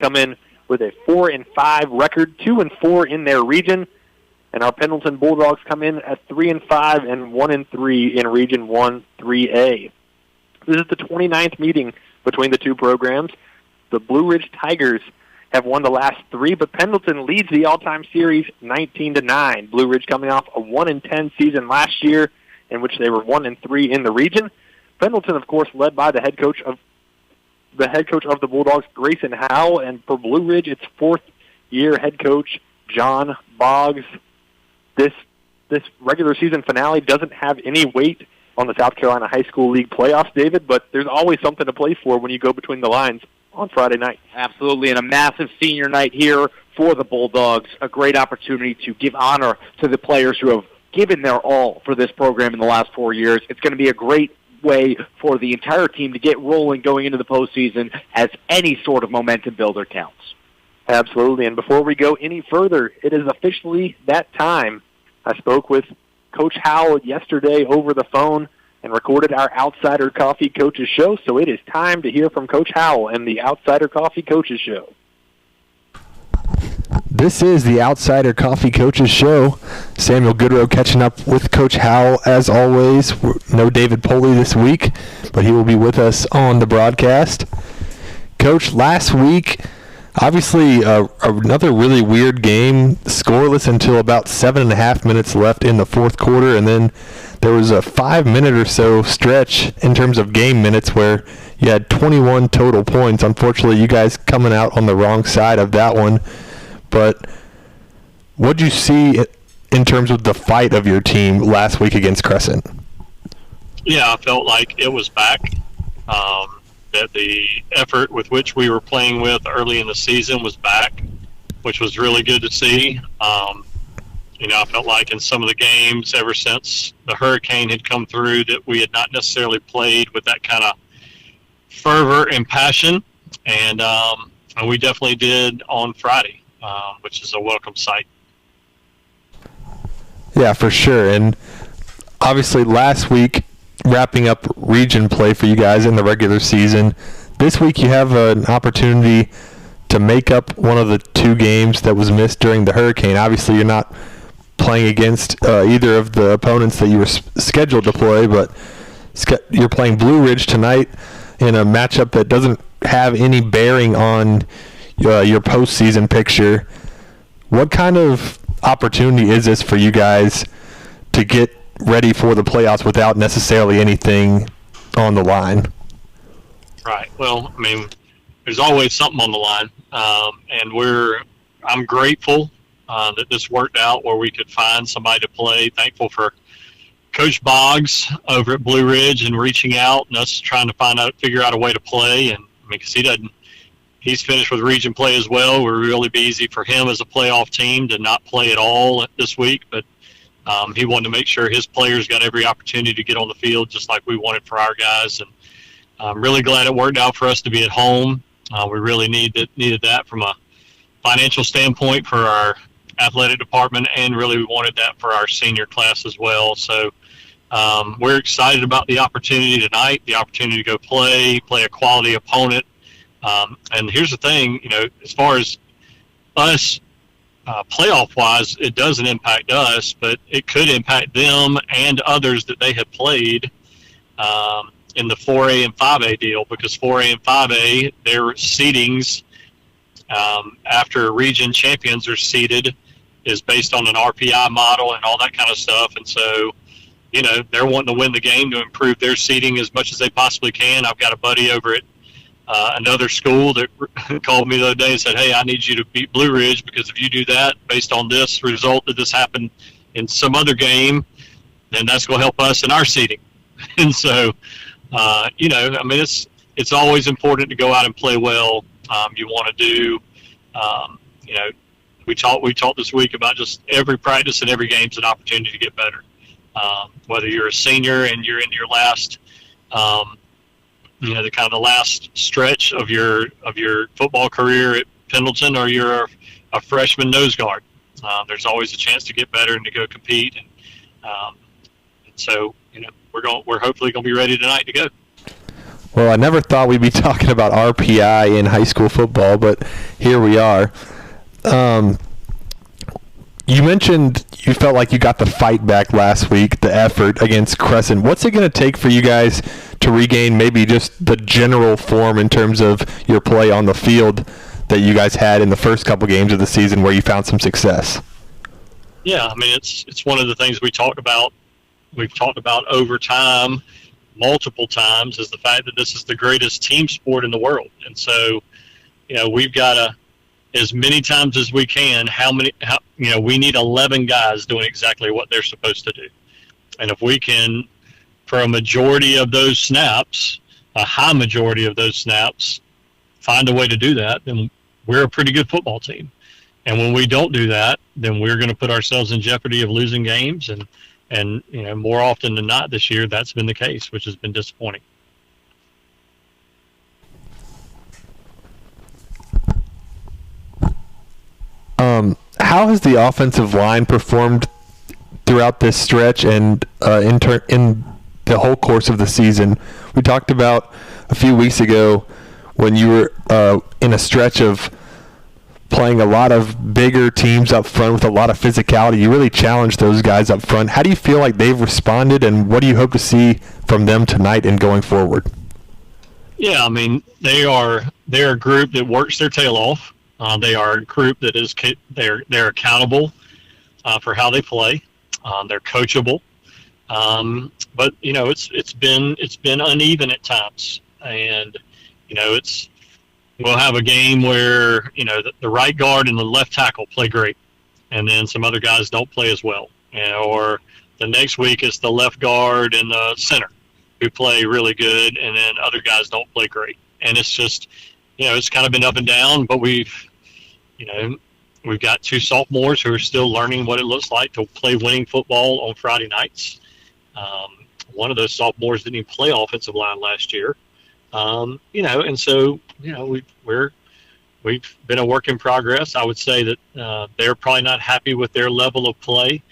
come in with a 4-5 record, 2-4 in their region, and our Pendleton Bulldogs come in at 3-5 and 1-3 in Region 1 3A. This is the 29th meeting between the two programs. The Blue Ridge Tigers have won the last three, but Pendleton leads the all-time series 19-9. Blue Ridge coming off a 1-10 season last year, in which they were 1-3 in the region. Pendleton, of course, led by the head coach of the Bulldogs, Grayson Howell, and for Blue Ridge, its fourth-year head coach, John Boggs. This regular season finale doesn't have any weight on the South Carolina High School League playoffs, David, but there's always something to play for when you go between the lines on Friday night. Absolutely, and a massive senior night here for the Bulldogs. A great opportunity to give honor to the players who have given their all for this program in the last 4 years. It's going to be a great way for the entire team to get rolling going into the postseason, as any sort of momentum builder counts. Absolutely, and before we go any further, it is officially that time. I spoke with Coach Howell yesterday over the phone and recorded our Outsider Coffee Coaches Show, so it is time to hear from Coach Howell and the Outsider Coffee Coaches Show. This is the Outsider Coffee Coaches Show. Samuel Goodrow catching up with Coach Howell as always. No David Poley this week, but he will be with us on the broadcast. Coach, last week, obviously another really weird game, scoreless until about 7.5 minutes left in the fourth quarter, and then there was a 5-minute or so stretch in terms of game minutes where you had 21 total points. Unfortunately, you guys coming out on the wrong side of that one. But what did you see in terms of the fight of your team last week against Crescent? Yeah, I felt like it was back. That the effort with which we were playing with early in the season was back, which was really good to see. I felt like in some of the games ever since the hurricane had come through that we had not necessarily played with that kind of fervor and passion, and we definitely did on Friday, which is a welcome sight. Yeah, for sure. And obviously last week, wrapping up region play for you guys in the regular season. This week you have an opportunity to make up one of the two games that was missed during the hurricane. Obviously you're not playing against either of the opponents that you were scheduled to play, but you're playing Blue Ridge tonight in a matchup that doesn't have any bearing on your postseason picture. What kind of opportunity is this for you guys to get ready for the playoffs without necessarily anything on the line? Right. Well, there's always something on the line, and I'm grateful that this worked out where we could find somebody to play. Thankful for Coach Boggs over at Blue Ridge and reaching out and us trying to figure out a way to play. And because he's finished with region play as well. It would really be easy for him as a playoff team to not play at all this week, but he wanted to make sure his players got every opportunity to get on the field, just like we wanted for our guys. And I'm really glad it worked out for us to be at home. We really needed that from a financial standpoint for our athletic department, and really we wanted that for our senior class as well. So we're excited about the opportunity tonight, the opportunity to go play a quality opponent. And here's the thing, as far as us, playoff-wise, it doesn't impact us, but it could impact them and others that they have played in the 4A and 5A deal, because 4A and 5A, their seedings after region champions are seeded is based on an RPI model and all that kind of stuff. And so, they're wanting to win the game to improve their seeding as much as they possibly can. I've got a buddy over at another school that called me the other day and said, hey, I need you to beat Blue Ridge, because if you do that based on this result that this happened in some other game, then that's going to help us in our seeding. And so, it's always important to go out and play well. You want to do, we talked this week about just every practice and every game's an opportunity to get better. Whether you're a senior and you're in your last, the last stretch of your football career at Pendleton, or you're a freshman nose guard. There's always a chance to get better and to go compete. And so, we're hopefully going to be ready tonight to go. Well, I never thought we'd be talking about RPI in high school football, but here we are. You mentioned you felt like you got the fight back last week, the effort against Crescent. What's it going to take for you guys to regain maybe just the general form in terms of your play on the field that you guys had in the first couple games of the season where you found some success? Yeah, I mean, it's one of the things we've talked about over time, multiple times, is the fact that this is the greatest team sport in the world. And so, we've got to, as many times as we can, we need 11 guys doing exactly what they're supposed to do. And if we can, for a majority of those snaps, a high majority of those snaps, find a way to do that, then we're a pretty good football team. And when we don't do that, then we're going to put ourselves in jeopardy of losing games. And more often than not this year, that's been the case, which has been disappointing. How has the offensive line performed throughout this stretch and in the whole course of the season? We talked about a few weeks ago when you were in a stretch of playing a lot of bigger teams up front with a lot of physicality. You really challenged those guys up front. How do you feel like they've responded, and what do you hope to see from them tonight and going forward? Yeah, I mean, they're a group that works their tail off. They are a group that is they're accountable for how they play. They're coachable, but it's been uneven at times, and we'll have a game where the right guard and the left tackle play great, and then some other guys don't play as well. Or the next week it's the left guard and the center who play really good, and then other guys don't play great. And it's just it's kind of been up and down. But we've got two sophomores who are still learning what it looks like to play winning football on Friday nights. One of those sophomores didn't even play offensive line last year. And so we've been a work in progress. I would say that they're probably not happy with their level of play.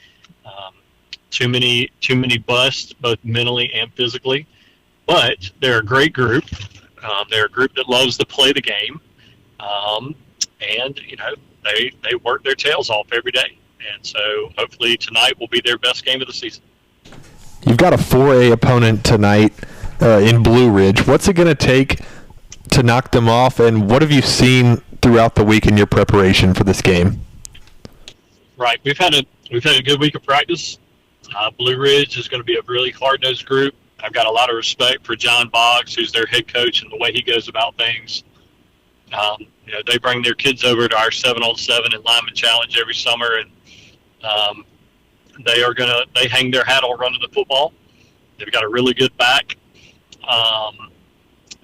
Too many busts, both mentally and physically. But they're a great group. They're a group that loves to play the game, and they work their tails off every day. And so hopefully tonight will be their best game of the season. You've got a 4A opponent tonight in Blue Ridge. What's it going to take to knock them off, and what have you seen throughout the week in your preparation for this game? Right, we've had a good week of practice. Blue Ridge is going to be a really hard-nosed group. I've got a lot of respect for John Boggs, who's their head coach, and the way he goes about things. They bring their kids over to our 7-on-7 and lineman challenge every summer, and they hang their hat on running the football. They've got a really good back, and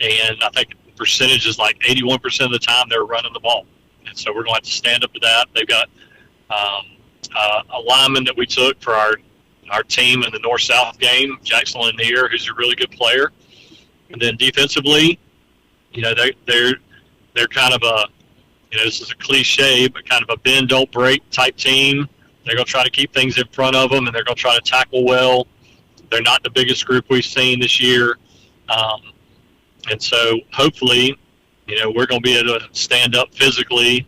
I think the percentage is like 81% of the time they're running the ball, and so we're going to have to stand up to that. They've got a lineman that we took for our team in the North-South game, Jackson Lanier, who's a really good player. And then defensively, they're kind of a, this is a cliche, but kind of a bend, don't break type team. They're going to try to keep things in front of them, and they're going to try to tackle well. They're not the biggest group we've seen this year. And so hopefully, we're going to be able to stand up physically,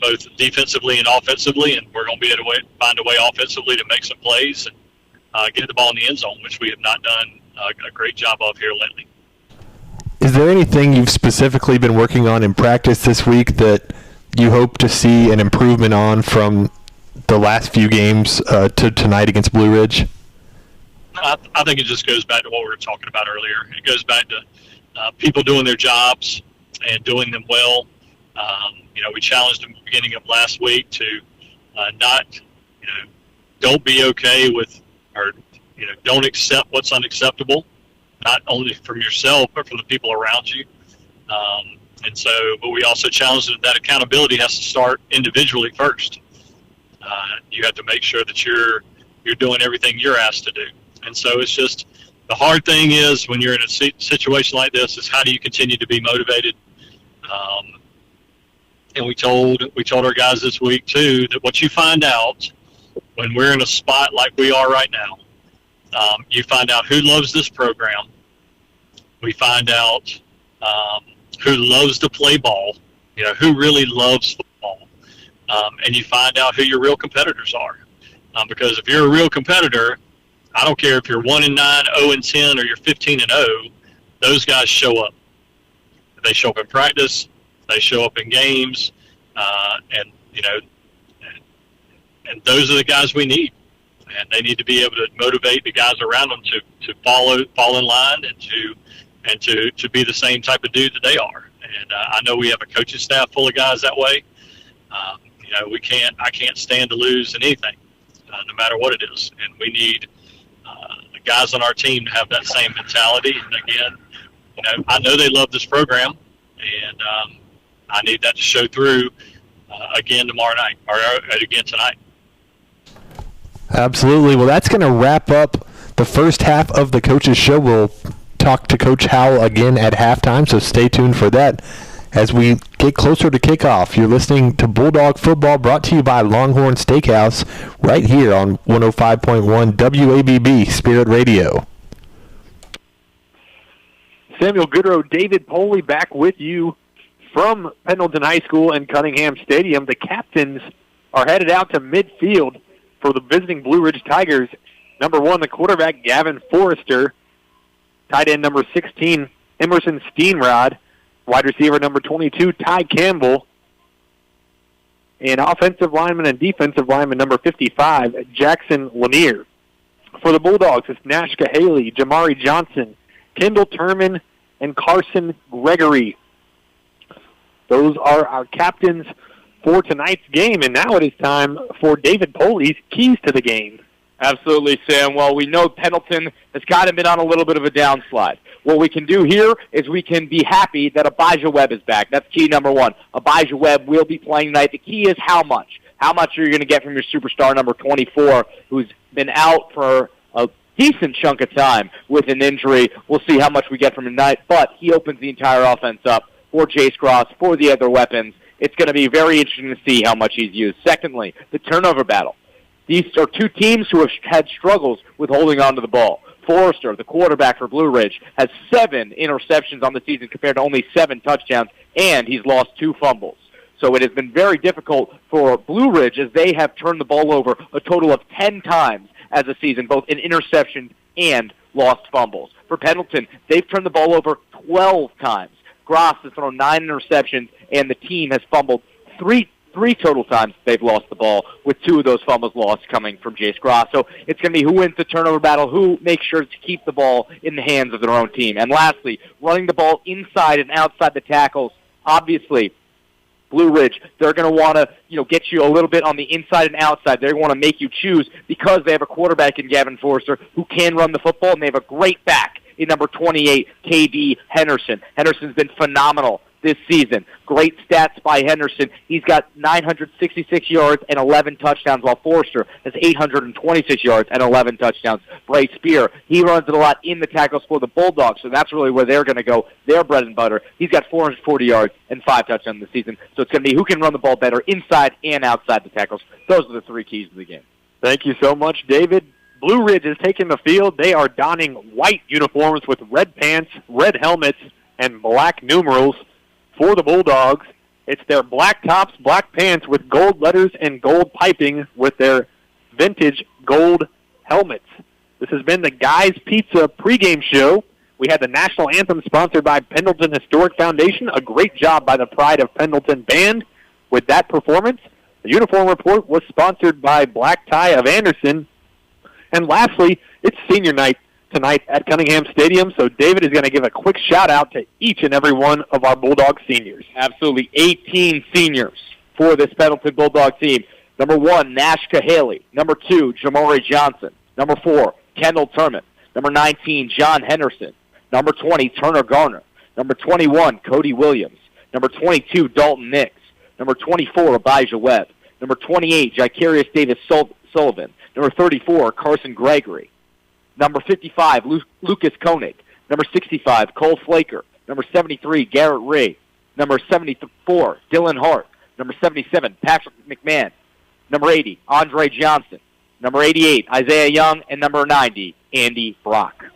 both defensively and offensively, and we're going to be able to find a way offensively to make some plays and get the ball in the end zone, which we have not done a great job of here lately. Is there anything you've specifically been working on in practice this week that you hope to see an improvement on from the last few games to tonight against Blue Ridge? I think it just goes back to what we were talking about earlier. It goes back to people doing their jobs and doing them well. We challenged them at the beginning of last week to don't be okay with, or don't accept what's unacceptable, not only from yourself but from the people around you. But we also challenged that accountability has to start individually first. You have to make sure that you're doing everything you're asked to do. And so it's just, the hard thing is when you're in a situation like this is how do you continue to be motivated? And we told our guys this week too that what you find out when we're in a spot like we are right now, you find out who loves this program, We find out who loves to play ball, who really loves football. And you find out who your real competitors are. Because if you're a real competitor, I don't care if you're 1-9, 0-10, or you're 15-0, those guys show up. They show up in practice, they show up in games, and those are the guys we need. And they need to be able to motivate the guys around them to fall in line and to be the same type of dude that they are. And I know we have a coaching staff full of guys that way. I can't stand to lose in anything, no matter what it is. And we need the guys on our team to have that same mentality. And again, I know they love this program, and I need that to show through again tomorrow night, or again tonight. Absolutely. Well, that's going to wrap up the first half of the Coach's Show. We'll talk to Coach Howell again at halftime, so stay tuned for that. As we get closer to kickoff, you're listening to Bulldog Football, brought to you by Longhorn Steakhouse, right here on 105.1 WABB Spirit Radio. Samuel Goodrow, David Poley back with you from Pendleton High School and Cunningham Stadium. The captains are headed out to midfield for the visiting Blue Ridge Tigers. Number 1, the quarterback, Gavin Forrester. Tight end number 16, Emerson Steenrod. Wide receiver number 22, Ty Campbell. And offensive lineman and defensive lineman number 55, Jackson Lanier. For the Bulldogs, it's Nash Cahaly, Jamari Johnson, Kendall Turman, and Carson Gregory. Those are our captains for tonight's game, and now it is time for David Poley's keys to the game. Absolutely, Sam. Well, we know Pendleton has kind of been on a little bit of a downslide. What we can do here is we can be happy that Abijah Webb is back. That's key number 1. Abijah Webb will be playing tonight. The key is how much. How much are you going to get from your superstar number 24, who's been out for a decent chunk of time with an injury? We'll see how much we get from him tonight, but he opens the entire offense up for Jace Cross, for the other weapons. It's going to be very interesting to see how much he's used. Secondly, the turnover battle. These are two teams who have had struggles with holding on to the ball. Forrester, the quarterback for Blue Ridge, has 7 interceptions on the season compared to only 7 touchdowns, and he's lost 2 fumbles. So it has been very difficult for Blue Ridge as they have turned the ball over a total of 10 times as a season, both in interception and lost fumbles. For Pendleton, they've turned the ball over 12 times. Gross has thrown 9 interceptions, and the team has fumbled three total times they've lost the ball, with 2 of those fumbles lost coming from Jace Gross. So it's going to be who wins the turnover battle, who makes sure to keep the ball in the hands of their own team. And lastly, running the ball inside and outside the tackles. Obviously, Blue Ridge, they're going to want to get you a little bit on the inside and outside. They want to make you choose because they have a quarterback in Gavin Forrester who can run the football, and they have a great back in number 28, K.D. Henderson. Henderson's been phenomenal this season. Great stats by Henderson. He's got 966 yards and 11 touchdowns, while Forrester has 826 yards and 11 touchdowns. Bray Spear, he runs it a lot in the tackles for the Bulldogs, so that's really where they're going to go, their bread and butter. He's got 440 yards and 5 touchdowns this season, so it's going to be who can run the ball better inside and outside the tackles. Those are the 3 keys to the game. Thank you so much, David. Blue Ridge is taking the field. They are donning white uniforms with red pants, red helmets, and black numerals. For the Bulldogs, it's their black tops, black pants with gold letters and gold piping with their vintage gold helmets. This has been the Guys Pizza pregame show. We had the national anthem sponsored by Pendleton Historic Foundation. A great job by the Pride of Pendleton Band with that performance. The uniform report was sponsored by Black Tie of Anderson. And lastly, it's senior night tonight at Cunningham Stadium, so David is going to give a quick shout-out to each and every one of our Bulldog seniors. Absolutely. 18 seniors for this Pendleton Bulldog team. Number 1, Nash Cahaly. Number 2, Jamari Johnson. Number 4, Kendall Turman. Number 19, John Henderson. Number 20, Turner Garner. Number 21, Cody Williams. Number 22, Dalton Nix. Number 24, Abijah Webb. Number 28, Jacarius Davis Sullivan. Number 34, Carson Gregory. Number 55, Lucas Koenig. Number 65, Cole Flaker. Number 73, Garrett Ray. Number 74, Dylan Hart. Number 77, Patrick McMahon. Number 80, Andre Johnson. Number 88, Isaiah Young. And number 90, Andy Brock.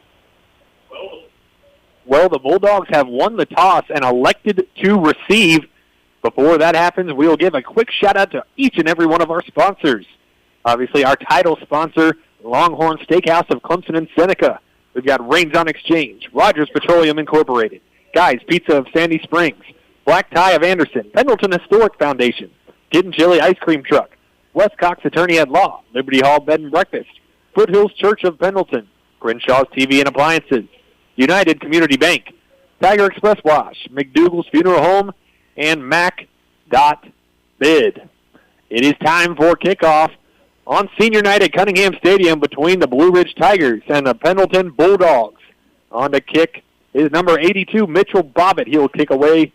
Well, the Bulldogs have won the toss and elected to receive. Before that happens, we'll give a quick shout-out to each and every one of our sponsors. Obviously, our title sponsor, Longhorn Steakhouse of Clemson and Seneca. We've got Rains on Exchange, Rogers Petroleum Incorporated, Guy's Pizza of Sandy Springs, Black Tie of Anderson, Pendleton Historic Foundation, Gettin Chilli Ice Cream Truck, West Cox Attorney at Law, Liberty Hall Bed and Breakfast, Foothills Church of Pendleton, Crenshaws TV and Appliances, United Community Bank, Tiger Express Wash, McDougald's Funeral Home, and Mac.Bid. It is time for kickoff on senior night at Cunningham Stadium between the Blue Ridge Tigers and the Pendleton Bulldogs. On the kick is number 82, Mitchell Bobbitt. He'll kick away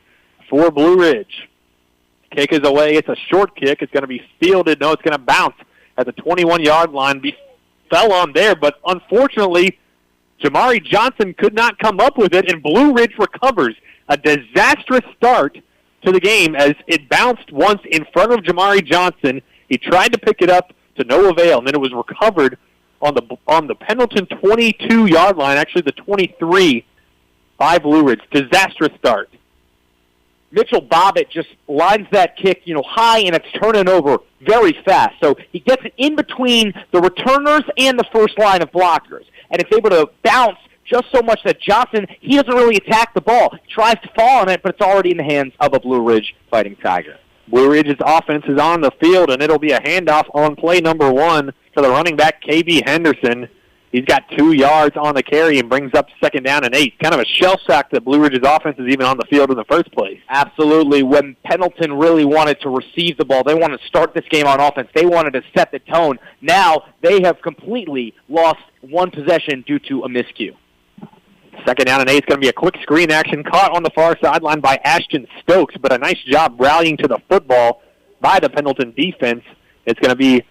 for Blue Ridge. Kick is away. It's a short kick. It's going to be fielded. No, it's going to bounce at the 21-yard line. Fell on there, but unfortunately, Jamari Johnson could not come up with it, and Blue Ridge recovers. A disastrous start to the game as it bounced once in front of Jamari Johnson. He tried to pick it up to no avail, and then it was recovered on the Pendleton 22-yard line, actually the 23 by Blue Ridge. Disastrous start. Mitchell Bobbitt just lines that kick, high, and it's turning over very fast. So he gets it in between the returners and the first line of blockers. And it's able to bounce just so much that Johnson, he doesn't really attack the ball. He tries to fall on it, but it's already in the hands of a Blue Ridge Fighting Tiger. Blue Ridge's offense is on the field, and it'll be a handoff on play number 1 to the running back, KB Henderson. He's got 2 yards on the carry and brings up 2nd down and 8. Kind of a shell shock that Blue Ridge's offense is even on the field in the first place. Absolutely. When Pendleton really wanted to receive the ball, they wanted to start this game on offense. They wanted to set the tone. Now they have completely lost one possession due to a miscue. 2nd down and 8 is going to be a quick screen action caught on the far sideline by Ashton Stokes, but a nice job rallying to the football by the Pendleton defense. It's going to be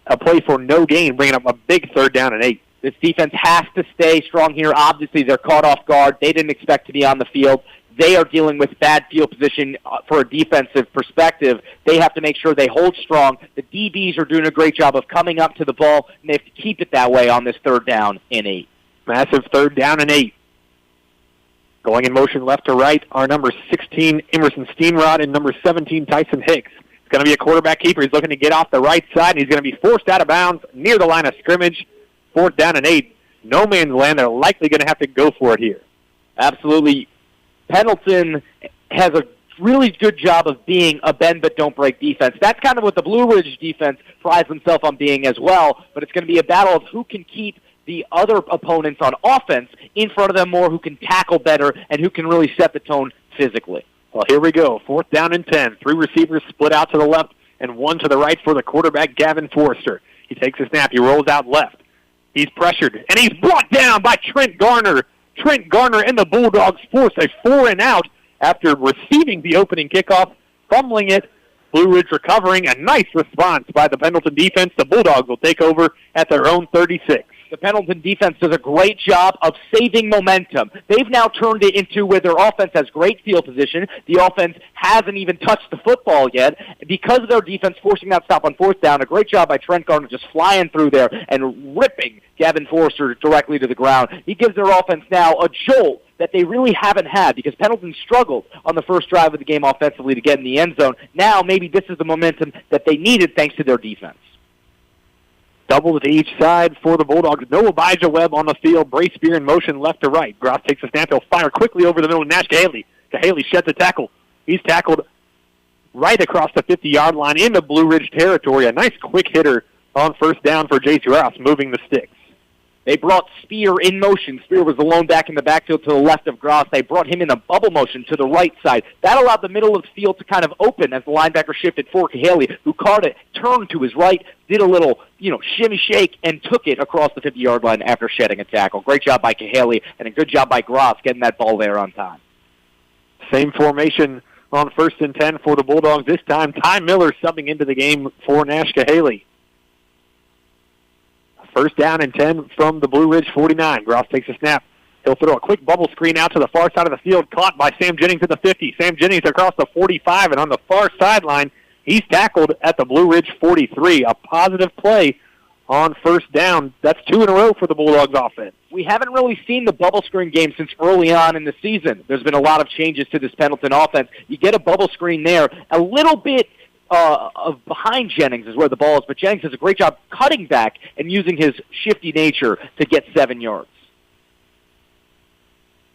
a play for no gain, bringing up a big 3rd down and 8. This defense has to stay strong here. Obviously, they're caught off guard. They didn't expect to be on the field. They are dealing with bad field position for a defensive perspective. They have to make sure they hold strong. The DBs are doing a great job of coming up to the ball, and they have to keep it that way on this 3rd down and 8. Massive 3rd down and 8. Going in motion left to right are number 16, Emerson Steenrod, and number 17, Tyson Hicks. It's going to be a quarterback keeper. He's looking to get off the right side, and he's going to be forced out of bounds near the line of scrimmage. 4th down and 8. No man's land. They're likely going to have to go for it here. Absolutely. Pendleton has a really good job of being a bend-but-don't-break defense. That's kind of what the Blue Ridge defense prides themselves on being as well, but it's going to be a battle of who can keep the other opponents on offense in front of them more, who can tackle better, and who can really set the tone physically. Well, here we go. 4th down and 10. 3 receivers split out to the left and 1 to the right for the quarterback, Gavin Forrester. He takes a snap. He rolls out left. He's pressured, and he's brought down by Trent Garner. Trent Garner and the Bulldogs force a 4-and-out after receiving the opening kickoff, fumbling it. Blue Ridge recovering. A nice response by the Pendleton defense. The Bulldogs will take over at their own 36. The Pendleton defense does a great job of saving momentum. They've now turned it into where their offense has great field position. The offense hasn't even touched the football yet. Because of their defense forcing that stop on 4th down, a great job by Trent Garner just flying through there and ripping Gavin Forrester directly to the ground. He gives their offense now a jolt that they really haven't had because Pendleton struggled on the first drive of the game offensively to get in the end zone. Now maybe this is the momentum that they needed thanks to their defense. Double to each side for the Bulldogs. No Abijah Webb on the field. Brace Spear in motion left to right. Gross takes a snap. He'll fire quickly over the middle of Nash Cahaly. Cahaly sheds a tackle. He's tackled right across the 50-yard line into Blue Ridge territory. A nice quick hitter on 1st down for Jace Gross, moving the sticks. They brought Spear in motion. Spear was alone back in the backfield to the left of Gross. They brought him in a bubble motion to the right side. That allowed the middle of the field to kind of open as the linebacker shifted for Cahaly, who caught it, turned to his right, did a little, shimmy shake, and took it across the 50-yard line after shedding a tackle. Great job by Cahaly, and a good job by Gross getting that ball there on time. Same formation on 1st and 10 for the Bulldogs. This time, Ty Miller subbing into the game for Nash Cahaly. 1st down and 10 from the Blue Ridge 49. Gross takes a snap. He'll throw a quick bubble screen out to the far side of the field, caught by Sam Jennings at the 50. Sam Jennings across the 45, and on the far sideline, he's tackled at the Blue Ridge 43. A positive play on first down. That's 2 in a row for the Bulldogs offense. We haven't really seen the bubble screen game since early on in the season. There's been a lot of changes to this Pendleton offense. You get a bubble screen there, a little bit of behind Jennings is where the ball is, but Jennings does a great job cutting back and using his shifty nature to get 7 yards.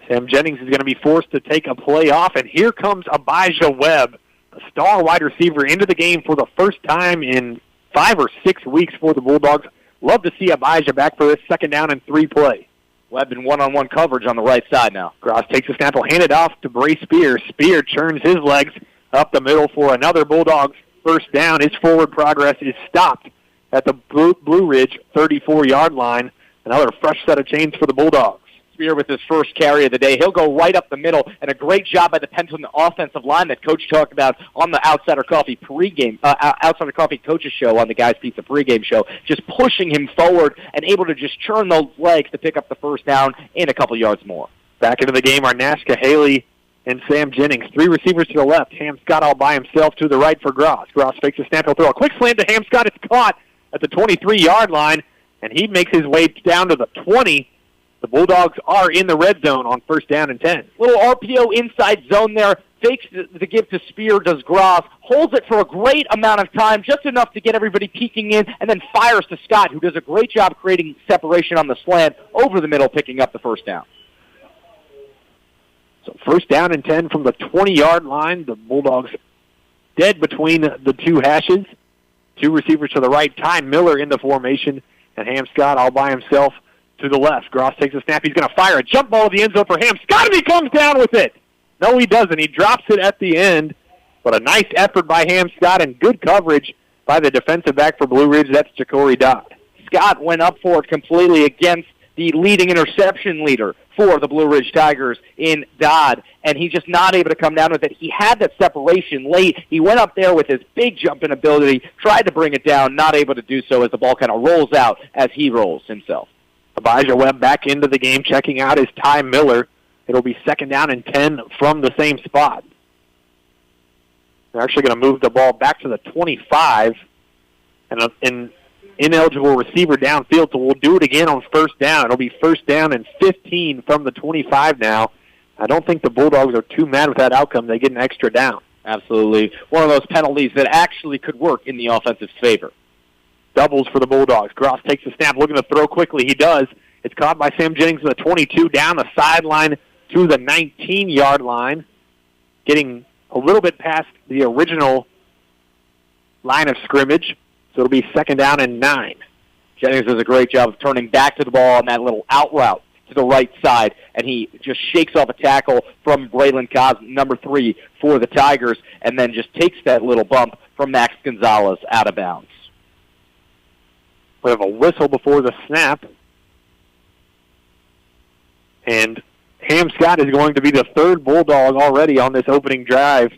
Sam Jennings is going to be forced to take a play off, and here comes Abijah Webb, a star wide receiver, into the game for the first time in 5 or 6 weeks for the Bulldogs. Love to see Abijah back for this 2nd down and 3 play. Webb in one-on-one coverage on the right side now. Gross takes the snap, will hand it off to Bray Spear. Spear churns his legs up the middle for another Bulldogs first down. His forward progress is stopped at the Blue Ridge 34-yard line. Another fresh set of chains for the Bulldogs. Spear with his first carry of the day. He'll go right up the middle, and a great job by the Pendleton offensive line that Coach talked about on the Outsider Coffee Outsider Coffee Coaches Show on the Guys Pizza pregame show, just pushing him forward and able to just churn those legs to pick up the first down and a couple yards more. Back into the game are Nash Cahaly and Sam Jennings. 3 receivers to the left. Ham Scott all by himself to the right for Gross. Gross fakes a snap. He'll throw a quick slant to Ham Scott. It's caught at the 23-yard line, and he makes his way down to the 20. The Bulldogs are in the red zone on first down and 10. Little RPO inside zone there. Fakes the give to Spear, does Gross. Holds it for a great amount of time, just enough to get everybody peeking in, and then fires to Scott, who does a great job creating separation on the slant over the middle, picking up the first down. So first down and 10 from the 20-yard line. The Bulldogs dead between the 2 hashes. 2 receivers to the right. Ty Miller in the formation, and Ham Scott all by himself to the left. Gross takes a snap. He's going to fire a jump ball to the end zone for Ham Scott, and he comes down with it. No, he doesn't. He drops it at the end, but a nice effort by Ham Scott and good coverage by the defensive back for Blue Ridge. That's Ja'Cory Dodd. Scott went up for it completely against the leading interception leader for the Blue Ridge Tigers in Dodd, and he's just not able to come down with it. He had that separation late. He went up there with his big jumping ability, tried to bring it down, not able to do so as the ball kind of rolls out as he rolls himself. Abijah Webb back into the game, checking out is Ty Miller. It'll be 2nd down and 10 from the same spot. They're actually going to move the ball back to the 25, and an ineligible receiver downfield, so we'll do it again on first down. It'll be first down and 15 from the 25 now. I don't think the Bulldogs are too mad with that outcome. They get an extra down. Absolutely. One of those penalties that actually could work in the offensive's favor. Doubles for the Bulldogs. Gross takes the snap, looking to throw quickly. He does. It's caught by Sam Jennings at the 22, down the sideline to the 19-yard line, getting a little bit past the original line of scrimmage. So it'll be 2nd down and 9. Jennings does a great job of turning back to the ball on that little out route to the right side, and he just shakes off a tackle from Braylon Cobb, number 3 for the Tigers, and then just takes that little bump from Max Gonzalez out of bounds. We have a whistle before the snap. And Ham Scott is going to be the 3rd Bulldog already on this opening drive,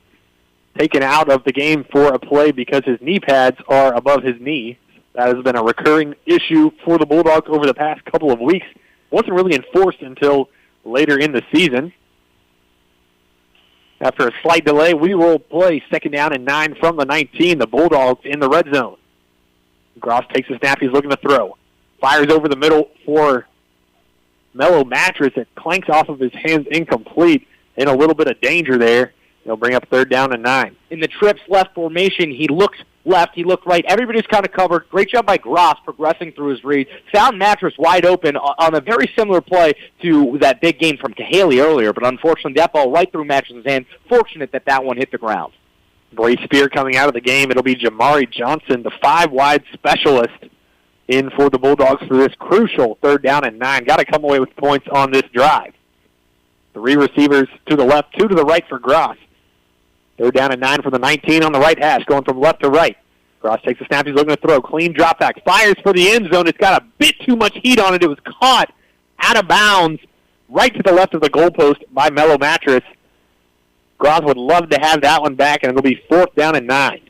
taken out of the game for a play because his knee pads are above his knee. That has been a recurring issue for the Bulldogs over the past couple of weeks. Wasn't really enforced until later in the season. After a slight delay, we will play 2nd down and 9 from the 19. The Bulldogs in the red zone. Gross takes a snap. He's looking to throw. Fires over the middle for Mellow Mattress. It clanks off of his hands, incomplete. In a little bit of danger there. They'll bring up 3rd down and 9. In the trips left formation, he looked left, he looked right. Everybody's kind of covered. Great job by Gross progressing through his read. Found Mattress wide open on a very similar play to that big game from Cahaly earlier, but unfortunately that ball right through Mattress's hand. Fortunate that that one hit the ground. Bray Spear coming out of the game. It'll be Jamari Johnson, the 5-wide specialist, in for the Bulldogs for this crucial 3rd down and 9. Got to come away with points on this drive. 3 receivers to the left, 2 to the right for Gross. 3rd down and 9 from the 19 on the right hash, going from left to right. Gross takes a snap. He's looking to throw. Clean drop back. Fires for the end zone. It's got a bit too much heat on it. It was caught out of bounds right to the left of the goalpost by Mellow Mattress. Gross would love to have that one back, and it'll be 4th down and 9.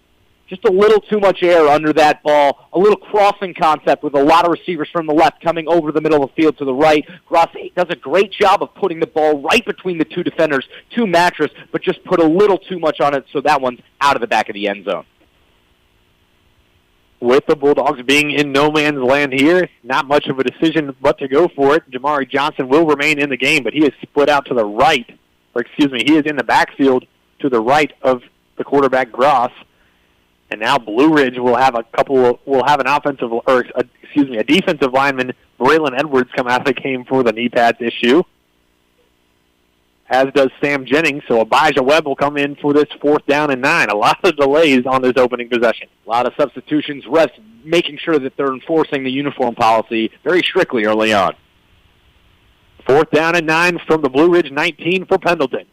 Just a little too much air under that ball. A little crossing concept with a lot of receivers from the left coming over the middle of the field to the right. Gross does a great job of putting the ball right between the 2 defenders, to Mattress, but just put a little too much on it, so that one's out of the back of the end zone. With the Bulldogs being in no man's land here, not much of a decision but to go for it. Jamari Johnson will remain in the game, but he is split out to the right, he is in the backfield to the right of the quarterback Gross. And now Blue Ridge will have a defensive lineman, Braylon Edwards, come out of the game for the knee pads issue, as does Sam Jennings. So Abijah Webb will come in for this 4th down and 9. A lot of delays on this opening possession. A lot of substitutions, refs making sure that they're enforcing the uniform policy very strictly early on. 4th down and 9 from the Blue Ridge 19 for Pendleton.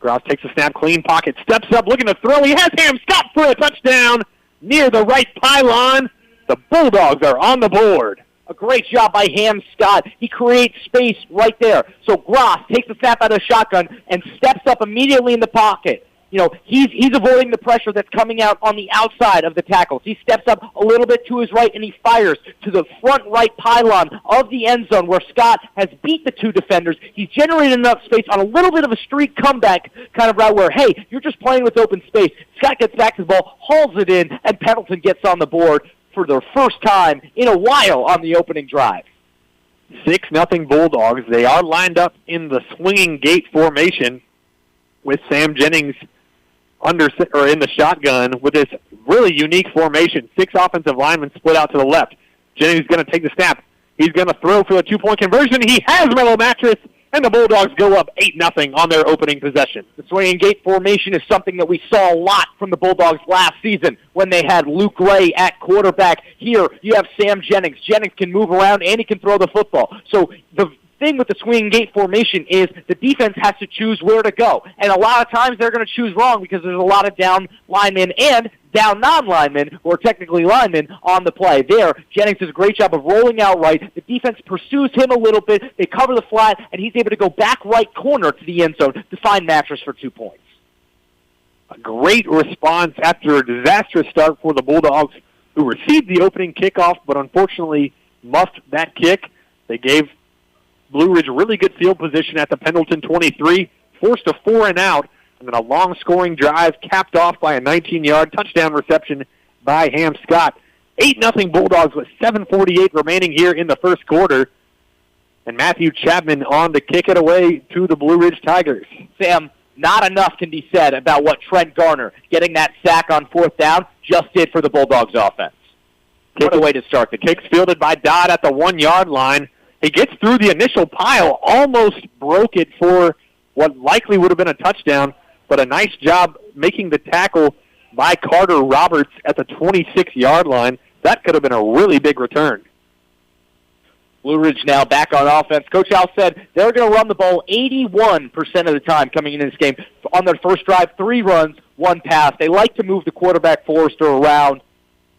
Gross takes a snap, clean pocket, steps up, looking to throw. He has Ham Scott for a touchdown near the right pylon. The Bulldogs are on the board. A great job by Ham Scott. He creates space right there. So Gross takes the snap out of the shotgun and steps up immediately in the pocket. You know, he's avoiding the pressure that's coming out on the outside of the tackles. He steps up a little bit to his right, and he fires to the front right pylon of the end zone where Scott has beat the 2 defenders. He's generated enough space on a little bit of a streak comeback kind of route where, hey, you're just playing with open space. Scott gets back to the ball, hauls it in, and Pendleton gets on the board for their first time in a while on the opening drive. 6-0 Bulldogs. They are lined up in the swinging gate formation with Sam Jennings in the shotgun with this really unique formation. 6 offensive linemen split out to the left. Jennings is going to take the snap. He's going to throw for a 2-point conversion. He has Mellow Mattress, and the Bulldogs go up 8-0 on their opening possession. The swinging gate formation is something that we saw a lot from the Bulldogs last season when they had Luke Ray at quarterback. Here you have Sam Jennings. Jennings can move around and he can throw the football. So the thing with the swinging gate formation is the defense has to choose where to go. And a lot of times they're going to choose wrong because there's a lot of down linemen and down non-linemen, or technically linemen, on the play. There, Jennings does a great job of rolling out right. The defense pursues him a little bit. They cover the flat, and he's able to go back right corner to the end zone to find Mattress for 2 points. A great response after a disastrous start for the Bulldogs, who received the opening kickoff, but unfortunately muffed that kick. They gave Blue Ridge really good field position at the Pendleton 23, forced a 4-and-out, and then a long scoring drive capped off by a 19-yard touchdown reception by Ham Scott. 8-0 Bulldogs with 7:48 remaining here in the first quarter. And Matthew Chapman on to kick it away to the Blue Ridge Tigers. Sam, not enough can be said about what Trent Garner, getting that sack on 4th down, just did for the Bulldogs offense. What a way to start the game. Kick's fielded by Dodd at the 1-yard line. He gets through the initial pile, almost broke it for what likely would have been a touchdown, but a nice job making the tackle by Carter Roberts at the 26-yard line. That could have been a really big return. Blue Ridge now back on offense. Coach Al said they're going to run the ball 81% of the time coming into this game. On their first drive, 3 runs, 1 pass. They like to move the quarterback Forrester around.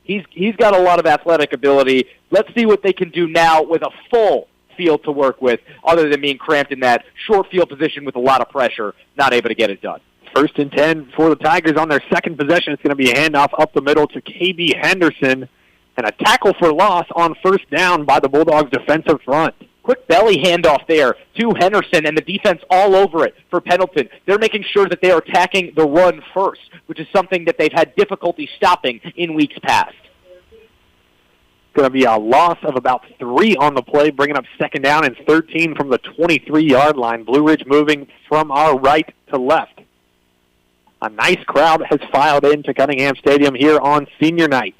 He's got a lot of athletic ability. Let's see what they can do now with a full field to work with, other than being cramped in that short field position with a lot of pressure, not able to get it done. 1st and 10 for the Tigers on their second possession. It's going to be a handoff up the middle to KB Henderson, and a tackle for loss on 1st down by the Bulldogs defensive front. Quick belly handoff there to Henderson, and the defense all over it for Pendleton. They're making sure that they are attacking the run first, which is something that they've had difficulty stopping in weeks past. Going to be a loss of about 3 on the play, bringing up 2nd down and 13 from the 23-yard line. Blue Ridge moving from our right to left. A nice crowd has filed into Cunningham Stadium here on senior night.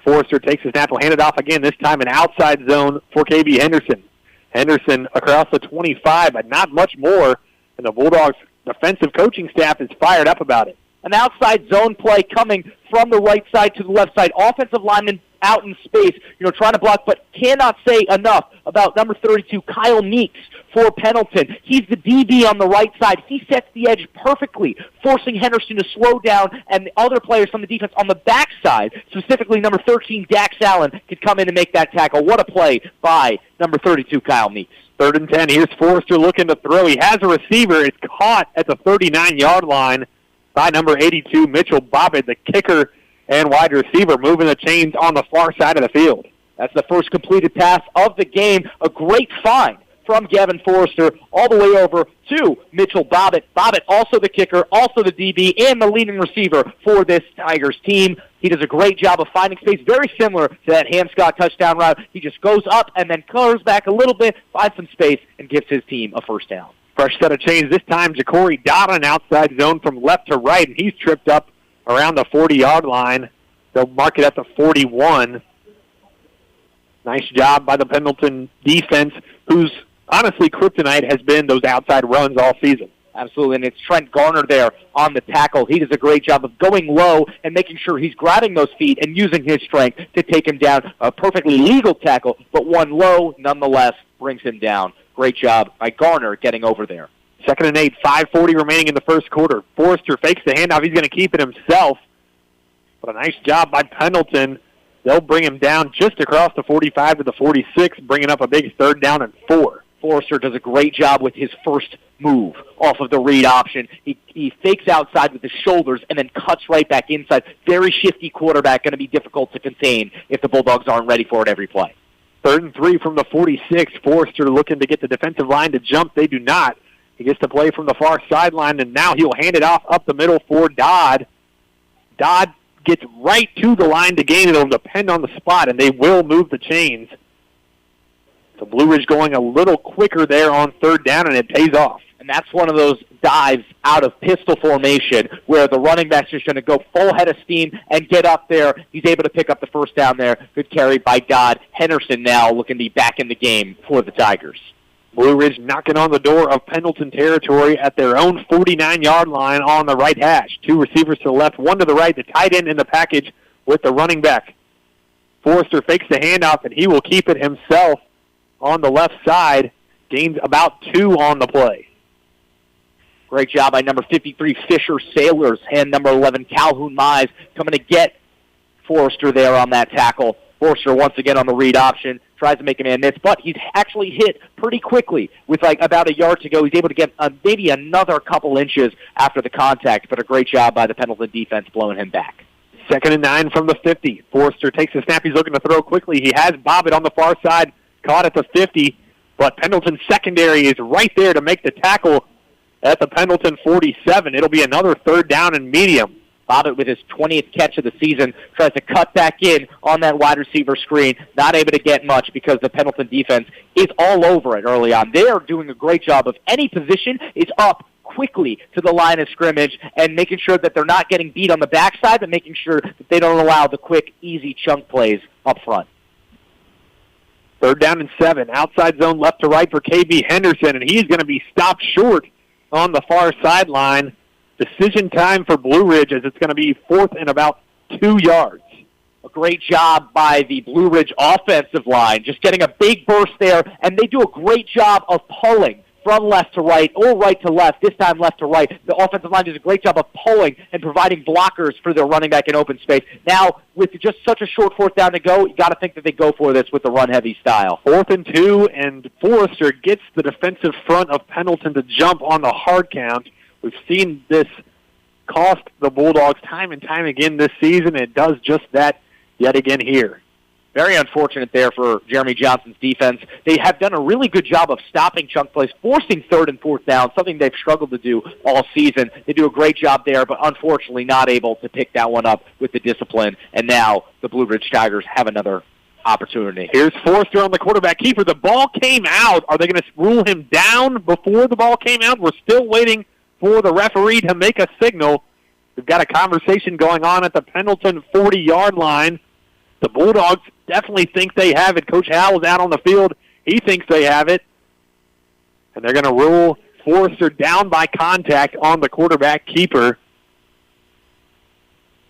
Forrester takes his snap, will hand it off again, this time an outside zone for KB Henderson. Henderson across the 25, but not much more, and the Bulldogs' defensive coaching staff is fired up about it. An outside zone play coming from the right side to the left side. Offensive lineman out in space, trying to block, but cannot say enough about number 32, Kyle Meeks, for Pendleton. He's the DB on the right side. He sets the edge perfectly, forcing Henderson to slow down, and the other players from the defense on the backside, specifically number 13, Dax Allen, could come in and make that tackle. What a play by number 32, Kyle Meeks. 3rd and 10. Here's Forrester looking to throw. He has a receiver. It's caught at the 39-yard line by number 82, Mitchell Bobbitt, the kicker and wide receiver, moving the chains on the far side of the field. That's the first completed pass of the game. A great find from Gavin Forrester all the way over to Mitchell Bobbitt. Bobbitt, also the kicker, also the DB, and the leading receiver for this Tigers team. He does a great job of finding space, very similar to that Hanscott touchdown route. He just goes up and then curves back a little bit, finds some space, and gives his team a first down. Fresh set of chains. This time, Ja'Cory Dodd on outside zone from left to right, and he's tripped up around the 40-yard line. They'll mark it at the 41. Nice job by the Pendleton defense, whose, honestly, kryptonite has been those outside runs all season. Absolutely, and it's Trent Garner there on the tackle. He does a great job of going low and making sure he's grabbing those feet and using his strength to take him down. A perfectly legal tackle, but one low, nonetheless, brings him down. Great job by Garner getting over there. 2nd and 8, 5:40 remaining in the first quarter. Forrester fakes the handoff. He's going to keep it himself. But a nice job by Pendleton. They'll bring him down just across the 45 to the 46, bringing up a big 3rd down and 4. Forrester does a great job with his first move off of the read option. He fakes outside with his shoulders and then cuts right back inside. Very shifty quarterback, going to be difficult to contain if the Bulldogs aren't ready for it every play. 3rd and 3 from the 46. Forrester looking to get the defensive line to jump. They do not. He gets to play from the far sideline, and now he'll hand it off up the middle for Dodd. Dodd gets right to the line to gain it. It'll depend on the spot, and they will move the chains. So Blue Ridge going a little quicker there on 3rd down, and it pays off. And that's one of those dives out of pistol formation where the running back's just going to go full head of steam and get up there. He's able to pick up the first down there. Good carry by Dodd. Henderson now looking to be back in the game for the Tigers. Blue Ridge knocking on the door of Pendleton territory at their own 49-yard line on the right hash. 2 receivers to the left, 1 to the right, the tight end in the package with the running back. Forrester fakes the handoff, and he will keep it himself on the left side. Gains about 2 on the play. Great job by number 53, Fisher Sailors, and number 11, Calhoun Mize, coming to get Forrester there on that tackle. Forrester once again on the read option, tries to make a man miss, but he's actually hit pretty quickly with like about a yard to go. He's able to get maybe another couple inches after the contact, but a great job by the Pendleton defense blowing him back. 2nd and 9 from the 50. Forrester takes the snap. He's looking to throw quickly. He has Bobbitt on the far side, caught at the 50, but Pendleton's secondary is right there to make the tackle at the Pendleton 47. It'll be another 3rd down and medium. Bobbitt with his 20th catch of the season tries to cut back in on that wide receiver screen. Not able to get much because the Pendleton defense is all over it early on. They are doing a great job of any position is up quickly to the line of scrimmage and making sure that they're not getting beat on the backside, but making sure that they don't allow the quick, easy chunk plays up front. 3rd down and 7. Outside zone left to right for KB Henderson, and he's going to be stopped short on the far sideline. Decision time for Blue Ridge as it's going to be 4th and about 2 yards. A great job by the Blue Ridge offensive line, just getting a big burst there, and they do a great job of pulling from left to right or right to left, this time left to right. The offensive line does a great job of pulling and providing blockers for their running back in open space. Now, with just such a short 4th down to go, you got to think that they go for this with the run-heavy style. 4th and 2, and Forrester gets the defensive front of Pendleton to jump on the hard count. We've seen this cost the Bulldogs time and time again this season, and it does just that yet again here. Very unfortunate there for Jeremy Johnson's defense. They have done a really good job of stopping chunk plays, forcing 3rd and 4th down, something they've struggled to do all season. They do a great job there, but unfortunately not able to pick that one up with the discipline. And now the Blue Ridge Tigers have another opportunity. Here's Forrester on the quarterback keeper. The ball came out. Are they going to rule him down before the ball came out? We're still waiting for the referee to make a signal. We've got a conversation going on at the Pendleton 40-yard line. The Bulldogs definitely think they have it. Coach Howell's out on the field. He thinks they have it. And they're going to rule Forrester down by contact on the quarterback keeper.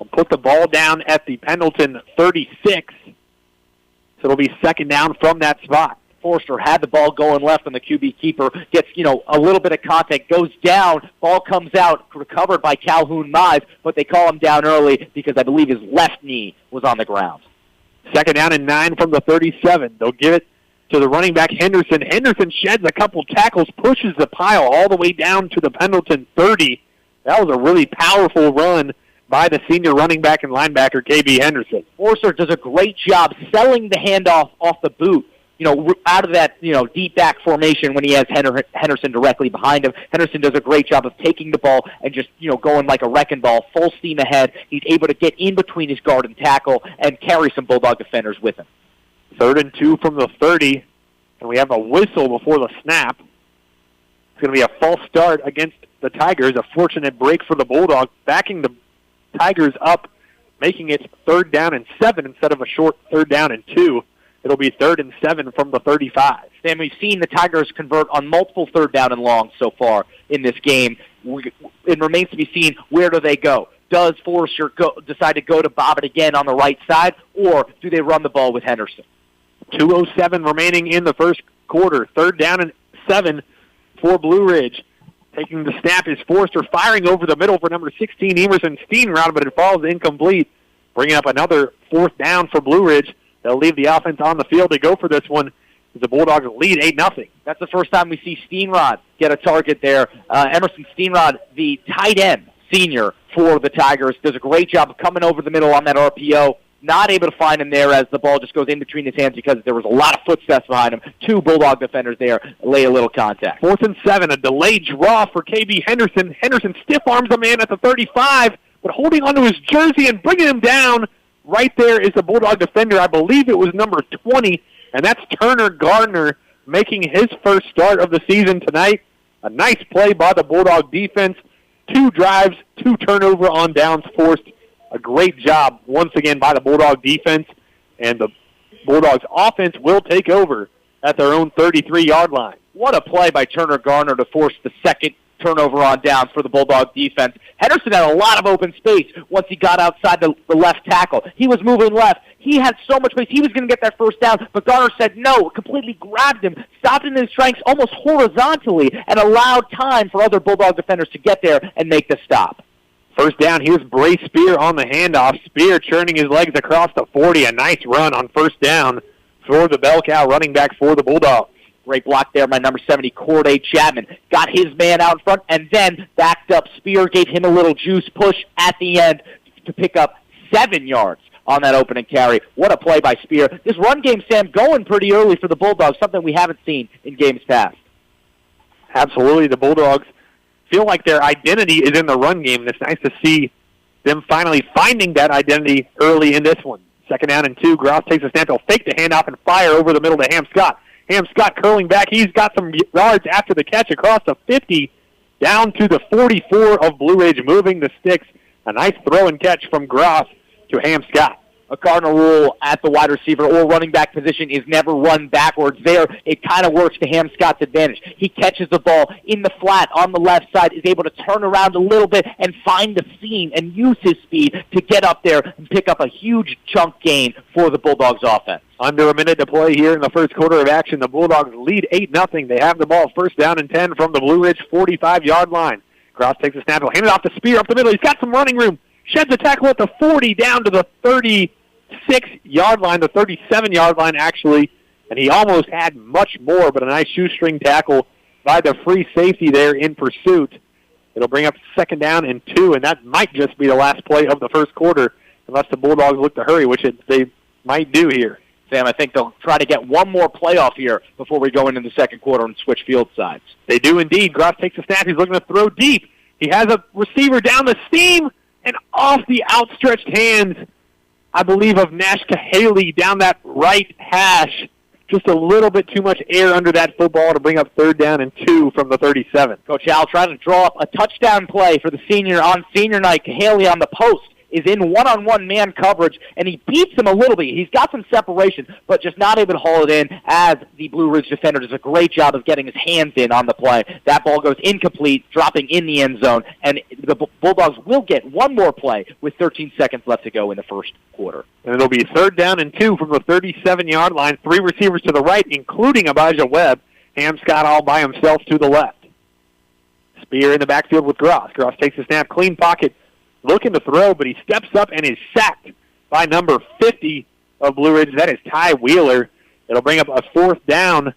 We'll put the ball down at the Pendleton 36. So it'll be 2nd down from that spot. Forrester had the ball going left on the QB keeper, gets, a little bit of contact, goes down, ball comes out, recovered by Calhoun Mize, but they call him down early because I believe his left knee was on the ground. 2nd down and 9 from the 37. They'll give it to the running back Henderson. Henderson sheds a couple tackles, pushes the pile all the way down to the Pendleton 30. That was a really powerful run by the senior running back and linebacker, KB Henderson. Forrester does a great job selling the handoff off the boot out of that, deep back formation when he has Henderson directly behind him. Henderson does a great job of taking the ball and just, going like a wrecking ball, full steam ahead. He's able to get in between his guard and tackle and carry some Bulldog defenders with him. 3rd and 2 from the 30, and we have a whistle before the snap. It's going to be a false start against the Tigers, a fortunate break for the Bulldogs, backing the Tigers up, making it 3rd down and 7 instead of a short 3rd down and 2. It'll be 3rd and 7 from the 35. Sam, we've seen the Tigers convert on multiple 3rd down and longs so far in this game. It remains to be seen, where do they go? Does Forrester decide to go to WABB again on the right side, or do they run the ball with Henderson? 2:07 remaining in the first quarter. 3rd down and 7 for Blue Ridge. Taking the snap is Forrester, firing over the middle for number 16, Emerson Steenrod, but it falls incomplete. Bringing up another 4th down for Blue Ridge. They'll leave the offense on the field to go for this one. The Bulldogs lead 8-0. That's the first time we see Steenrod get a target there. Emerson Steenrod, the tight end senior for the Tigers, does a great job of coming over the middle on that RPO. Not able to find him there as the ball just goes in between his hands because there was a lot of footsteps behind him. 2 Bulldog defenders there lay a little contact. 4th and 7, a delayed draw for KB Henderson. Henderson stiff arms a man at the 35, but holding onto his jersey and bringing him down. Right there is the Bulldog defender. I believe it was number 20, and that's Turner Gardner making his first start of the season tonight. A nice play by the Bulldog defense. 2 drives, 2 turnover on downs forced. A great job once again by the Bulldog defense, and the Bulldogs offense will take over at their own 33-yard line. What a play by Turner Gardner to force the second turnover on downs for the Bulldog defense. Henderson had a lot of open space once he got outside the left tackle. He was moving left. He had so much space. He was going to get that first down, but Gardner said no, completely grabbed him, stopped in his tracks almost horizontally, and allowed time for other Bulldog defenders to get there and make the stop. 1st down, here's Bray Spear on the handoff. Spear churning his legs across the 40. A nice run on 1st down for the Bell Cow running back for the Bulldogs. Great block there by number 70, Corday Chapman. Got his man out in front and then backed up. Spear gave him a little juice push at the end to pick up 7 yards on that opening carry. What a play by Spear. This run game, Sam, going pretty early for the Bulldogs, something we haven't seen in games past. Absolutely. The Bulldogs feel like their identity is in the run game, and it's nice to see them finally finding that identity early in this one. 2nd down and 2. Gross takes a snap. He'll fake the handoff and fire over the middle to Ham Scott. Ham Scott curling back. He's got some yards after the catch across the 50 down to the 44 of Blue Ridge, moving the sticks. A nice throw and catch from Gross to Ham Scott. A cardinal rule at the wide receiver or running back position is never run backwards. There, it kind of works to Ham Scott's advantage. He catches the ball in the flat on the left side, is able to turn around a little bit and find the seam and use his speed to get up there and pick up a huge chunk gain for the Bulldogs offense. Under a minute to play here in the first quarter of action. The Bulldogs lead 8-0. They have the ball 1st down and 10 from the Blue Ridge 45-yard line. Cross takes a snap. He'll hand it off to Spear up the middle. He's got some running room. Sheds a tackle at the 40 down to the 36-yard line, the 37-yard line actually, and he almost had much more, but a nice shoestring tackle by the free safety there in pursuit. It'll bring up 2nd down and 2, and that might just be the last play of the first quarter unless the Bulldogs look to hurry, which they might do here. Sam, I think they'll try to get one more playoff here before we go into the second quarter and switch field sides. They do indeed. Gross takes a snap. He's looking to throw deep. He has a receiver down the seam and off the outstretched hands, I believe, of Nash Cahaly down that right hash. Just a little bit too much air under that football to bring up 3rd down and 2 from the 37. Coach Al trying to draw up a touchdown play for the senior on senior night. Cahaly on the post is in one-on-one man coverage, and he beats him a little bit. He's got some separation, but just not able to haul it in as the Blue Ridge defender does a great job of getting his hands in on the play. That ball goes incomplete, dropping in the end zone, and the Bulldogs will get one more play with 13 seconds left to go in the first quarter. And it'll be 3rd down and 2 from the 37-yard line. 3 receivers to the right, including Abijah Webb. Ham Scott all by himself to the left. Spear in the backfield with Gross. Gross takes a snap, clean pocket, looking to throw, but he steps up and is sacked by number 50 of Blue Ridge. That is Ty Wheeler. It'll bring up a 4th down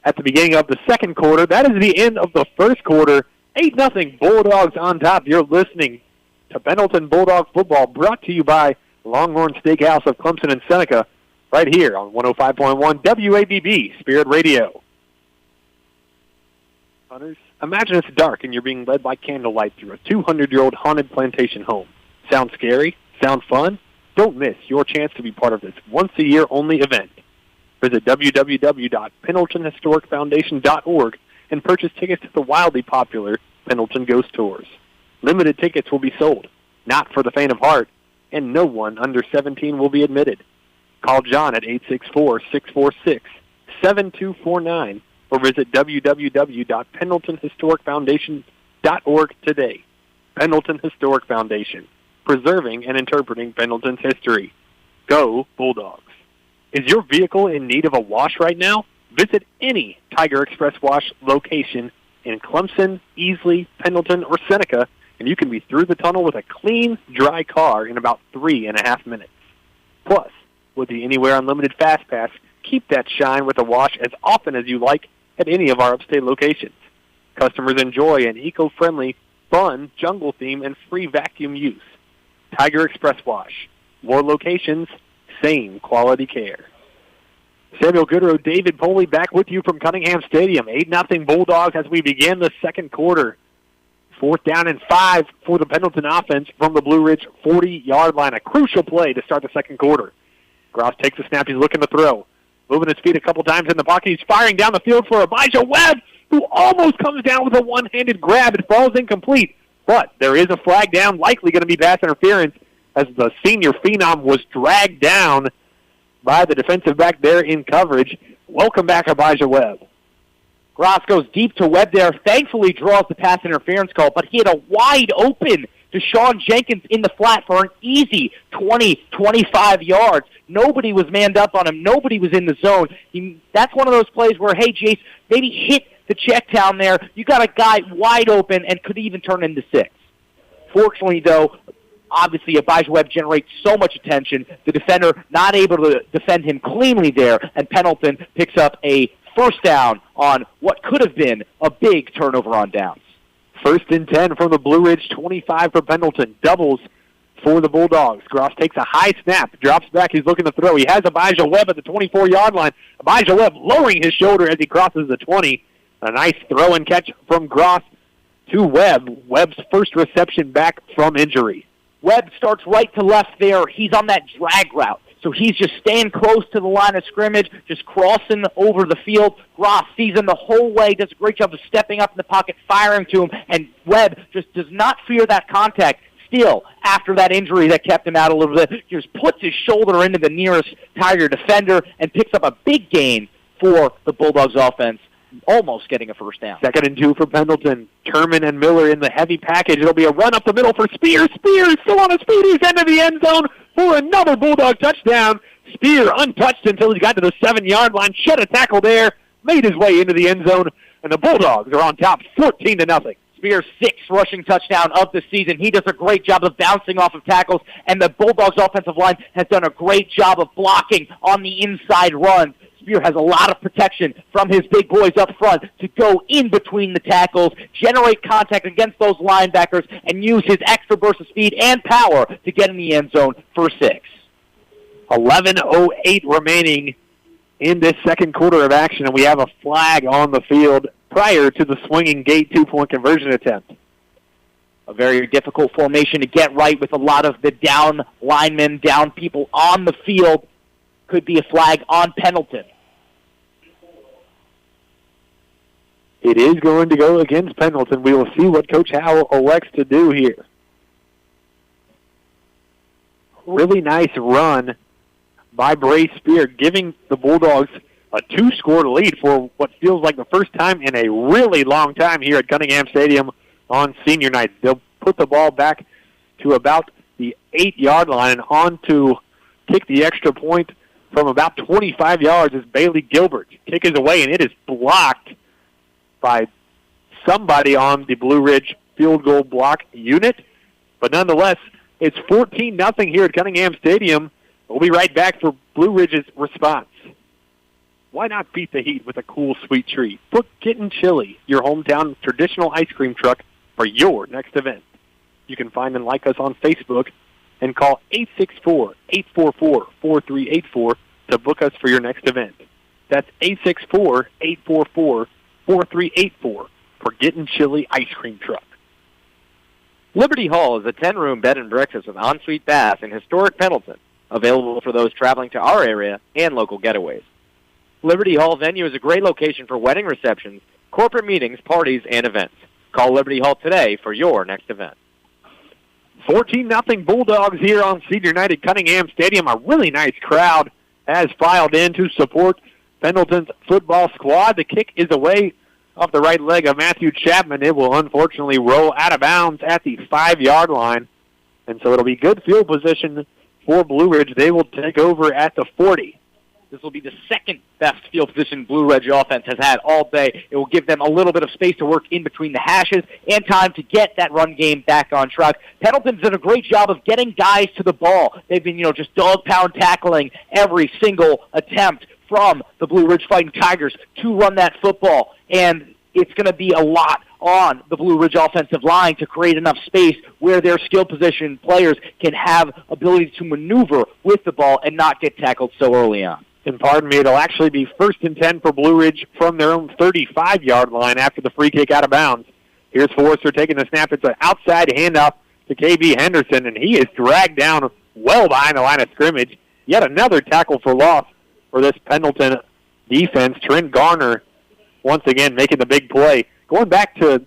at the beginning of the second quarter. That is the end of the first quarter. 8-0 Bulldogs on top. You're listening to Pendleton Bulldog Football, brought to you by Longhorn Steakhouse of Clemson and Seneca right here on 105.1 WABB Spirit Radio. Hunters, imagine it's dark and you're being led by candlelight through a 200-year-old haunted plantation home. Sound scary? Sound fun? Don't miss your chance to be part of this once-a-year only event. Visit www.pendletonhistoricfoundation.org and purchase tickets to the wildly popular Pendleton Ghost Tours. Limited tickets will be sold, not for the faint of heart, and no one under 17 will be admitted. Call John at 864-646-7249 or visit www.pendletonhistoricfoundation.org today. Pendleton Historic Foundation, preserving and interpreting Pendleton's history. Go Bulldogs. Is your vehicle in need of a wash right now? Visit any Tiger Express Wash location in Clemson, Easley, Pendleton, or Seneca, and you can be through the tunnel with a clean, dry car in about 3.5 minutes. Plus, with the Anywhere Unlimited Fast Pass, keep that shine with a wash as often as you like at any of our upstate locations. Customers enjoy an eco-friendly, fun, jungle theme, and free vacuum use. Tiger Express Wash. More locations, same quality care. Samuel Goodrow, David Poley back with you from Cunningham Stadium. 8-0 Bulldogs as we begin the second quarter. 4th down and 5 for the Pendleton offense from the Blue Ridge 40-yard line. A crucial play to start the second quarter. Gross takes a snap. He's looking to throw. Moving his feet a couple times in the pocket. He's firing down the field for Abijah Webb, who almost comes down with a one-handed grab. It falls incomplete. But there is a flag down, likely going to be pass interference, as the senior phenom was dragged down by the defensive back there in coverage. Welcome back, Abijah Webb. Gross goes deep to Webb there, thankfully draws the pass interference call, but he had a wide open Deshaun Jenkins in the flat for an easy 20, 25 yards. Nobody was manned up on him. Nobody was in the zone. That's one of those plays where, hey, Jace, maybe hit the check down there. You got a guy wide open and could even turn into 6. Fortunately, though, obviously Abijah Webb generates so much attention. The defender not able to defend him cleanly there, and Pendleton picks up a first down on what could have been a big turnover on downs. 1st and 10 from the Blue Ridge, 25 for Pendleton. Doubles for the Bulldogs. Gross takes a high snap, drops back. He's looking to throw. He has Abijah Webb at the 24-yard line. Abijah Webb lowering his shoulder as he crosses the 20. A nice throw and catch from Gross to Webb. Webb's first reception back from injury. Webb starts right to left there. He's on that drag route. So he's just staying close to the line of scrimmage, just crossing over the field. Gross sees him the whole way, does a great job of stepping up in the pocket, firing to him, and Webb just does not fear that contact. Still, after that injury that kept him out a little bit, just puts his shoulder into the nearest Tiger defender and picks up a big gain for the Bulldogs offense, almost getting a first down. 2nd and 2 for Pendleton. Turman and Miller in the heavy package. It'll be a run up the middle for Spears. Spears still on his feet. He's into the end zone for another Bulldog touchdown. Spear untouched until he got to the 7-yard line. Shed a tackle there. Made his way into the end zone. And the Bulldogs are on top 14-0. Spears' 6th rushing touchdown of the season. He does a great job of bouncing off of tackles, and the Bulldogs offensive line has done a great job of blocking on the inside runs. Spear has a lot of protection from his big boys up front to go in between the tackles, generate contact against those linebackers, and use his extra burst of speed and power to get in the end zone for 6. 11:08 remaining in this second quarter of action, and we have a flag on the field prior to the swinging gate 2-point conversion attempt. A very difficult formation to get right with a lot of the down linemen, down people on the field. Could be a flag on Pendleton. It is going to go against Pendleton. We will see what Coach Howell elects to do here. Really nice run by Bray Spear, giving the Bulldogs a 2-score lead for what feels like the first time in a really long time here at Cunningham Stadium on senior night. They'll put the ball back to about the 8-yard line and on to kick the extra point from about 25 yards as Bailey Gilbert. Kick is away, and it is blocked by somebody on the Blue Ridge field goal block unit. But nonetheless, it's 14-0 here at Cunningham Stadium. We'll be right back for Blue Ridge's response. Why not beat the heat with a cool, sweet treat? Book Gettin Chilli, your hometown traditional ice cream truck, for your next event. You can find and like us on Facebook and call 864-844-4384 to book us for your next event. That's 864-844-4384 for Gettin Chilli Ice Cream Truck. Liberty Hall is a 10-room bed and breakfast with ensuite bath in historic Pendleton, available for those traveling to our area and local getaways. Liberty Hall venue is a great location for wedding receptions, corporate meetings, parties, and events. Call Liberty Hall today for your next event. 14-0 Bulldogs here on Senior Night at Cunningham Stadium. A really nice crowd has filed in to support Pendleton's football squad. The kick is away off the right leg of Matthew Chapman. It will unfortunately roll out of bounds at the 5-yard line. And so it'll be good field position for Blue Ridge. They will take over at the 40. This will be the second best field position Blue Ridge offense has had all day. It will give them a little bit of space to work in between the hashes and time to get that run game back on track. Pendleton's done a great job of getting guys to the ball. They've been, just dog-pound tackling every single attempt from the Blue Ridge Fighting Tigers to run that football. And it's going to be a lot on the Blue Ridge offensive line to create enough space where their skill position players can have ability to maneuver with the ball and not get tackled so early on. And pardon me, it'll actually be 1st and 10 for Blue Ridge from their own 35-yard line after the free kick out of bounds. Here's Forrester taking the snap. It's an outside handoff to KB Henderson, and he is dragged down well behind the line of scrimmage. Yet another tackle for loss for this Pendleton defense. Trent Garner once again making the big play. Going back to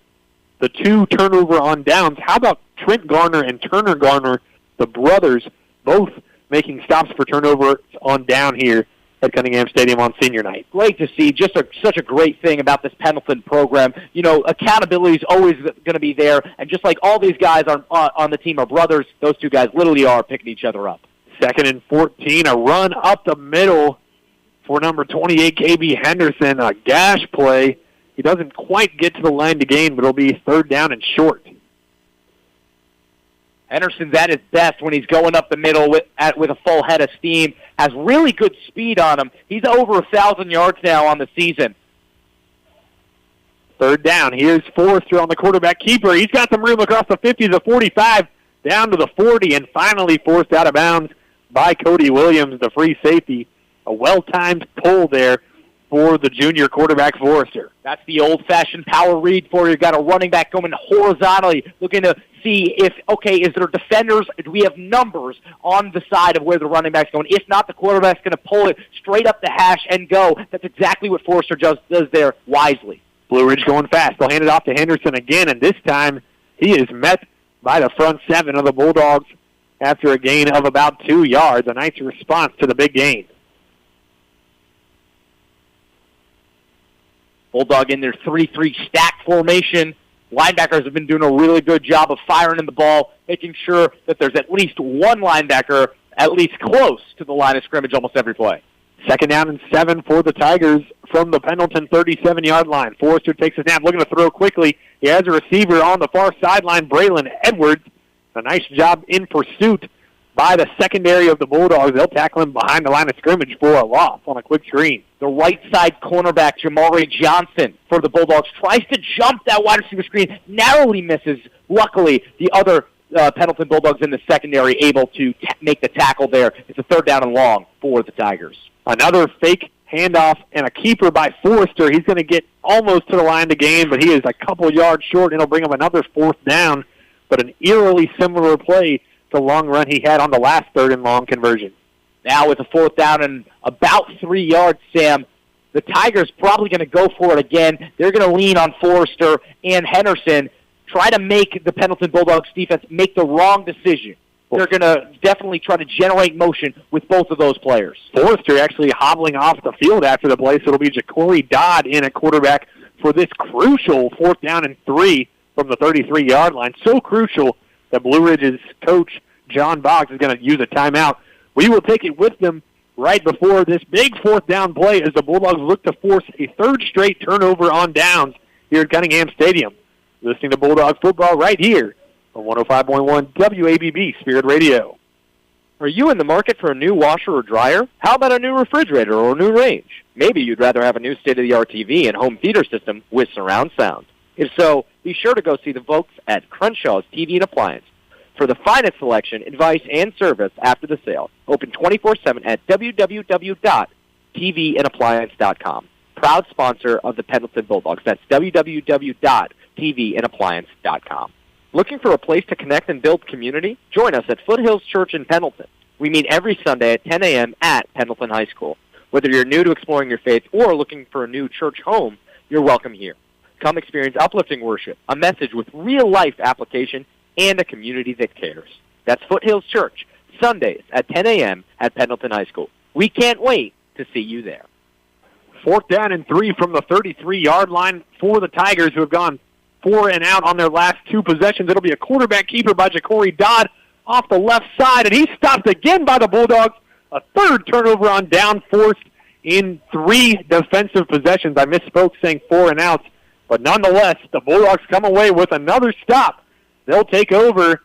the 2 turnover on downs, how about Trent Garner and Turner Garner, the brothers, both making stops for turnovers on down here at Cunningham Stadium on Senior Night. Great to see. Just such a great thing about this Pendleton program. Accountability is always going to be there, and just like all these guys on the team are brothers, those 2 guys literally are picking each other up. 2nd and 14, a run up the middle for number 28, KB Henderson, a gash play. He doesn't quite get to the line to gain, but it'll be 3rd down and short. Henderson's at his best when he's going up the middle with a full head of steam, has really good speed on him. He's over 1,000 yards now on the season. 3rd down. Here's Forrester on the quarterback keeper. He's got some room across the 50 to 45, down to the 40, and finally forced out of bounds by Cody Williams, the free safety. A well-timed pull there for the junior quarterback, Forrester. That's the old-fashioned power read for you. Got a running back going horizontally, looking to see if, is there defenders? Do we have numbers on the side of where the running back's going? If not, the quarterback's going to pull it straight up the hash and go. That's exactly what Forrester does there wisely. Blue Ridge going fast. They'll hand it off to Henderson again, and this time he is met by the front 7 of the Bulldogs after a gain of about 2 yards. A nice response to the big gain. Bulldog in their 3-3 stack formation. Linebackers have been doing a really good job of firing in the ball, making sure that there's at least one linebacker at least close to the line of scrimmage almost every play. 2nd down and 7 for the Tigers from the Pendleton 37-yard line. Forrester takes a snap, looking to throw quickly. He has a receiver on the far sideline, Braylon Edwards. A nice job in pursuit by the secondary of the Bulldogs. They'll tackle him behind the line of scrimmage for a loss on a quick screen. The right side cornerback, Jamari Johnson, for the Bulldogs, tries to jump that wide receiver screen, narrowly misses. Luckily, the other Pendleton Bulldogs in the secondary able to make the tackle there. It's a 3rd down and long for the Tigers. Another fake handoff and a keeper by Forrester. He's going to get almost to the line to gain, but he is a couple yards short, and it'll bring him another 4th down. But an eerily similar play the long run he had on the last 3rd and long conversion. Now with a 4th down and about 3 yards, Sam, the Tigers probably going to go for it again. They're going to lean on Forrester and Henderson, try to make the Pendleton Bulldogs defense make the wrong decision. They're going to definitely try to generate motion with both of those players. Forrester actually hobbling off the field after the play, so it'll be Ja'Cory Dodd in at quarterback for this crucial 4th down and 3 from the 33-yard line. So crucial that Blue Ridge's coach, John Boggs, is going to use a timeout. We will take it with them right before this big 4th down play as the Bulldogs look to force a 3rd straight turnover on downs here at Cunningham Stadium. Listening to Bulldog football right here on 105.1 WABB Spirit Radio. Are you in the market for a new washer or dryer? How about a new refrigerator or a new range? Maybe you'd rather have a new state-of-the-art TV and home theater system with surround sound. If so, be sure to go see the folks at Crenshaws TV and Appliance. For the finest selection, advice, and service after the sale, open 24/7 at www.tvandappliance.com. Proud sponsor of the Pendleton Bulldogs. That's www.tvandappliance.com. Looking for a place to connect and build community? Join us at Foothills Church in Pendleton. We meet every Sunday at 10 a.m. at Pendleton High School. Whether you're new to exploring your faith or looking for a new church home, you're welcome here. Come experience uplifting worship, a message with real-life application, and a community that cares. That's Foothills Church, Sundays at 10 a.m. at Pendleton High School. We can't wait to see you there. 4th down and 3 from the 33-yard line for the Tigers, who have gone 4 and out on their last 2 possessions. It'll be a quarterback keeper by Ja'Cory Dodd off the left side, and he's stopped again by the Bulldogs. A third turnover on down, forced in 3 defensive possessions. I misspoke saying 4 and outs, but nonetheless, the Bulldogs come away with another stop. They'll take over,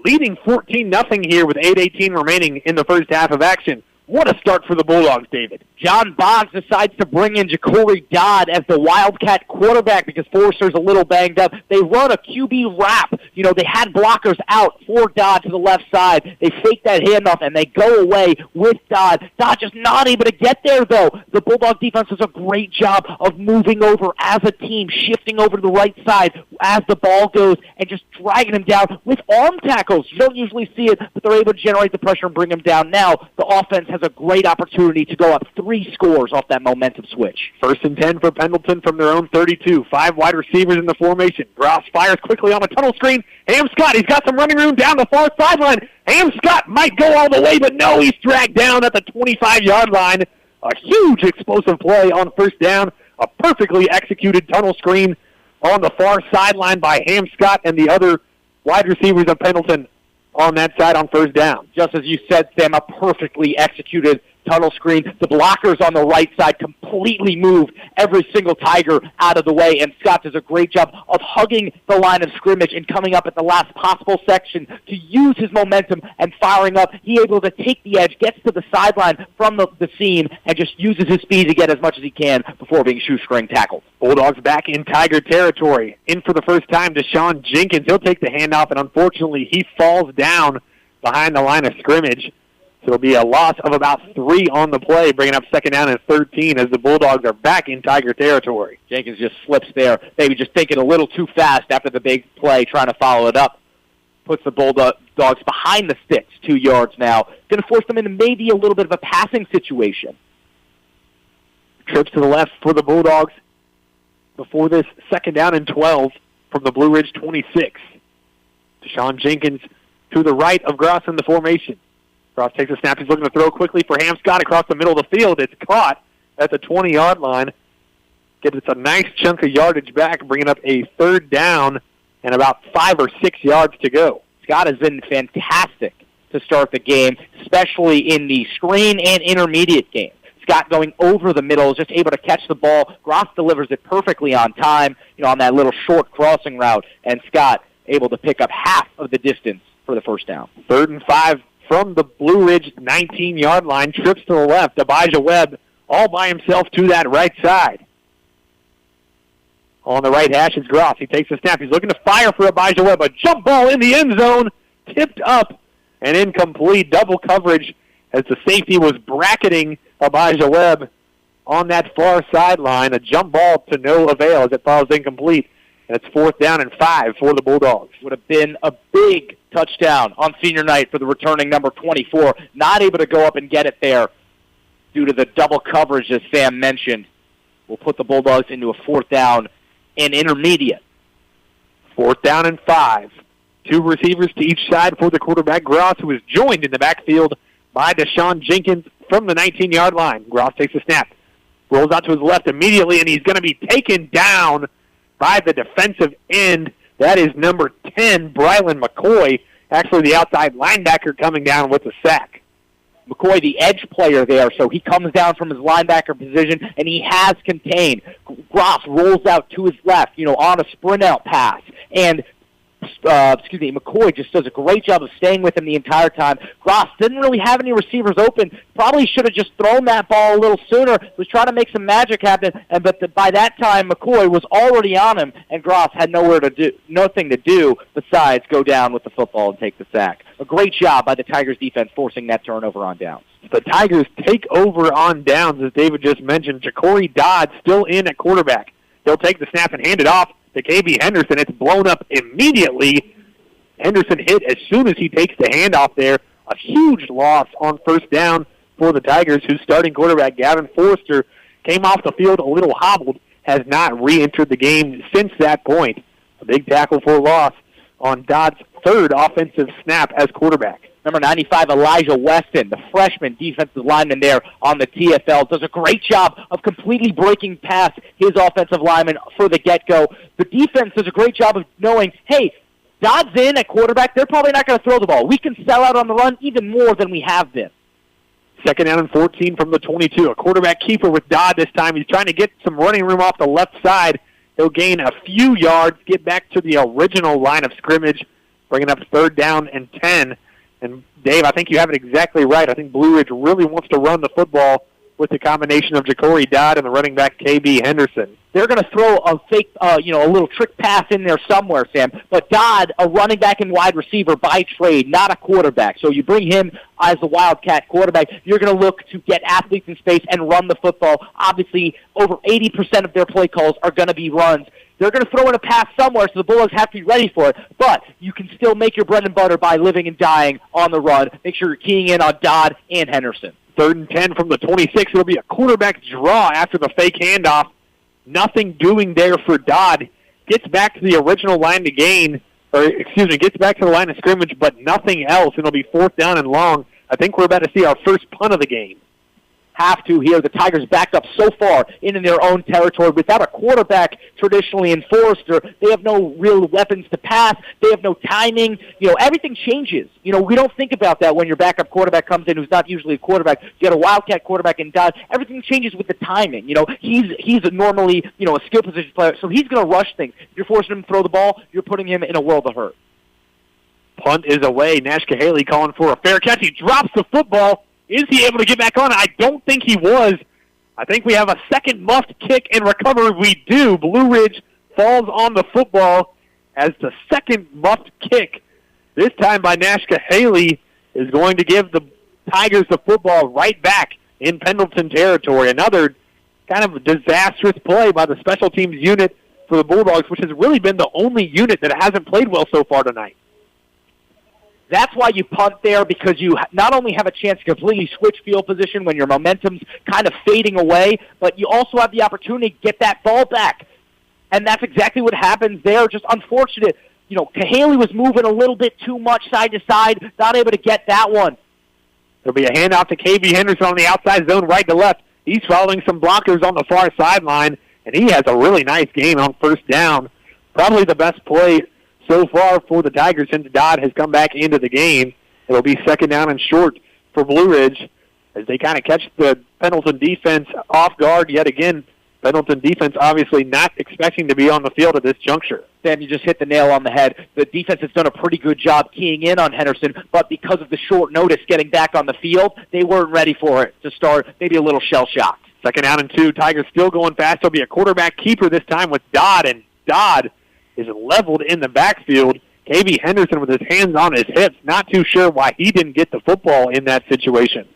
leading 14-0 here with 8:18 remaining in the first half of action. What a start for the Bulldogs, David. John Boggs decides to bring in Ja'Cory Dodd as the Wildcat quarterback because Forster's a little banged up. They run a QB wrap. You know, they had blockers out for Dodd to the left side. They fake that handoff, and they go away with Dodd. Dodd just not able to get there, though. The Bulldog defense does a great job of moving over as a team, shifting over to the right side as the ball goes, and just dragging him down with arm tackles. You don't usually see it, but they're able to generate the pressure and bring him down. Now the offense has a great opportunity to go up 3 scores off that momentum switch. 1st and 10 for Pendleton from their own 32. 5 wide receivers in the formation. Gross fires quickly on a tunnel screen. Ham Scott, he's got some running room down the far sideline. Ham Scott might go all the way, but no, he's dragged down at the 25-yard line. A huge explosive play on 1st down. A perfectly executed tunnel screen on the far sideline by Ham Scott and the other wide receivers of Pendleton on that side on 1st down. Just as you said, Sam, a perfectly executed tunnel screen. The blockers on the right side completely moved every single Tiger out of the way, and Scott does a great job of hugging the line of scrimmage and coming up at the last possible section to use his momentum and firing up. He able to take the edge, gets to the sideline from the seam, and just uses his speed to get as much as he can before being shoestring tackled. Bulldogs back in Tiger territory. In for the first time, Deshaun Jenkins. He'll take the handoff, and unfortunately he falls down behind the line of scrimmage. So it'll be a loss of about 3 on the play, bringing up 2nd down and 13 as the Bulldogs are back in Tiger territory. Jenkins just slips there, maybe just thinking a little too fast after the big play, trying to follow it up. Puts the Bulldogs behind the sticks 2 yards now. Going to force them into maybe a little bit of a passing situation. Trips to the left for the Bulldogs before this 2nd down and 12 from the Blue Ridge 26. Deshaun Jenkins to the right of Gross in the formation. Gross takes a snap. He's looking to throw quickly for Ham Scott across the middle of the field. It's caught at the 20-yard line. Gets a nice chunk of yardage back, bringing up a 3rd down and about 5 or 6 yards to go. Scott has been fantastic to start the game, especially in the screen and intermediate game. Scott going over the middle, just able to catch the ball. Gross delivers it perfectly on time, on that little short crossing route, and Scott able to pick up half of the distance for the 1st down. 3rd and 5 from the Blue Ridge 19-yard line. Trips to the left. Abijah Webb all by himself to that right side. On the right hash is Gross. He takes a snap. He's looking to fire for Abijah Webb. A jump ball in the end zone. Tipped up and incomplete. Double coverage as the safety was bracketing Abijah Webb on that far sideline. A jump ball to no avail as it falls incomplete. And it's 4th down and 5 for the Bulldogs. Would have been a big touchdown on senior night for the returning number 24. Not able to go up and get it there due to the double coverage, as Sam mentioned. Will put the Bulldogs into a 4th down and intermediate. 4th down and 5. 2 receivers to each side for the quarterback, Gross, who is joined in the backfield by Deshaun Jenkins from the 19-yard line. Gross takes a snap. Rolls out to his left immediately, and he's going to be taken down by the defensive end. That is number 10, Brylan McCoy, actually the outside linebacker coming down with the sack. McCoy, the edge player there, so he comes down from his linebacker position, and he has contained. Gross rolls out to his left, on a sprint out pass, and McCoy just does a great job of staying with him the entire time. Gross didn't really have any receivers open. Probably should have just thrown that ball a little sooner. Was trying to make some magic happen, but by that time McCoy was already on him, and Gross had nothing to do besides go down with the football and take the sack. A great job by the Tigers defense forcing that turnover on downs. The Tigers take over on downs, as David just mentioned. Ja'Cory Dodd still in at quarterback. He'll take the snap and hand it off to KB Henderson. It's blown up immediately. Henderson hit as soon as he takes the handoff there. A huge loss on first down for the Tigers, whose starting quarterback, Gavin Forrester, came off the field a little hobbled, has not re-entered the game since that point. A big tackle for a loss on Dodd's third offensive snap as quarterback. Number 95, Elijah Weston, the freshman defensive lineman there on the TFL, does a great job of completely breaking past his offensive lineman for the get-go. The defense does a great job of knowing, hey, Dodd's in at quarterback. They're probably not going to throw the ball. We can sell out on the run even more than we have been. Second down and 14 from the 22. A quarterback keeper with Dodd this time. He's trying to get some running room off the left side. He'll gain a few yards, get back to the original line of scrimmage, bringing up third down and 10. And, Dave, I think you have it exactly right. I think Blue Ridge really wants to run the football with the combination of Ja'Cory Dodd and the running back KB Henderson. They're going to throw a fake, a little trick pass in there somewhere, Sam. But Dodd, a running back and wide receiver by trade, not a quarterback. So you bring him as the Wildcat quarterback. You're going to look to get athletes in space and run the football. Obviously, over 80% of their play calls are going to be runs. They're going to throw in a pass somewhere, so the Bulldogs have to be ready for it. But you can still make your bread and butter by living and dying on the run. Make sure you're keying in on Dodd and Henderson. Third and 10 from the 26. It'll be a quarterback draw after the fake handoff. Nothing doing there for Dodd. Gets back to the original line to gets back to the line of scrimmage, but nothing else. It'll be fourth down and long. I think we're about to see our first punt of the game. Have to here. The Tigers backed up so far into their own territory. Without a quarterback traditionally in Forrester, they have no real weapons to pass. They have no timing. Everything changes. We don't think about that when your backup quarterback comes in who's not usually a quarterback. You got a Wildcat quarterback in Dodd. Everything changes with the timing. He's normally, a skill position player, so he's going to rush things. If you're forcing him to throw the ball, you're putting him in a world of hurt. Punt is away. Nash Cahaly calling for a fair catch. He drops the football. Is he able to get back on? I don't think he was. I think we have a second muffed kick and recovery. We do. Blue Ridge falls on the football as the second muffed kick, this time by Nash Cahaly, is going to give the Tigers the football right back in Pendleton territory. Another kind of disastrous play by the special teams unit for the Bulldogs, which has really been the only unit that hasn't played well so far tonight. That's why you punt there, because you not only have a chance to completely switch field position when your momentum's kind of fading away, but you also have the opportunity to get that ball back. And that's exactly what happens there. Just unfortunate. Cahaly was moving a little bit too much side to side, not able to get that one. There'll be a handoff to KB Henderson on the outside zone, right to left. He's following some blockers on the far sideline, and he has a really nice game on first down. Probably the best play so far for the Tigers since Dodd has come back into the game. It'll be second down and short for Blue Ridge as they kind of catch the Pendleton defense off guard yet again. Pendleton defense obviously not expecting to be on the field at this juncture. Sam, you just hit the nail on the head. The defense has done a pretty good job keying in on Henderson, but because of the short notice getting back on the field, they weren't ready for it to start, maybe a little shell-shocked. Second down and 2. Tigers still going fast. There'll be a quarterback keeper this time with Dodd, and Dodd is leveled in the backfield. KB Henderson with his hands on his hips, not too sure why he didn't get the football in that situation.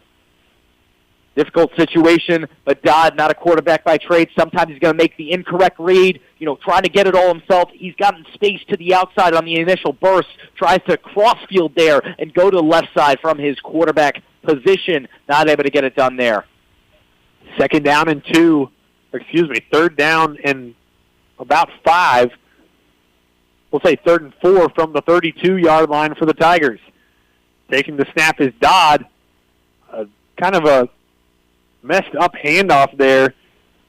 Difficult situation, but Dodd, not a quarterback by trade. Sometimes he's going to make the incorrect read, trying to get it all himself. He's gotten space to the outside on the initial burst, tries to cross field there and go to the left side from his quarterback position. Not able to get it done there. Third down and about 5. We'll say 3rd and 4 from the 32-yard line for the Tigers. Taking the snap is Dodd. Kind of a messed-up handoff there.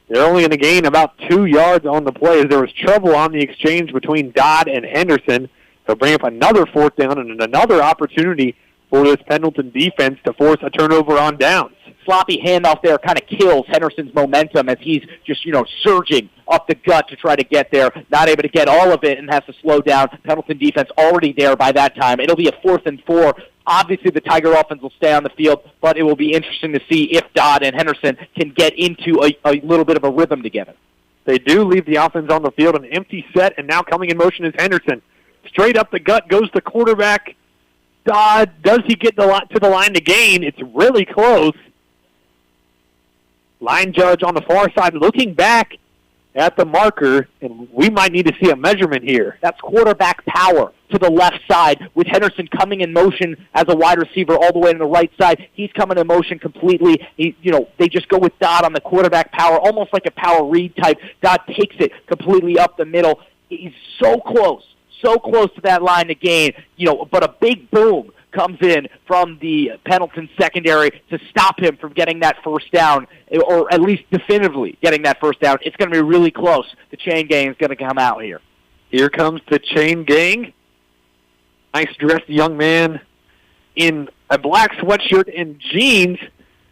They're only going to gain about 2 yards on the play as there was trouble on the exchange between Dodd and Henderson. They'll bring up another fourth down and another opportunity for this Pendleton defense to force a turnover on downs. sloppy handoff there kind of kills Henderson's momentum as he's just, surging up the gut to try to get there, not able to get all of it and has to slow down. Pendleton defense already there by that time. It'll be a 4th and 4. Obviously, the Tiger offense will stay on the field, but it will be interesting to see if Dodd and Henderson can get into a little bit of a rhythm together. They do leave the offense on the field, an empty set, and now coming in motion is Henderson. Straight up the gut goes the quarterback. Dodd, does he get to the line to gain? It's really close. Line judge on the far side looking back at the marker, and we might need to see a measurement here. That's quarterback power to the left side with Henderson coming in motion as a wide receiver all the way to the right side. He's coming in motion completely. They just go with Dodd on the quarterback power, almost like a power read type. Dodd takes it completely up the middle. He's so close to that line to gain, but a big boom comes in from the Pendleton secondary to stop him from getting that first down, or at least definitively getting that first down. It's going to be really close. The chain gang is going to come out here. Here comes the chain gang. Nice-dressed young man in a black sweatshirt and jeans.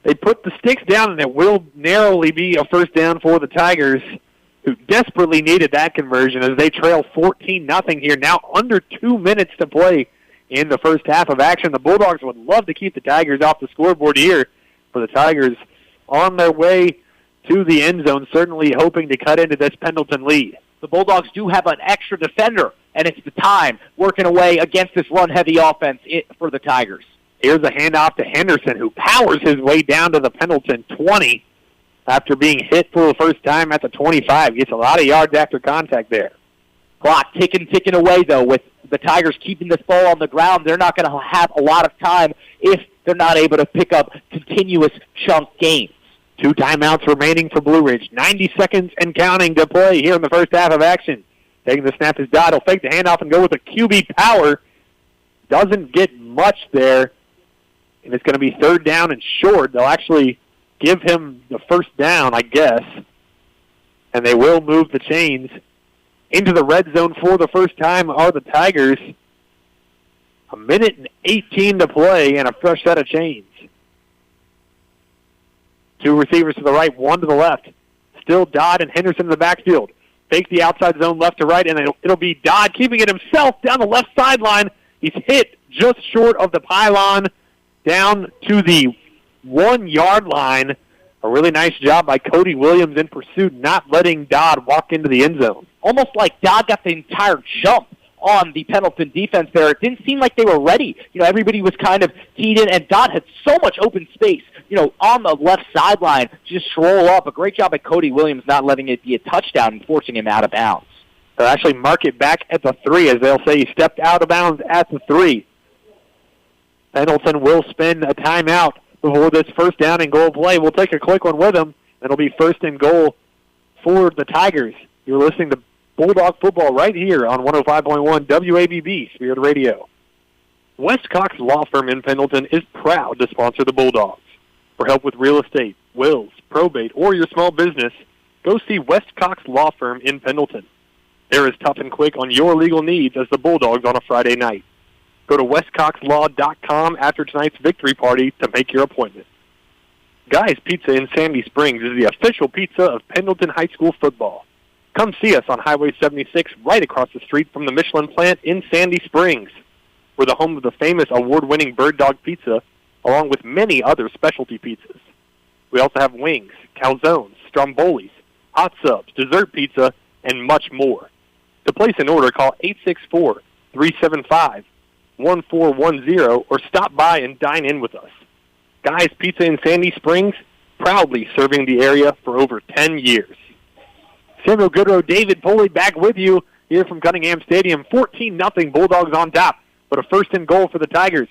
They put the sticks down, and it will narrowly be a first down for the Tigers, who desperately needed that conversion as they trail 14-0 here. Now under 2 minutes to play in the first half of action. The Bulldogs would love to keep the Tigers off the scoreboard here, for the Tigers on their way to the end zone, certainly hoping to cut into this Pendleton lead. The Bulldogs do have an extra defender, and it's the time working away against this run-heavy offense for the Tigers. Here's a handoff to Henderson, who powers his way down to the Pendleton 20 after being hit for the first time at the 25. Gets a lot of yards after contact there. Clock ticking away, though, with the Tigers keeping this ball on the ground. They're not going to have a lot of time if they're not able to pick up continuous chunk gains. 2 timeouts remaining for Blue Ridge. 90 seconds and counting to play here in the first half of action. Taking the snap is Dodd. He'll fake the handoff and go with a QB power. Doesn't get much there, and it's going to be 3rd down and short. They'll actually give him the first down, I guess, and they will move the chains. Into the red zone for the first time are the Tigers. 1:18 to play and a fresh set of chains. 2 receivers to the right, 1 to the left. Still Dodd and Henderson in the backfield. Fake the outside zone left to right, and it'll be Dodd keeping it himself down the left sideline. He's hit just short of the pylon down to the 1-yard line. A really nice job by Cody Williams in pursuit, not letting Dodd walk into the end zone. Almost like Dodd got the entire jump on the Pendleton defense there. It didn't seem like they were ready. Everybody was kind of teed in, and Dodd had so much open space, on the left sideline to just stroll up. A great job by Cody Williams not letting it be a touchdown and forcing him out of bounds. They'll actually mark it back at the 3, as they'll say he stepped out of bounds at the 3. Pendleton will spend a timeout before this first down and goal play. We'll take a quick one with them. It'll be 1st and goal for the Tigers. You're listening to Bulldog Football right here on 105.1 WABB Spirit Radio. West Cox Law Firm in Pendleton is proud to sponsor the Bulldogs. For help with real estate, wills, probate, or your small business, go see West Cox Law Firm in Pendleton. They're as tough and quick on your legal needs as the Bulldogs on a Friday night. Go to westcoxlaw.com after tonight's victory party to make your appointment. Guy's Pizza in Sandy Springs is the official pizza of Pendleton High School football. Come see us on Highway 76 right across the street from the Michelin plant in Sandy Springs. We're the home of the famous award-winning Bird Dog Pizza, along with many other specialty pizzas. We also have wings, calzones, strombolis, hot subs, dessert pizza, and much more. To place an order, call 864-375-1410 or stop by and dine in with us. Guy's Pizza in Sandy Springs, proudly serving the area for over 10 years. Samuel Goodrow, David Poley back with you here from Cunningham Stadium. 14-0 Bulldogs on top, but a 1st and goal for the Tigers.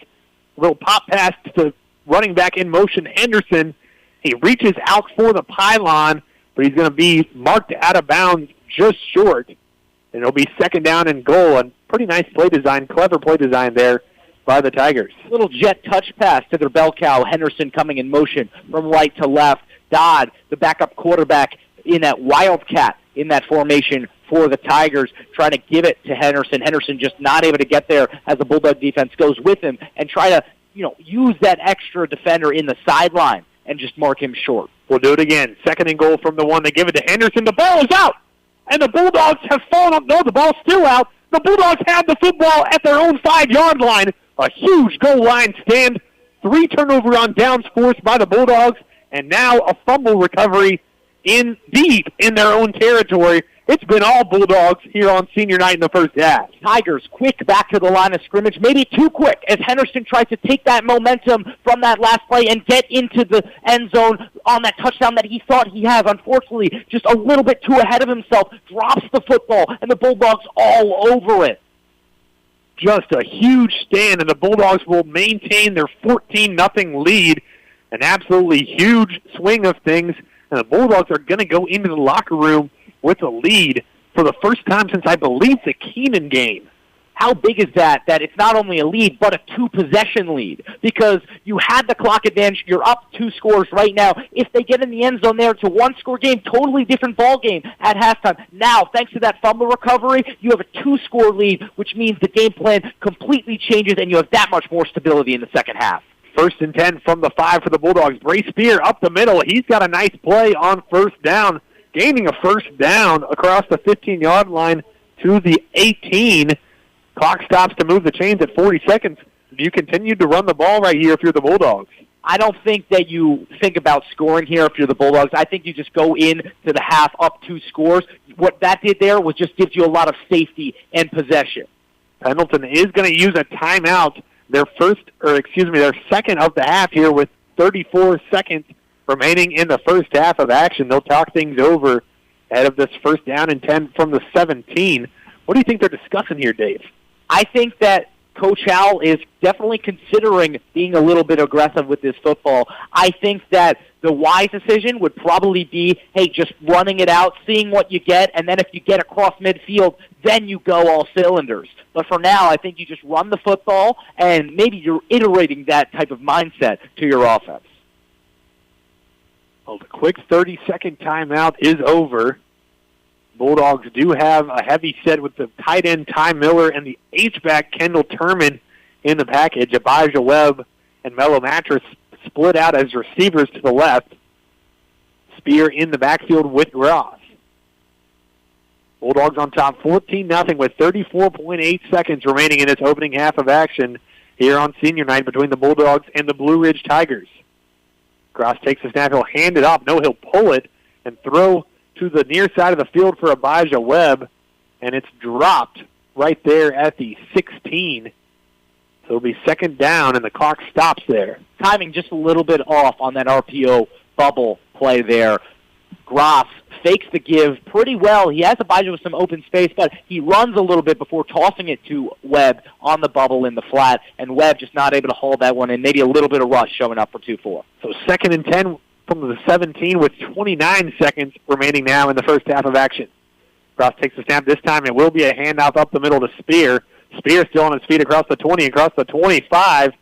A little pop pass to the running back in motion, Henderson. He reaches out for the pylon, but he's going to be marked out of bounds just short. And it'll be 2nd down and goal. And pretty nice play design, clever play design there by the Tigers. Little jet touch pass to their bell cow. Henderson coming in motion from right to left. Dodd, the backup quarterback in that wildcat in that formation for the Tigers, trying to give it to Henderson. Henderson just not able to get there as the Bulldog defense goes with him and try to, use that extra defender in the sideline and just mark him short. We'll do it again. 2nd and goal from the 1. They give it to Henderson. The ball is out, and the Bulldogs have fallen up. No, the ball's still out. The Bulldogs have the football at their own 5-yard line. A huge goal line stand. 3 turnover on downs forced by the Bulldogs, and now a fumble recovery in deep in their own territory. It's been all Bulldogs here on senior night in the first half. Tigers quick back to the line of scrimmage, maybe too quick as Henderson tries to take that momentum from that last play and get into the end zone on that touchdown that he thought he has. Unfortunately, just a little bit too ahead of himself, drops the football, and the Bulldogs all over it. Just a huge stand, and the Bulldogs will maintain their 14-0 lead. An absolutely huge swing of things, and the Bulldogs are going to go into the locker room with a lead for the first time since, I believe, the Keenan game. How big is that it's not only a lead, but a 2-possession lead? Because you had the clock advantage, you're up 2 scores right now. If they get in the end zone there, it's a 1-score game, totally different ball game at halftime. Now, thanks to that fumble recovery, you have a 2-score lead, which means the game plan completely changes, and you have that much more stability in the second half. 1st and 10 from the 5 for the Bulldogs. Brace Spear up the middle. He's got a nice play on 1st down, gaining a 1st down across the 15-yard line to the 18. Clock stops to move the chains at 40 seconds. You continue to run the ball right here if you're the Bulldogs. I don't think that you think about scoring here if you're the Bulldogs. I think you just go in to the half up 2 scores. What that did there was just gives you a lot of safety and possession. Pendleton is going to use a timeout, their 2nd of the half here with 34 seconds remaining in the first half of action. They'll talk things over ahead of this 1st down and 10 from the 17. What do you think they're discussing here, Dave? I think that Coach Howell is definitely considering being a little bit aggressive with this football. I think that the wise decision would probably be, hey, just running it out, seeing what you get, and then if you get across midfield, then you go all cylinders. But for now, I think you just run the football, and maybe you're iterating that type of mindset to your offense. Well, the quick 30-second timeout is over. Bulldogs do have a heavy set with the tight end Ty Miller and the H-back Kendall Turman in the package. Abijah Webb and Mellow Mattress split out as receivers to the left. Spear in the backfield with Gross. Bulldogs on top 14-0 with 34.8 seconds remaining in this opening half of action here on senior night between the Bulldogs and the Blue Ridge Tigers. Gross takes the snap. He'll hand it off. No, he'll pull it and throw to the near side of the field for Abijah Webb, and it's dropped right there at the 16. So it'll be 2nd down, and the clock stops there. Timing just a little bit off on that RPO bubble play there. Gross fakes the give pretty well. He has Abijah with some open space, but he runs a little bit before tossing it to Webb on the bubble in the flat, and Webb just not able to hold that one, and maybe a little bit of rush showing up for 2-4. So 2nd and 10 from the 17 with 29 seconds remaining now in the first half of action. Gross takes the snap. This time it will be a handoff up the middle to Spear. Spear still on his feet across the 20, across the 25.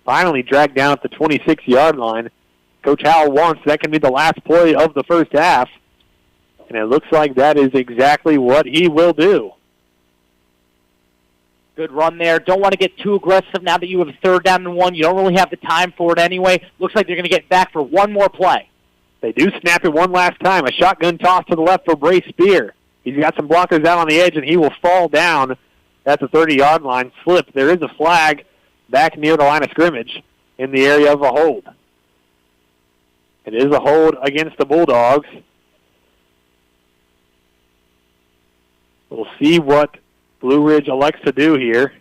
Finally dragged down at the 26-yard line. Coach Howell wants that can be the last play of the first half. And it looks like that is exactly what he will do. Good run there. Don't want to get too aggressive now that you have a 3rd down and 1. You don't really have the time for it anyway. Looks like they're going to get back for one more play. They do snap it one last time. A shotgun toss to the left for Brace Spear. He's got some blockers out on the edge, and he will fall down at the 30-yard line. Slip. There is a flag back near the line of scrimmage in the area of a hold. It is a hold against the Bulldogs. We'll see what Blue Ridge elects to do here.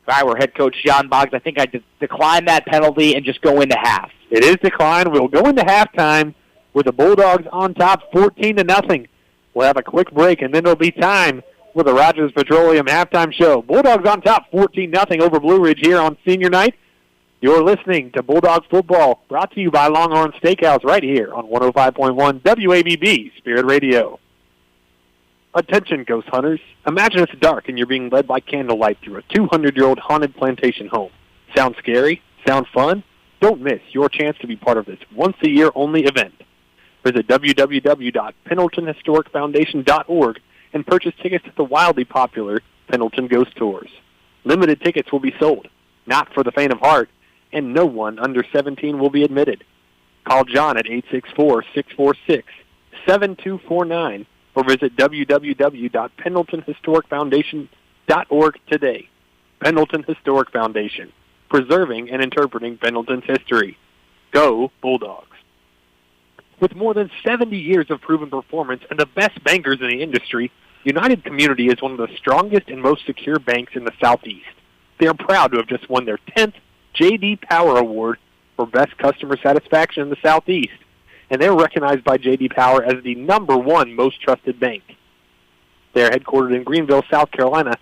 If I were head coach John Boggs, I think I'd decline that penalty and just go into half. It is declined. We'll go into halftime with the Bulldogs on top 14-0. We'll have a quick break, and then there'll be time for the Rogers Petroleum halftime show. Bulldogs on top 14-0 over Blue Ridge here on senior night. You're listening to Bulldog Football, brought to you by Longhorn Steakhouse right here on 105.1 WABB Spirit Radio. Attention, ghost hunters. Imagine it's dark and you're being led by candlelight through a 200-year-old haunted plantation home. Sound scary? Sound fun? Don't miss your chance to be part of this once-a-year only event. Visit www.pendletonhistoricfoundation.org and purchase tickets to the wildly popular Pendleton Ghost Tours. Limited tickets will be sold, not for the faint of heart, and no one under 17 will be admitted. Call John at 864-646-7249 or visit www.pendletonhistoricfoundation.org today. Pendleton Historic Foundation, preserving and interpreting Pendleton's history. Go Bulldogs. With more than 70 years of proven performance and the best bankers in the industry, United Community is one of the strongest and most secure banks in the Southeast. They are proud to have just won their 10th J.D. Power Award for Best Customer Satisfaction in the Southeast, and they're recognized by J.D. Power as the #1 most trusted bank. They are headquartered in Greenville, South Carolina,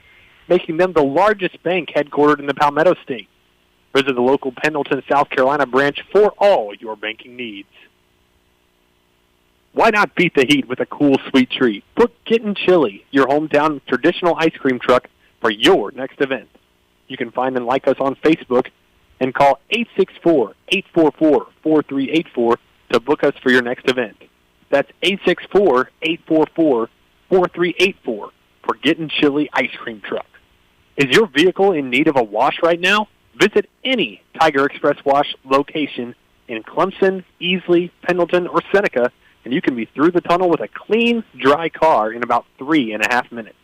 making them the largest bank headquartered in the Palmetto State. Visit the local Pendleton, South Carolina branch for all your banking needs. Why not beat the heat with a cool, sweet treat? Book Gettin Chilli, your hometown traditional ice cream truck, for your next event. You can find and like us on Facebook and call 864-844-4384 to book us for your next event. That's 864-844-4384 for Gettin Chilli ice cream truck. Is your vehicle in need of a wash right now? Visit any Tiger Express Wash location in Clemson, Easley, Pendleton, or Seneca, and you can be through the tunnel with a clean, dry car in about 3.5 minutes.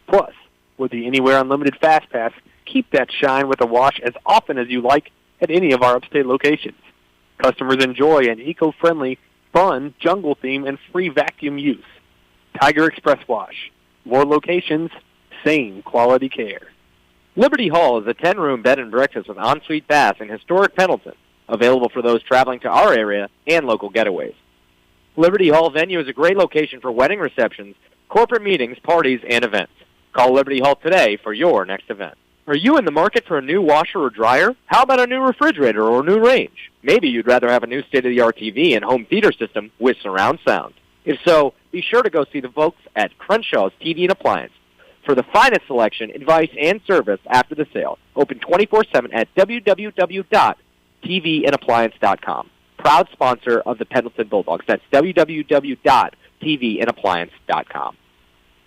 Plus, with the Anywhere Unlimited Fast Pass, keep that shine with a wash as often as you like at any of our upstate locations. Customers enjoy an eco-friendly, fun, jungle theme, and free vacuum use. Tiger Express Wash. More locations, same quality care. Liberty Hall is a 10-room bed and breakfast with ensuite baths in historic Pendleton, available for those traveling to our area and local getaways. Liberty Hall venue is a great location for wedding receptions, corporate meetings, parties, and events. Call Liberty Hall today for your next event. Are you in the market for a new washer or dryer? How about a new refrigerator or a new range? Maybe you'd rather have a new state-of-the-art TV and home theater system with surround sound. If so, be sure to go see the folks at Crenshaws TV and Appliance for the finest selection, advice, and service after the sale. Open 24/7 at www.tvandappliance.com. Proud sponsor of the Pendleton Bulldogs. That's www.tvandappliance.com.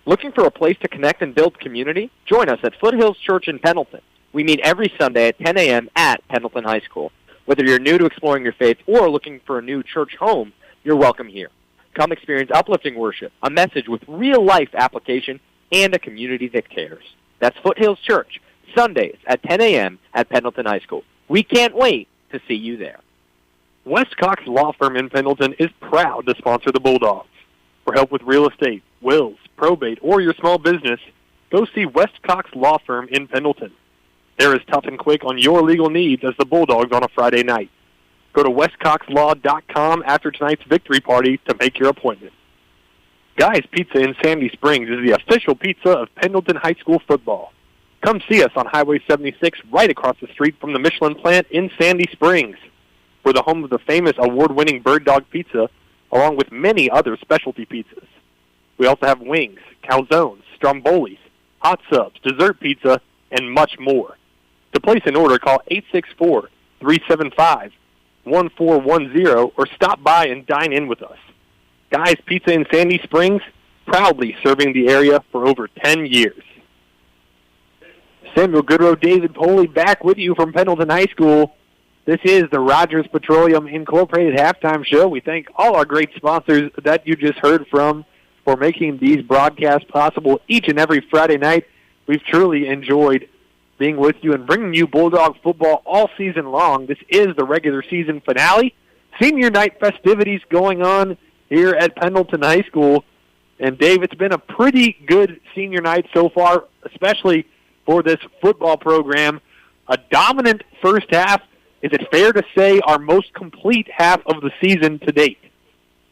Looking for a place to connect and build community? Join us at Foothills Church in Pendleton. We meet every Sunday at 10 a.m. at Pendleton High School. Whether you're new to exploring your faith or looking for a new church home, you're welcome here. Come experience uplifting worship, a message with real-life application, and a community that cares. That's Foothills Church, Sundays at 10 a.m. at Pendleton High School. We can't wait to see you there. West Cox Law Firm in Pendleton is proud to sponsor the Bulldogs. For help with real estate, wills, probate, or your small business, go see West Cox Law Firm in Pendleton. They're as tough and quick on your legal needs as the Bulldogs on a Friday night. Go to westcoxlaw.com after tonight's victory party to make your appointment. Guy's Pizza in Sandy Springs is the official pizza of Pendleton High School football. Come see us on Highway 76 right across the street from the Michelin plant in Sandy Springs. We're the home of the famous award-winning Bird Dog Pizza, along with many other specialty pizzas. We also have wings, calzones, strombolis, hot subs, dessert pizza, and much more. To place an order, call 864-375-1410 or stop by and dine in with us. Guy's Pizza in Sandy Springs, proudly serving the area for over 10 years. Samuel Goodrow, David Poley back with you from Pendleton High School. This is the Rogers Petroleum Incorporated Halftime Show. We thank all our great sponsors that you just heard from for making these broadcasts possible each and every Friday night. We've truly enjoyed being with you and bringing you Bulldog football all season long. This is the regular season finale. Senior night festivities going on here at Pendleton High School. And, Dave, it's been a pretty good senior night so far, especially for this football program. A dominant first half. Is it fair to say our most complete half of the season to date?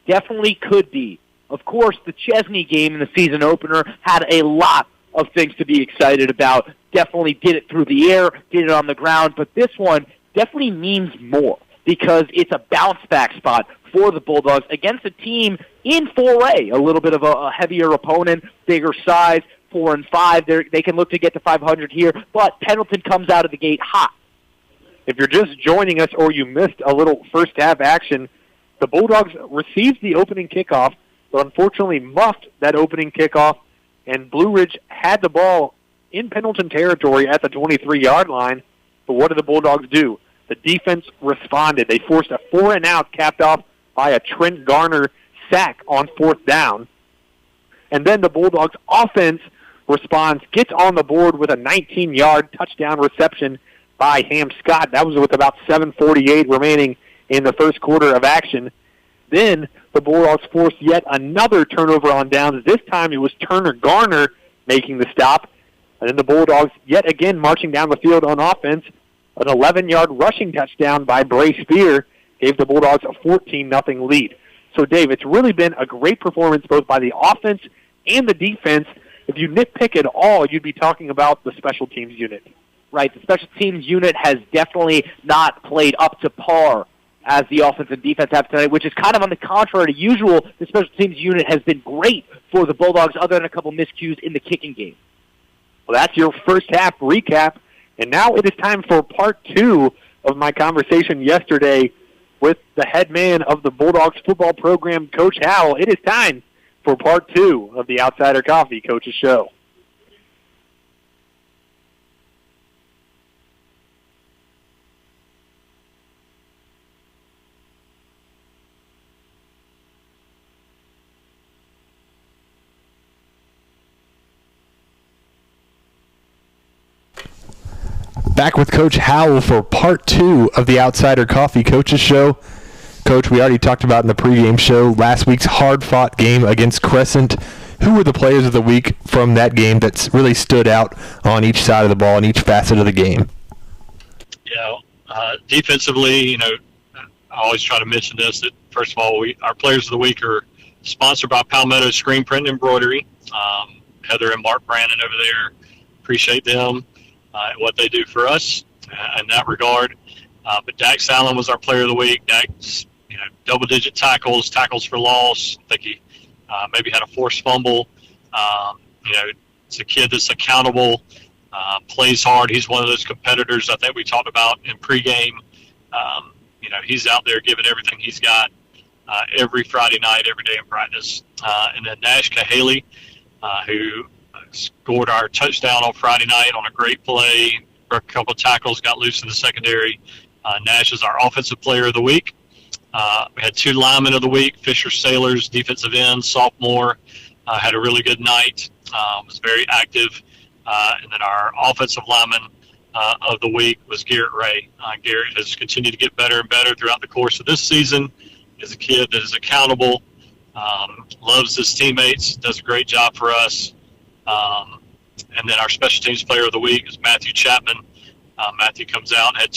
Definitely could be. Of course, the Chesney game in the season opener had a lot of things to be excited about. Definitely did it through the air, did it on the ground, but this one definitely means more because it's a bounce-back spot for the Bulldogs against a team in 4A, a little bit of a heavier opponent, bigger size, 4-5. They can look to get to 500 here, but Pendleton comes out of the gate hot. If you're just joining us or you missed a little first-half action, the Bulldogs received the opening kickoff, but unfortunately muffed that opening kickoff, and Blue Ridge had the ball in Pendleton territory at the 23-yard line. But what did the Bulldogs do? the defense responded. They forced a 4-and-out capped off by a Trent Garner sack on 4th down. And then the Bulldogs offense responds, gets on the board with a 19-yard touchdown reception by Ham Scott. That was with about 7:48 remaining in the first quarter of action. Then the Bulldogs forced yet another turnover on downs. This time it was Turner Garner making the stop. And then the Bulldogs yet again marching down the field on offense. An 11-yard rushing touchdown by Bray Spear gave the Bulldogs a 14-0 lead. So, Dave, it's really been a great performance both by the offense and the defense. If you nitpick at all, you'd be talking about the special teams unit. Right, the special teams unit has definitely not played up to par as the offense and defense have tonight, which is kind of on the contrary to usual. The special teams unit has been great for the Bulldogs other than a couple miscues in the kicking game. Well, that's your first half recap. And now it is time for part 2 of my conversation yesterday with the head man of the Bulldogs football program, Coach Howell. It is time for part 2 of the Outsider Coffee Coaches Show. Back with Coach Howell for part 2 of the Outsider Coffee Coaches Show. Coach, we already talked about in the pregame show last week's hard-fought game against Crescent. Who were the players of the week from that game that really stood out on each side of the ball and each facet of the game? Defensively, I always try to mention this, that first of all, our players of the week are sponsored by Palmetto Screen Print and Embroidery. Heather and Mark Brandon over there, appreciate them. What they do for us in that regard. But Dax Allen was our player of the week. Dax, double-digit tackles for loss. I think he maybe had a forced fumble. It's a kid that's accountable, plays hard. He's one of those competitors I think we talked about in pregame. He's out there giving everything he's got every Friday night, every day in practice. And then Nash Cahaly, who scored our touchdown on Friday night on a great play, broke a couple of tackles, got loose in the secondary. Nash is our offensive player of the week. We had 2 linemen of the week, Fisher Sailors, defensive end, sophomore, had a really good night, was very active. And then our offensive lineman of the week was Garrett Ray. Garrett has continued to get better and better throughout the course of this season. He's a kid that is accountable, loves his teammates, does a great job for us. And then our special teams player of the week is Matthew Chapman. Matthew comes out and had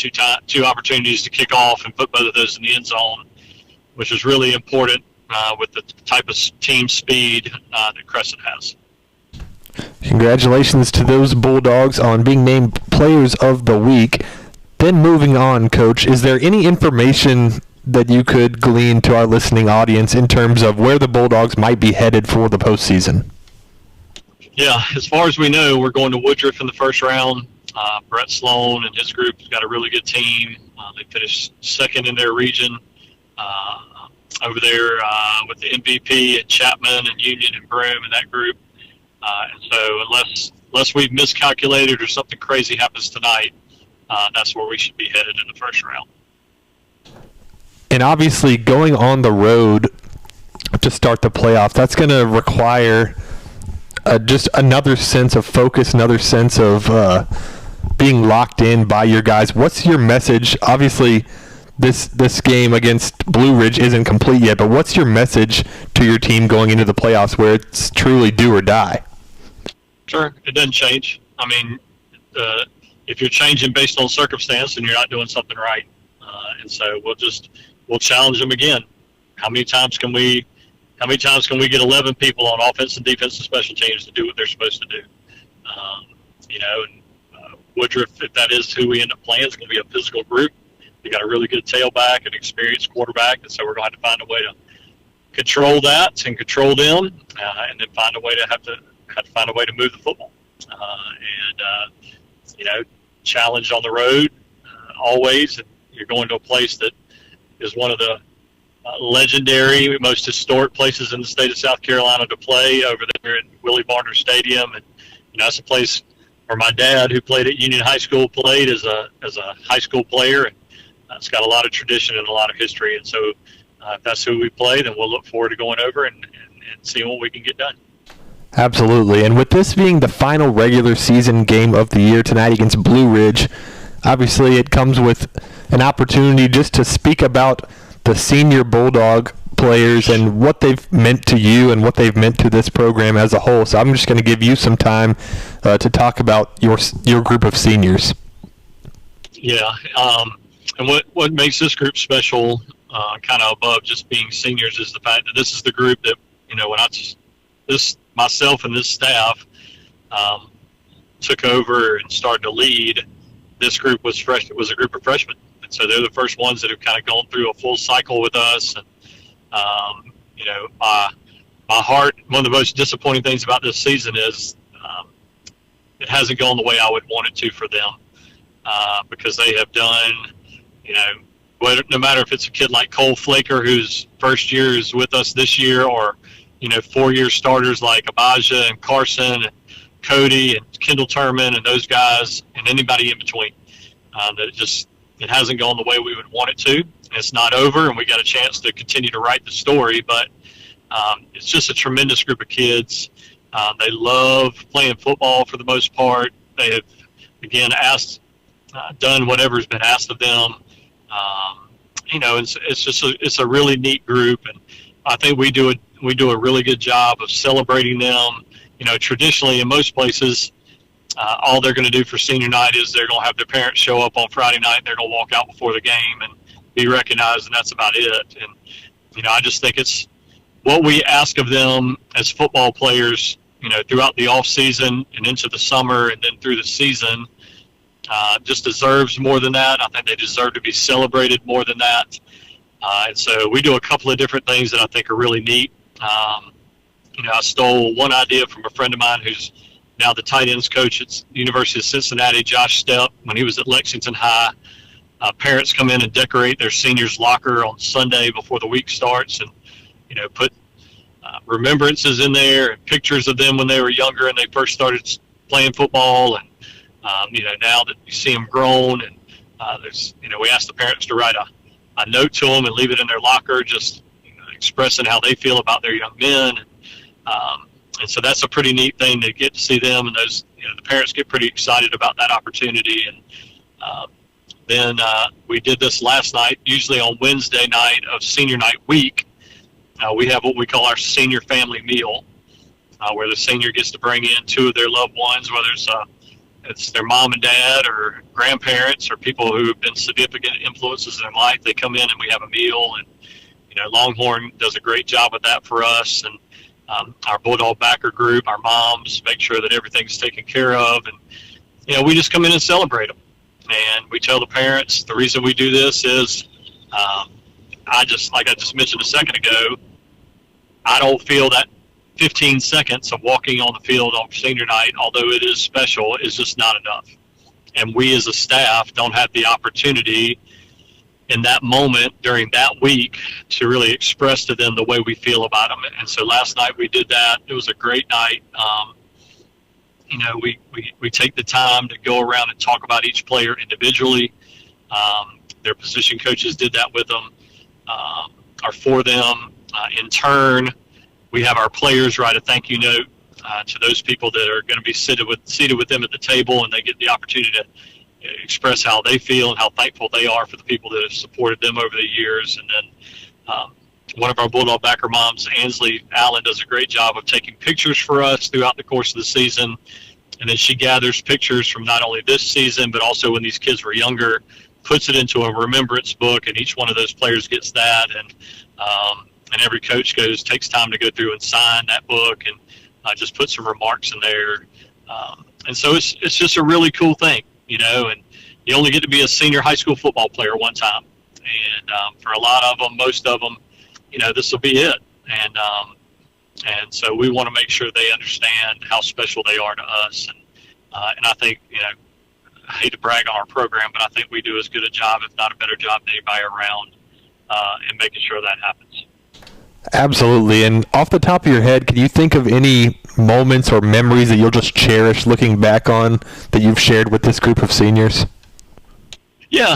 two opportunities to kick off and put both of those in the end zone, which is really important with the type of team speed that Crescent has. Congratulations to those Bulldogs on being named players of the week. Then moving on, Coach, is there any information that you could glean to our listening audience in terms of where the Bulldogs might be headed for the postseason? Yeah, as far as we know, we're going to Woodruff in the first round. Brett Sloan and his group has got a really good team. They finished second in their region over there with the MVP and Chapman and Union and Broome and that group. And so unless we've miscalculated or something crazy happens tonight, that's where we should be headed in the first round. And obviously going on the road to start the playoffs, that's going to require just another sense of focus, another sense of being locked in by your guys. What's your message? Obviously, this game against Blue Ridge isn't complete yet, but what's your message to your team going into the playoffs where it's truly do or die? Sure, it doesn't change. I mean, if you're changing based on circumstance, then you're not doing something right. And so we'll challenge them again. How many times can we get 11 people on offense and defense and special teams to do what they're supposed to do? Woodruff, if that is who we end up playing, is going to be a physical group. They got a really good tailback, an experienced quarterback, and so we're going to have to find a way to control that and control them, and then find a way to move the football. Challenge on the road always. And you're going to a place that is one of the legendary, most historic places in the state of South Carolina to play over there at Willie Barner Stadium, and that's a place where my dad, who played at Union High School, played as a high school player. And it's got a lot of tradition and a lot of history. And so if that's who we play, then we'll look forward to going over and seeing what we can get done. Absolutely. And with this being the final regular season game of the year tonight against Blue Ridge, obviously it comes with an opportunity just to speak about the senior Bulldog players and what they've meant to you and what they've meant to this program as a whole. So I'm just going to give you some time to talk about your group of seniors. Yeah. And what makes this group special, kind of above just being seniors, is the fact that this is the group that, when myself and this staff took over and started to lead, this group was fresh. It was a group of freshmen. And so they're the first ones that have kind of gone through a full cycle with us. And, my heart, one of the most disappointing things about this season is it hasn't gone the way I would want it to for them, because they have done, no matter if it's a kid like Cole Flaker, whose first year is with us this year, or 4-year starters like Abaja and Carson and Cody and Kendall Turman and those guys and anybody in between. That it hasn't gone the way we would want it to. It's not over, and we got a chance to continue to write the story, but it's just a tremendous group of kids. They love playing football for the most part. They have, again, done whatever's been asked of them. It's a really neat group, and I think we do a really good job of celebrating them. Traditionally in most places, all they're going to do for senior night is they're going to have their parents show up on Friday night, and they're going to walk out before the game and be recognized, and that's about it. And, I just think it's what we ask of them as football players, throughout the off season and into the summer and then through the season, just deserves more than that. I think they deserve to be celebrated more than that. And so we do a couple of different things that I think are really neat. I stole one idea from a friend of mine who's now the tight ends coach at the University of Cincinnati, Josh Stepp. When he was at Lexington High, parents come in and decorate their seniors' locker on Sunday before the week starts, and put remembrances in there and pictures of them when they were younger and they first started playing football. And now that you see them grown, and we ask the parents to write a note to them and leave it in their locker, just expressing how they feel about their young men. And so that's a pretty neat thing to get to see them, and those the parents get pretty excited about that opportunity. And then we did this last night. Usually on Wednesday night of senior night week, we have what we call our senior family meal, where the senior gets to bring in 2 of their loved ones, whether it's their mom and dad or grandparents or people who have been significant influences in their life. They come in and we have a meal, and Longhorn does a great job with that for us. And our Bulldog backer group, our moms, make sure that everything's taken care of. And, we just come in and celebrate them. And we tell the parents the reason we do this is, like I just mentioned a second ago, I don't feel that 15 seconds of walking on the field on senior night, although it is special, is just not enough. And we as a staff don't have the opportunity in that moment during that week to really express to them the way we feel about them. And so last night we did that. It was a great night. We take the time to go around and talk about each player individually. Their position coaches did that with them, or for them. In turn, we have our players write a thank you note to those people that are going to be seated with them at the table, and they get the opportunity to express how they feel and how thankful they are for the people that have supported them over the years. And then one of our Bulldog backer moms, Ansley Allen, does a great job of taking pictures for us throughout the course of the season. And then she gathers pictures from not only this season, but also when these kids were younger, puts it into a remembrance book, and each one of those players gets that. And every coach takes time to go through and sign that book and just put some remarks in there. And so it's just a really cool thing, and you only get to be a senior high school football player one time. And for a lot of them, most of them, this will be it. And so we want to make sure they understand how special they are to us. And I think, I hate to brag on our program, but I think we do as good a job, if not a better job, than anybody around in making sure that happens. Absolutely. And off the top of your head, can you think of any moments or memories that you'll just cherish looking back on that you've shared with this group of seniors? Yeah,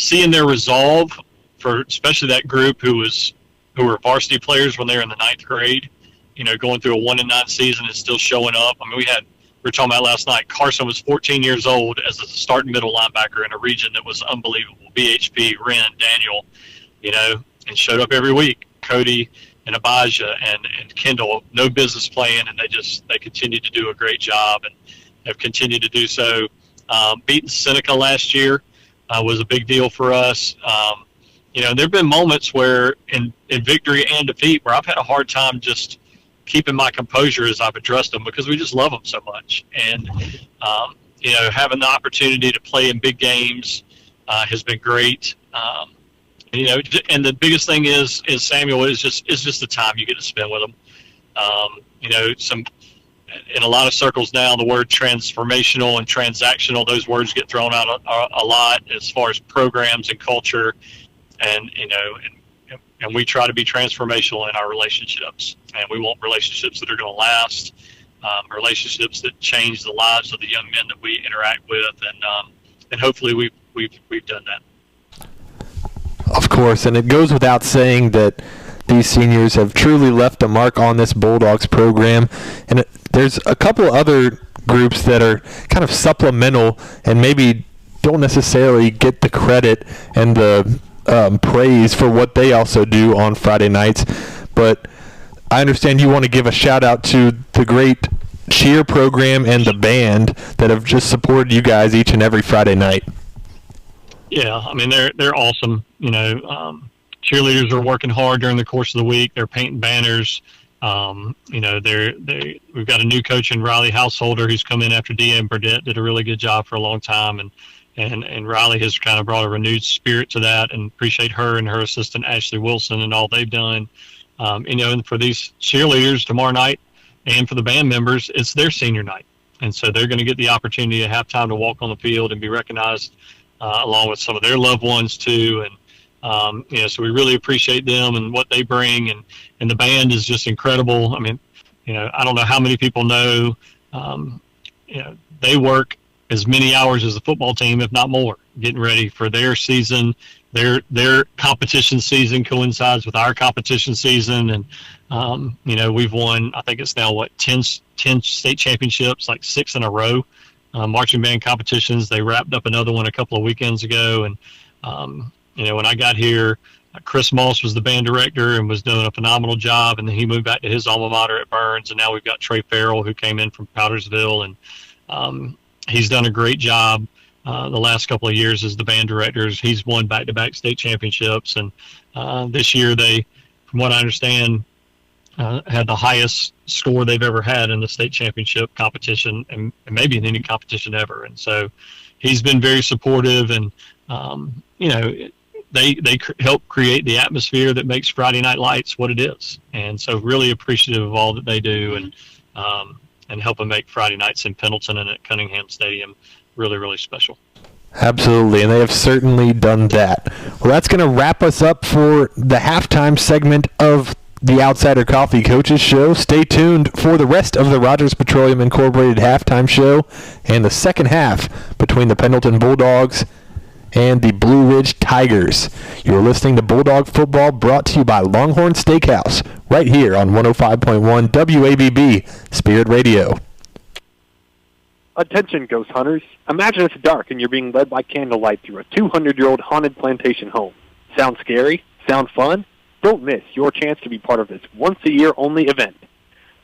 seeing their resolve for especially that group who were varsity players when they were in the 9th grade, going through a 1-9 season and still showing up. I mean, we were talking about last night, Carson was 14 years old as a starting middle linebacker in a region that was unbelievable. BHP, Wren, Daniel, and showed up every week. Cody and Abijah and Kendall, no business playing, and they continued to do a great job and have continued to do so. Beating Seneca last year was a big deal for us. There have been moments where in victory and defeat where I've had a hard time just keeping my composure as I've addressed them because we just love them so much. And, having the opportunity to play in big games has been great. And the biggest thing is Samuel is just the time you get to spend with them. In a lot of circles now, the word transformational and transactional, those words get thrown out a lot as far as programs and culture. And we try to be transformational in our relationships, and we want relationships that are going to last, relationships that change the lives of the young men that we interact with, and hopefully we've done that. Of course, and it goes without saying that these seniors have truly left a mark on this Bulldogs program, and there's a couple other groups that are kind of supplemental and maybe don't necessarily get the credit and the praise for what they also do on Friday nights. But I understand you want to give a shout out to the great cheer program and the band that have just supported you guys each and every Friday night. Yeah, I mean they're awesome. Cheerleaders are working hard during the course of the week. They're painting banners. We've got a new coach in Riley Householder who's come in after Deanne Burdett did a really good job for a long time, and Riley has kind of brought a renewed spirit to that, and appreciate her and her assistant Ashley Wilson and all they've done. And for these cheerleaders tomorrow night and for the band members, it's their senior night. And so they're going to get the opportunity at halftime to walk on the field and be recognized along with some of their loved ones too. And, so we really appreciate them and what they bring. And the band is just incredible. I mean, I don't know how many people know, they work as many hours as the football team, if not more, getting ready for their season. Their competition season coincides with our competition season. And, we've won, I think it's now 10 state championships, like 6 in a row, marching band competitions. They wrapped up another one a couple of weekends ago. And, when I got here, Chris Moss was the band director and was doing a phenomenal job. And then he moved back to his alma mater at Burns. And now we've got Trey Farrell, who came in from Powdersville. And he's done a great job the last couple of years as the band directors. He's won back-to-back state championships. And this year they, from what I understand, had the highest score they've ever had in the state championship competition and maybe in any competition ever. And so he's been very supportive, and, they help create the atmosphere that makes Friday Night Lights what it is. And so really appreciative of all that they do and helping make Friday nights in Pendleton and at Cunningham Stadium really, really special. Absolutely, and they have certainly done that. Well, that's going to wrap us up for the halftime segment of the Outsider Coffee Coaches Show. Stay tuned for the rest of the Rogers Petroleum Incorporated halftime show and the second half between the Pendleton Bulldogs and the Blue Ridge Tigers. You're listening to Bulldog Football, brought to you by Longhorn Steakhouse, right here on 105.1 WABB Spirit Radio. Attention, ghost hunters. Imagine it's dark and you're being led by candlelight through a 200-year-old haunted plantation home. Sound scary? Sound fun? Don't miss your chance to be part of this once-a-year only event.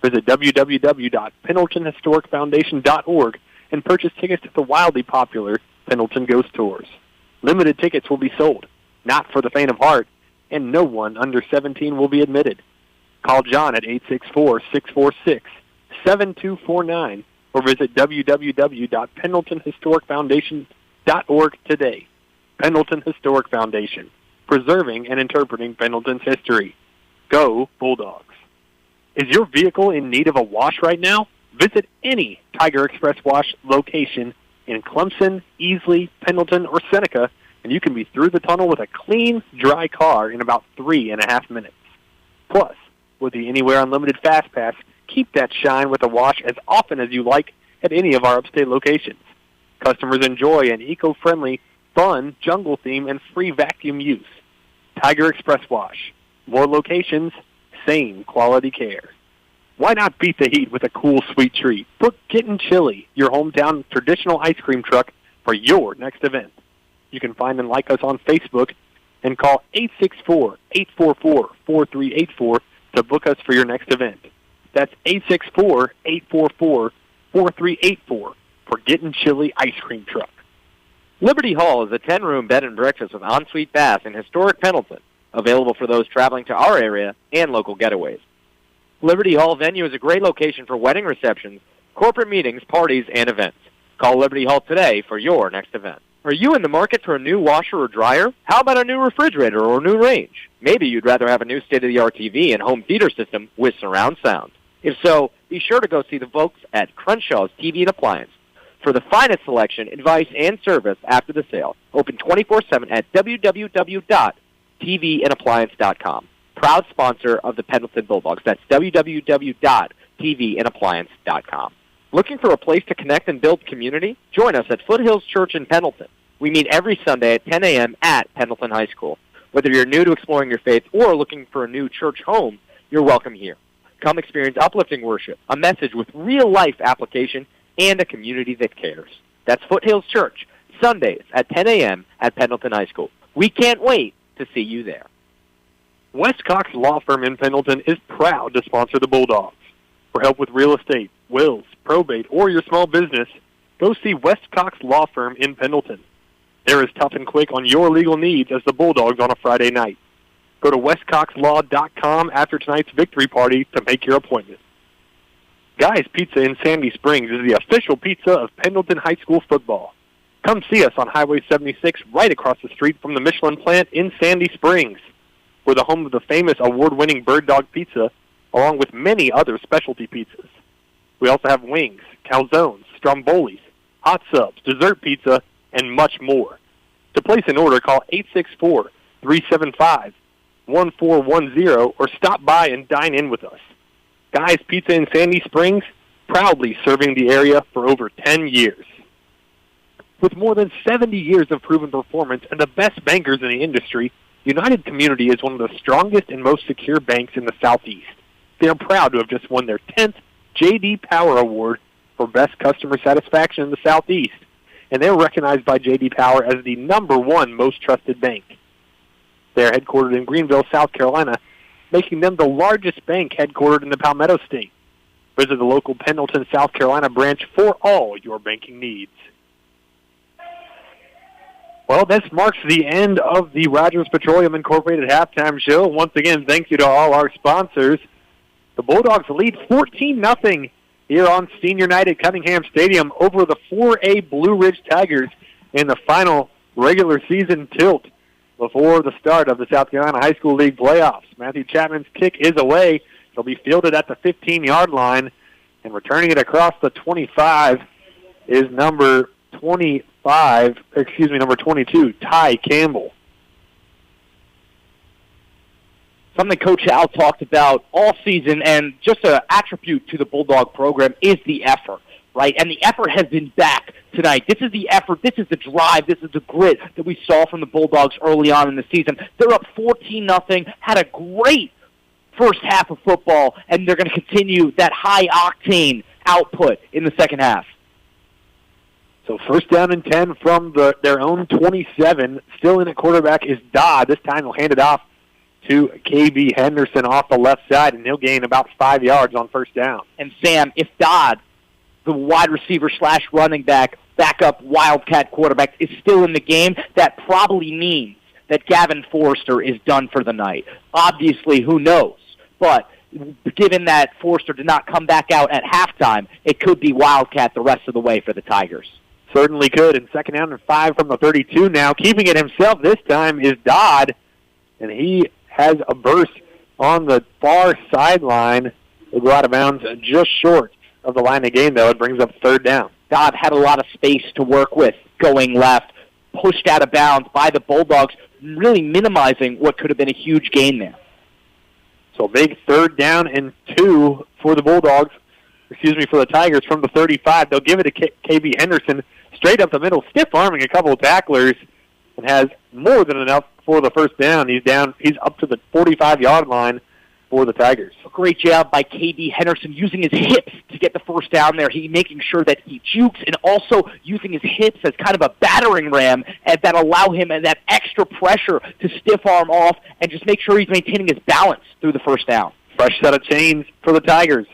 Visit www.pendletonhistoricfoundation.org and purchase tickets to the wildly popular Pendleton Ghost Tours. Limited tickets will be sold, not for the faint of heart, and no one under 17 will be admitted. Call John at 864-646-7249 or visit www.pendletonhistoricfoundation.org today. Pendleton Historic Foundation, preserving and interpreting Pendleton's history. Go Bulldogs. Is your vehicle in need of a wash right now? Visit any Tiger Express Wash location in Clemson, Easley, Pendleton, or Seneca, and you can be through the tunnel with a clean, dry car in about 3.5 minutes. Plus, with the Anywhere Unlimited Fast Pass, keep that shine with a wash as often as you like at any of our upstate locations. Customers enjoy an eco-friendly fun, jungle theme, and free vacuum use. Tiger Express Wash. More locations, same quality care. Why not beat the heat with a cool, sweet treat? Book Gettin Chilli, your hometown traditional ice cream truck, for your next event. You can find and like us on Facebook and call 864-844-4384 to book us for your next event. That's 864-844-4384 for Gettin Chilli Ice Cream Truck. Liberty Hall is a 10-room bed and breakfast with ensuite bath in historic Pendleton, available for those traveling to our area and local getaways. Liberty Hall venue is a great location for wedding receptions, corporate meetings, parties, and events. Call Liberty Hall today for your next event. Are you in the market for a new washer or dryer? How about a new refrigerator or a new range? Maybe you'd rather have a new state-of-the-art TV and home theater system with surround sound. If so, be sure to go see the folks at Crenshaws TV and Appliance for the finest selection, advice, and service after the sale. Open 24/7 at www.tvandappliance.com. Proud sponsor of the Pendleton Bulldogs. That's www.tvandappliance.com. Looking for a place to connect and build community? Join us at Foothills Church in Pendleton. We meet every Sunday at 10 a.m. at Pendleton High School. Whether you're new to exploring your faith or looking for a new church home, you're welcome here. Come experience uplifting worship, a message with real-life application, and a community that cares. That's Foothills Church, Sundays at 10 a.m. at Pendleton High School. We can't wait to see you there. West Cox Law Firm in Pendleton is proud to sponsor the Bulldogs. For help with real estate, wills, probate, or your small business, go see West Cox Law Firm in Pendleton. They're as tough and quick on your legal needs as the Bulldogs on a Friday night. Go to westcoxlaw.com after tonight's victory party to make your appointment. Guy's Pizza in Sandy Springs is the official pizza of Pendleton High School football. Come see us on Highway 76 right across the street from the Michelin plant in Sandy Springs. We're the home of the famous award-winning Bird Dog Pizza, along with many other specialty pizzas. We also have wings, calzones, strombolis, hot subs, dessert pizza, and much more. To place an order, call 864-375-1410 or stop by and dine in with us. Guy's Pizza in Sandy Springs, proudly serving the area for over 10 years. With more than 70 years of proven performance and the best bankers in the industry, United Community is one of the strongest and most secure banks in the Southeast. They are proud to have just won their 10th J.D. Power Award for Best Customer Satisfaction in the Southeast, and they're recognized by J.D. Power as the #1 most trusted bank. They are headquartered in Greenville, South Carolina, making them the largest bank headquartered in the Palmetto State. Visit the local Pendleton, South Carolina branch for all your banking needs. Well, this marks the end of the Rogers Petroleum Incorporated halftime show. Once again, thank you to all our sponsors. The Bulldogs lead 14-0 here on senior night at Cunningham Stadium over the 4A Blue Ridge Tigers in the final regular season tilt before the start of the South Carolina High School League playoffs. Matthew Chapman's kick is away. It'll be fielded at the 15-yard line, and returning it across the 25 is number 22, Ty Campbell. Something Coach Al talked about all season, and just an attribute to the Bulldog program is the effort, right? And the effort has been back tonight. This is the effort, this is the drive, this is the grit that we saw from the Bulldogs early on in the season. They're up 14-0, had a great first half of football, and they're going to continue that high-octane output in the second half. So first down and 10 from their own 27. Still in at quarterback is Dodd. This time he'll hand it off to KB Henderson off the left side, and he'll gain about 5 yards on first down. And Sam, if Dodd, the wide receiver / running back, backup Wildcat quarterback, is still in the game, that probably means that Gavin Forrester is done for the night. Obviously, who knows? But given that Forrester did not come back out at halftime, it could be Wildcat the rest of the way for the Tigers. Certainly could. And second down and 5 from the 32 now. Keeping it himself this time is Dodd, and he has a burst on the far sideline. He'll go out of bounds just short of the line of game, though. It brings up third down. Dodd had a lot of space to work with going left, pushed out of bounds by the Bulldogs, really minimizing what could have been a huge gain there. So big third down and 2 for the Bulldogs. For the Tigers from the 35. They'll give it to KB Henderson straight up the middle, stiff-arming a couple of tacklers, and has more than enough for the first down. He's up to the 45-yard line for the Tigers. A great job by K.D. Henderson using his hips to get the first down there. He making sure that he jukes and also using his hips as kind of a battering ram and that allow him that extra pressure to stiff arm off and just make sure he's maintaining his balance through the first down. Fresh set of chains for the Tigers.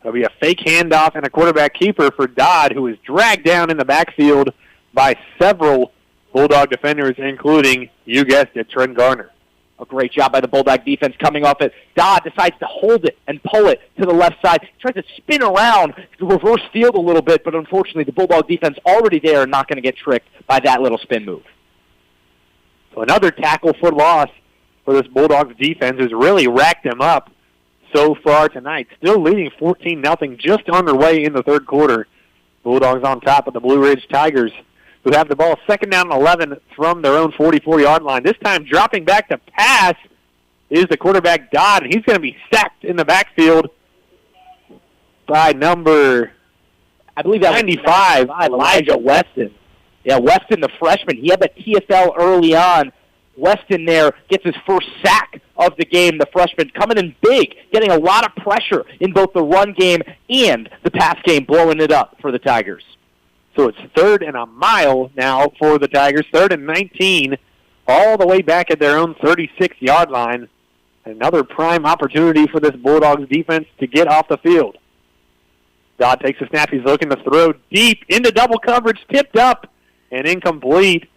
There'll be a fake handoff and a quarterback keeper for Dodd, who is dragged down in the backfield by several Bulldog defenders, including, you guessed it, Trent Garner. A great job by the Bulldog defense coming off it. Dodd decides to hold it and pull it to the left side. He tries to spin around to reverse field a little bit, but unfortunately the Bulldog defense already there and not going to get tricked by that little spin move. So another tackle for loss for this Bulldogs defense has really racked them up so far tonight. Still leading 14-0, just underway in the third quarter. Bulldogs on top of the Blue Ridge Tigers, who have the ball second down and 11 from their own 44-yard line. This time dropping back to pass is the quarterback Dodd, and he's going to be sacked in the backfield by number, I believe, 95, Elijah Weston. Yeah, Weston, the freshman, he had the TFL early on. Weston there gets his first sack of the game. The freshman coming in big, getting a lot of pressure in both the run game and the pass game, blowing it up for the Tigers. So it's 3rd and a mile now for the Tigers. 3rd and 19, all the way back at their own 36-yard line. Another prime opportunity for this Bulldogs defense to get off the field. Dodd takes a snap. He's looking to throw deep into double coverage, tipped up and incomplete,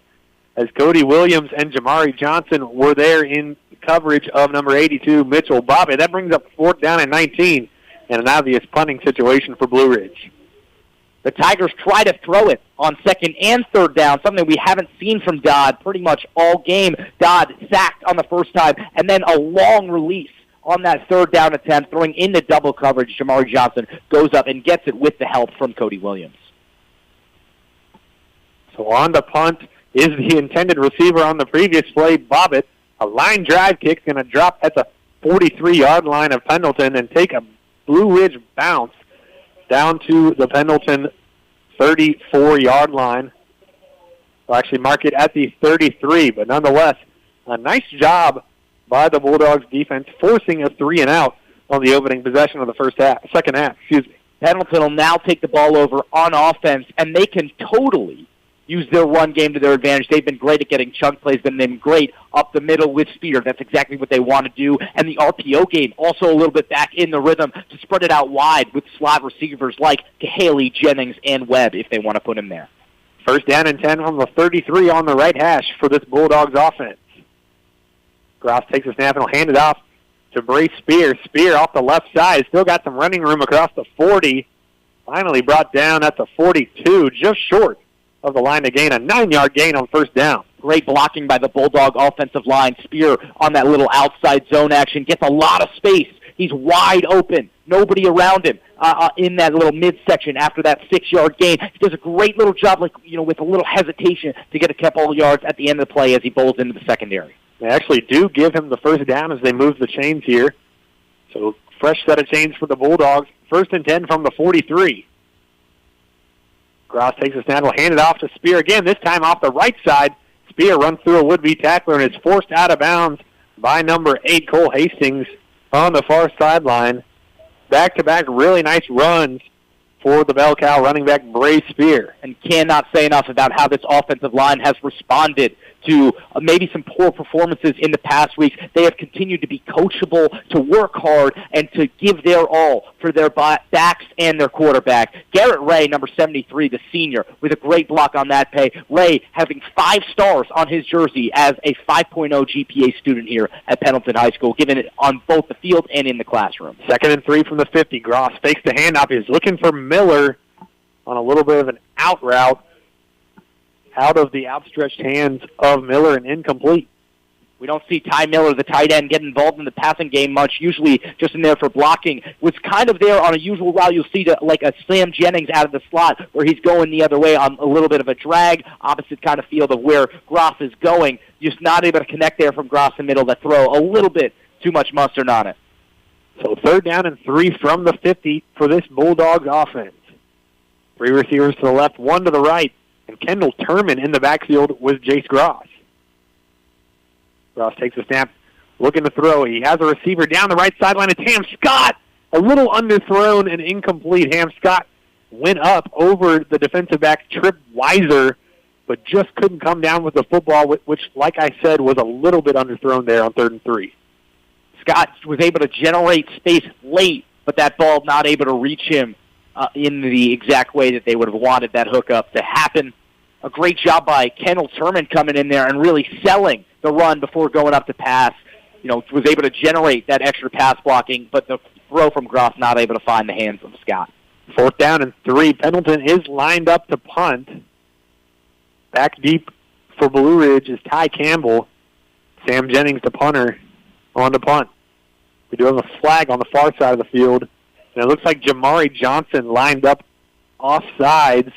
as Cody Williams and Jamari Johnson were there in coverage of number 82, Mitchell Bobby. That brings up 4th down and 19, and an obvious punting situation for Blue Ridge. The Tigers try to throw it on 2nd and 3rd down, something we haven't seen from Dodd pretty much all game. Dodd sacked on the first time, and then a long release on that 3rd down attempt, throwing into double coverage. Jamari Johnson goes up and gets it with the help from Cody Williams. So on the punt is the intended receiver on the previous play, Bobbitt. A line drive kick's going to drop at the 43-yard line of Pendleton and take a Blue Ridge bounce down to the Pendleton 34-yard line. We'll actually mark it at the 33, but nonetheless, a nice job by the Bulldogs defense, forcing a 3-and-out on the opening possession of the second half. Pendleton will now take the ball over on offense, and they can totally use their run game to their advantage. They've been great at getting chunk plays, they've been great up the middle with speed. That's exactly what they want to do. And the RPO game also a little bit back in the rhythm to spread it out wide with slot receivers like Cahaly, Jennings, and Webb if they want to put him there. 1st down and 10 from the 33 on the right hash for this Bulldogs offense. Gross takes a snap and will hand it off to Brace Spear. Spear off the left side. Still got some running room across the 40. Finally brought down at the 42, just short of the line to gain. A 9-yard gain on 1st down. Great blocking by the Bulldog offensive line. Spear on that little outside zone action. Gets a lot of space. He's wide open. Nobody around him in that little midsection after that 6-yard gain. He does a great little job, with a little hesitation to get a couple of yards at the end of the play as he bowls into the secondary. They actually do give him the 1st down as they move the chains here. So fresh set of chains for the Bulldogs. 1st and 10 from the 43. Gross takes a snap, will hand it off to Spear again, this time off the right side. Spear runs through a would-be tackler and is forced out of bounds by number 8, Cole Hastings, on the far sideline. Back-to-back really nice runs for the Bell Cow running back, Bray Spear. And cannot say enough about how this offensive line has responded to maybe some poor performances in the past weeks. They have continued to be coachable, to work hard, and to give their all for their backs and their quarterback. Garrett Ray, number 73, the senior, with a great block on that play. Ray having 5 stars on his jersey as a 5.0 GPA student here at Pendleton High School, giving it on both the field and in the classroom. 2nd and 3 from the 50. Gross fakes the handoff. He's looking for Miller on a little bit of an out route. Out of the outstretched hands of Miller and incomplete. We don't see Ty Miller, the tight end, get involved in the passing game much, usually just in there for blocking. Was kind of there on a usual route. You'll see like a Sam Jennings out of the slot where he's going the other way on a little bit of a drag, opposite kind of field of where Gross is going. Just not able to connect there from Gross in the middle. That throw a little bit too much mustard on it. So 3rd down and 3 from the 50 for this Bulldogs offense. 3 receivers to the left, 1 to the right. And Kendall Turman in the backfield with Jace Gross. Ross takes a snap, looking to throw. He has a receiver down the right sideline. It's Ham Scott. A little underthrown and incomplete. Ham Scott went up over the defensive back, Trip Weiser, but just couldn't come down with the football, which, like I said, was a little bit underthrown there on 3rd and 3. Scott was able to generate space late, but that ball not able to reach him in the exact way that they would have wanted that hookup to happen. A great job by Kendall Turman coming in there and really selling the run before going up to pass. Was able to generate that extra pass blocking, but the throw from Gross not able to find the hands of Scott. 4th down and 3. Pendleton is lined up to punt. Back deep for Blue Ridge is Ty Campbell. Sam Jennings, the punter, on the punt. We do have a flag on the far side of the field, and it looks like Jamari Johnson lined up offsides,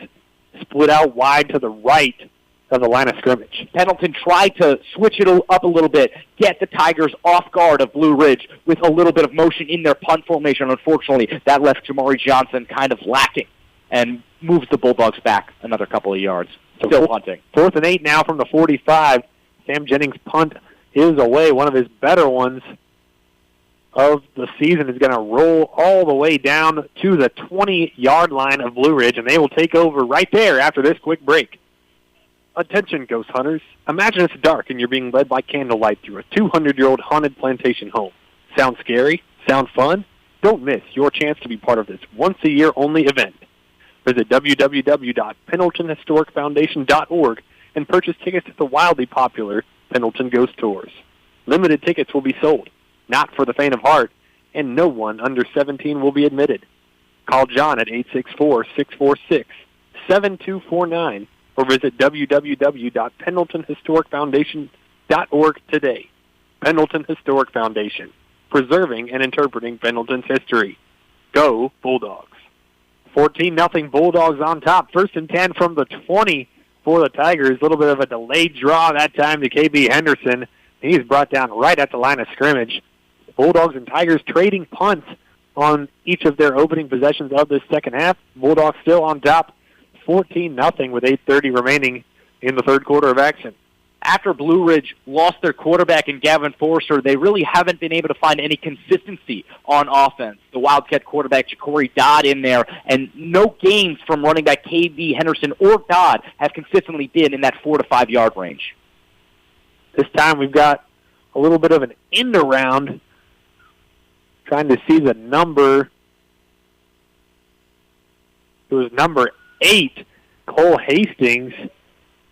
split out wide to the right of the line of scrimmage. Pendleton tried to switch it up a little bit, get the Tigers off guard of Blue Ridge with a little bit of motion in their punt formation. Unfortunately, that left Jamari Johnson kind of lacking and moves the Bulldogs back another couple of yards. Still punting. 4th and 8 now from the 45. Sam Jennings' punt is away. One of his better ones of the season is going to roll all the way down to the 20-yard line of Blue Ridge, and they will take over right there after this quick break. Attention, ghost hunters. Imagine it's dark and you're being led by candlelight through a 200-year-old haunted plantation home. Sound scary? Sound fun? Don't miss your chance to be part of this once-a-year only event. Visit www.pendletonhistoricfoundation.org and purchase tickets to the wildly popular Pendleton Ghost Tours. Limited tickets will be sold, not for the faint of heart, and no one under 17 will be admitted. Call John at 864-646-7249 or visit www.pendletonhistoricfoundation.org today. Pendleton Historic Foundation, preserving and interpreting Pendleton's history. Go Bulldogs. 14-0 Bulldogs on top. 1st and 10 from the 20 for the Tigers. A little bit of a delayed draw that time to KB Henderson. He's brought down right at the line of scrimmage. Bulldogs and Tigers trading punts on each of their opening possessions of this second half. Bulldogs still on top, 14-0 with 8:30 remaining in the third quarter of action. After Blue Ridge lost their quarterback in Gavin Forrester, they really haven't been able to find any consistency on offense. The Wildcat quarterback, Ja'Cory Dodd, in there, and no games from running back KB Henderson or Dodd have consistently been in that 4 to 5 yard range. This time we've got a little bit of an end around, trying to see the number. It was number 8, Cole Hastings,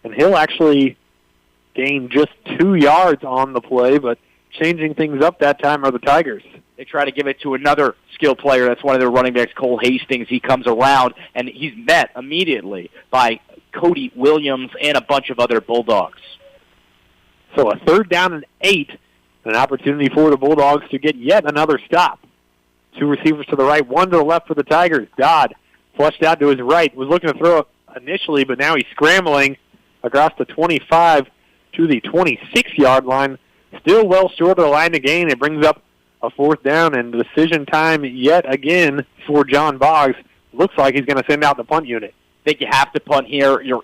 and he'll actually gain just 2 yards on the play, but changing things up that time are the Tigers. They try to give it to another skilled player. That's one of their running backs, Cole Hastings. He comes around, and he's met immediately by Cody Williams and a bunch of other Bulldogs. So a 3rd down and 8, an opportunity for the Bulldogs to get yet another stop. 2 receivers to the right, 1 to the left for the Tigers. Dodd flushed out to his right, was looking to throw it initially, but now he's scrambling across the 25 to the 26-yard line. Still well short of the line to gain. It brings up a 4th down, and decision time yet again for John Boggs. Looks like he's going to send out the punt unit. I think you have to punt here. You're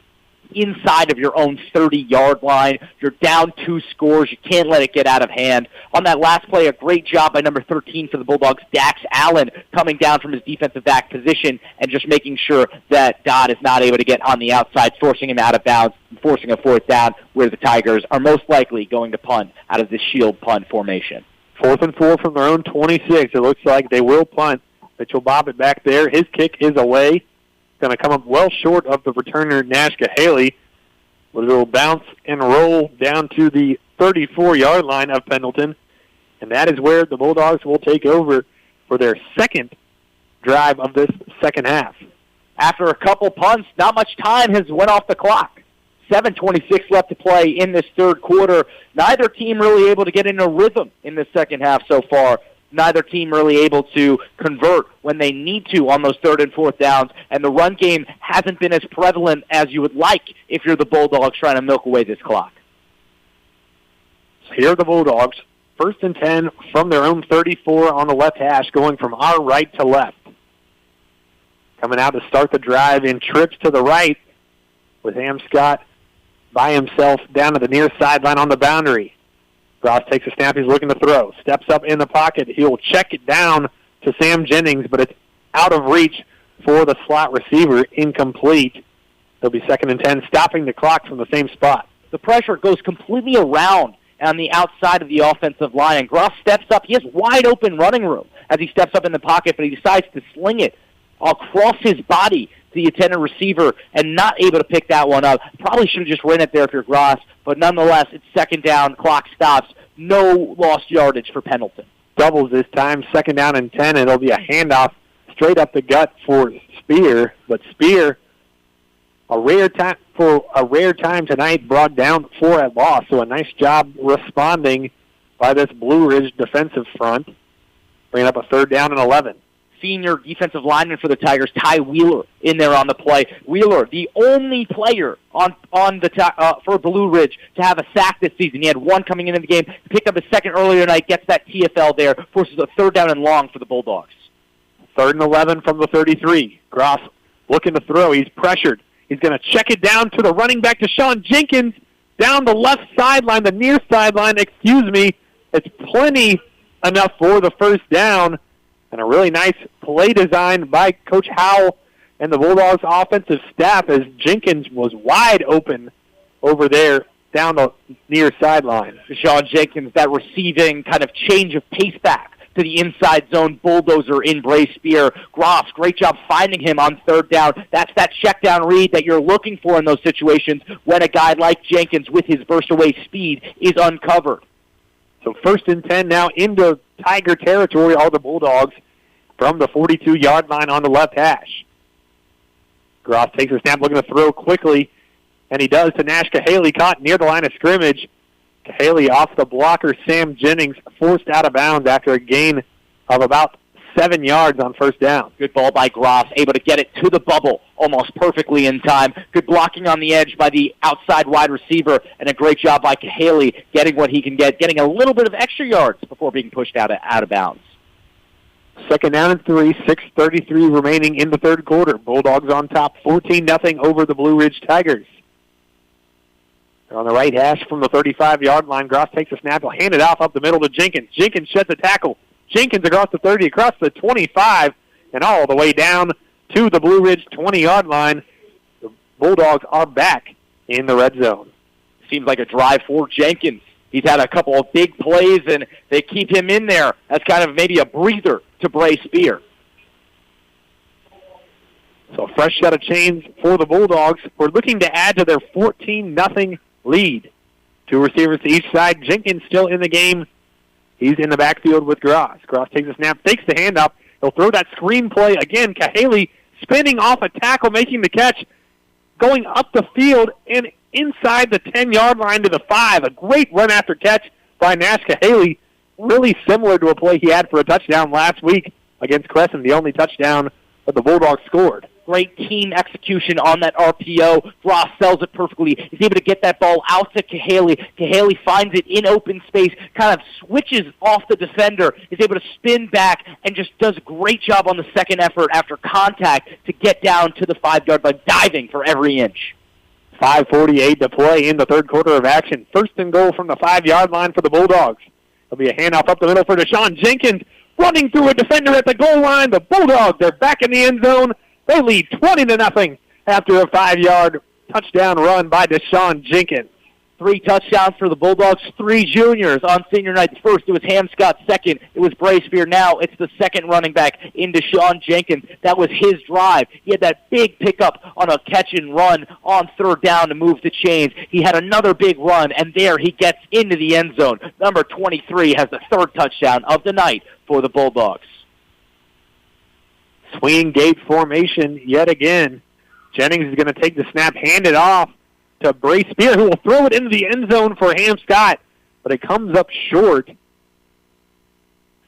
inside of your own 30-yard line. You're down 2 scores. You can't let it get out of hand. On that last play, a great job by number 13 for the Bulldogs, Dax Allen, coming down from his defensive back position and just making sure that Dodd is not able to get on the outside, forcing him out of bounds, forcing a 4th down where the Tigers are most likely going to punt out of this shield punt formation. 4th and 4 from their own 26. It looks like they will punt. Mitchell bob it back there. His kick is away. Going to come up well short of the returner, Nash Cahaly, but it'll bounce and roll down to the 34-yard line of Pendleton, and that is where the Bulldogs will take over for their second drive of this second half. After a couple punts, not much time has went off the clock. 7:26 left to play in this third quarter. Neither team really able to get in a rhythm in the second half so far. Neither team really able to convert when they need to on those 3rd and 4th downs, and the run game hasn't been as prevalent as you would like if you're the Bulldogs trying to milk away this clock. So here are the Bulldogs, 1st and 10 from their own 34 on the left hash, going from our right to left. Coming out to start the drive in trips to the right with Ham Scott by himself down to the near sideline on the boundary. Gross takes a snap. He's looking to throw. Steps up in the pocket. He'll check it down to Sam Jennings, but it's out of reach for the slot receiver. Incomplete. It'll be 2nd and 10, stopping the clock from the same spot. The pressure goes completely around on the outside of the offensive line, and Gross steps up. He has wide open running room as he steps up in the pocket, but he decides to sling it across his body to the intended receiver and not able to pick that one up. Probably should have just ran it there if you're Gross, but nonetheless, it's 2nd down, clock stops, no lost yardage for Pendleton. Doubles this time, 2nd down and 10, and it'll be a handoff straight up the gut for Spear, but Spear, a rare time tonight, brought down 4 at loss, so a nice job responding by this Blue Ridge defensive front, bringing up a 3rd down and 11. Senior defensive lineman for the Tigers, Ty Wheeler, in there on the play. Wheeler, the only player for Blue Ridge to have a sack this season. He had 1 coming into the game, picked up his 2nd earlier tonight, gets that TFL there, forces a 3rd down and long for the Bulldogs. 3rd and 11 from the 33. Gross looking to throw. He's pressured. He's going to check it down to the running back, Deshaun Jenkins, down the left sideline, the near sideline, It's plenty enough for the 1st down. And a really nice play design by Coach Howell and the Bulldogs offensive staff as Jenkins was wide open over there down the near sideline. Deshaun Jenkins, that receiving kind of change of pace back to the inside zone bulldozer in Bray Spear. Gross, great job finding him on 3rd down. That's that check down read that you're looking for in those situations when a guy like Jenkins with his burst away speed is uncovered. So 1st and 10 now into Tiger territory are the Bulldogs from the 42-yard line on the left hash. Gross takes a snap, looking to throw quickly, and he does to Nash Cahaly, caught near the line of scrimmage. Cahaly off the blocker, Sam Jennings, forced out of bounds after a gain of about 7 yards on 1st down. Good ball by Gross, able to get it to the bubble almost perfectly in time. Good blocking on the edge by the outside wide receiver, and a great job by Cahaly getting what he can get, getting a little bit of extra yards before being pushed out of bounds. 2nd down and 3, 6:33 remaining in the 3rd quarter. Bulldogs on top, 14-0 over the Blue Ridge Tigers. They're on the right hash from the 35-yard line. Gross takes a snap. He'll hand it off up the middle to Jenkins. Jenkins sheds a tackle. Jenkins across the 30, across the 25, and all the way down to the Blue Ridge 20-yard line. The Bulldogs are back in the red zone. Seems like a drive for Jenkins. He's had a couple of big plays, and they keep him in there as kind of maybe a breather to Bray Spear. So a fresh set of chains for the Bulldogs. We're looking to add to their 14-0 lead. 2 receivers to each side. Jenkins still in the game. He's in the backfield with Gross. Gross takes a snap, takes the handoff. He'll throw that screen play again. Cahaly spinning off a tackle, making the catch, going up the field and inside the 10-yard line to the 5. A great run after catch by Nash Cahaly, really similar to a play he had for a touchdown last week against Crescent, the only touchdown that the Bulldogs scored. Great team execution on that RPO. Gross sells it perfectly. He's able to get that ball out to Cahaly. Cahaly finds it in open space, kind of switches off the defender, is able to spin back, and just does a great job on the second effort after contact to get down to the 5-yard line, diving for every inch. 5:48 to play in the 3rd quarter of action. 1st and goal from the 5-yard line for the Bulldogs. There'll be a handoff up the middle for Deshaun Jenkins, running through a defender at the goal line. The Bulldogs, they're back in the end zone. They lead 20-0 after a 5-yard touchdown run by Deshaun Jenkins. 3 touchdowns for the Bulldogs, 3 juniors on senior night. First, it was Hamscott. Second, it was Bray Spear. Now it's the second running back in Deshaun Jenkins. That was his drive. He had that big pickup on a catch and run on 3rd down to move the chains. He had another big run, and there he gets into the end zone. Number 23 has the 3rd touchdown of the night for the Bulldogs. Swinging gate formation yet again. Jennings is going to take the snap, hand it off to Bray Spear, who will throw it into the end zone for Hamscott, but it comes up short.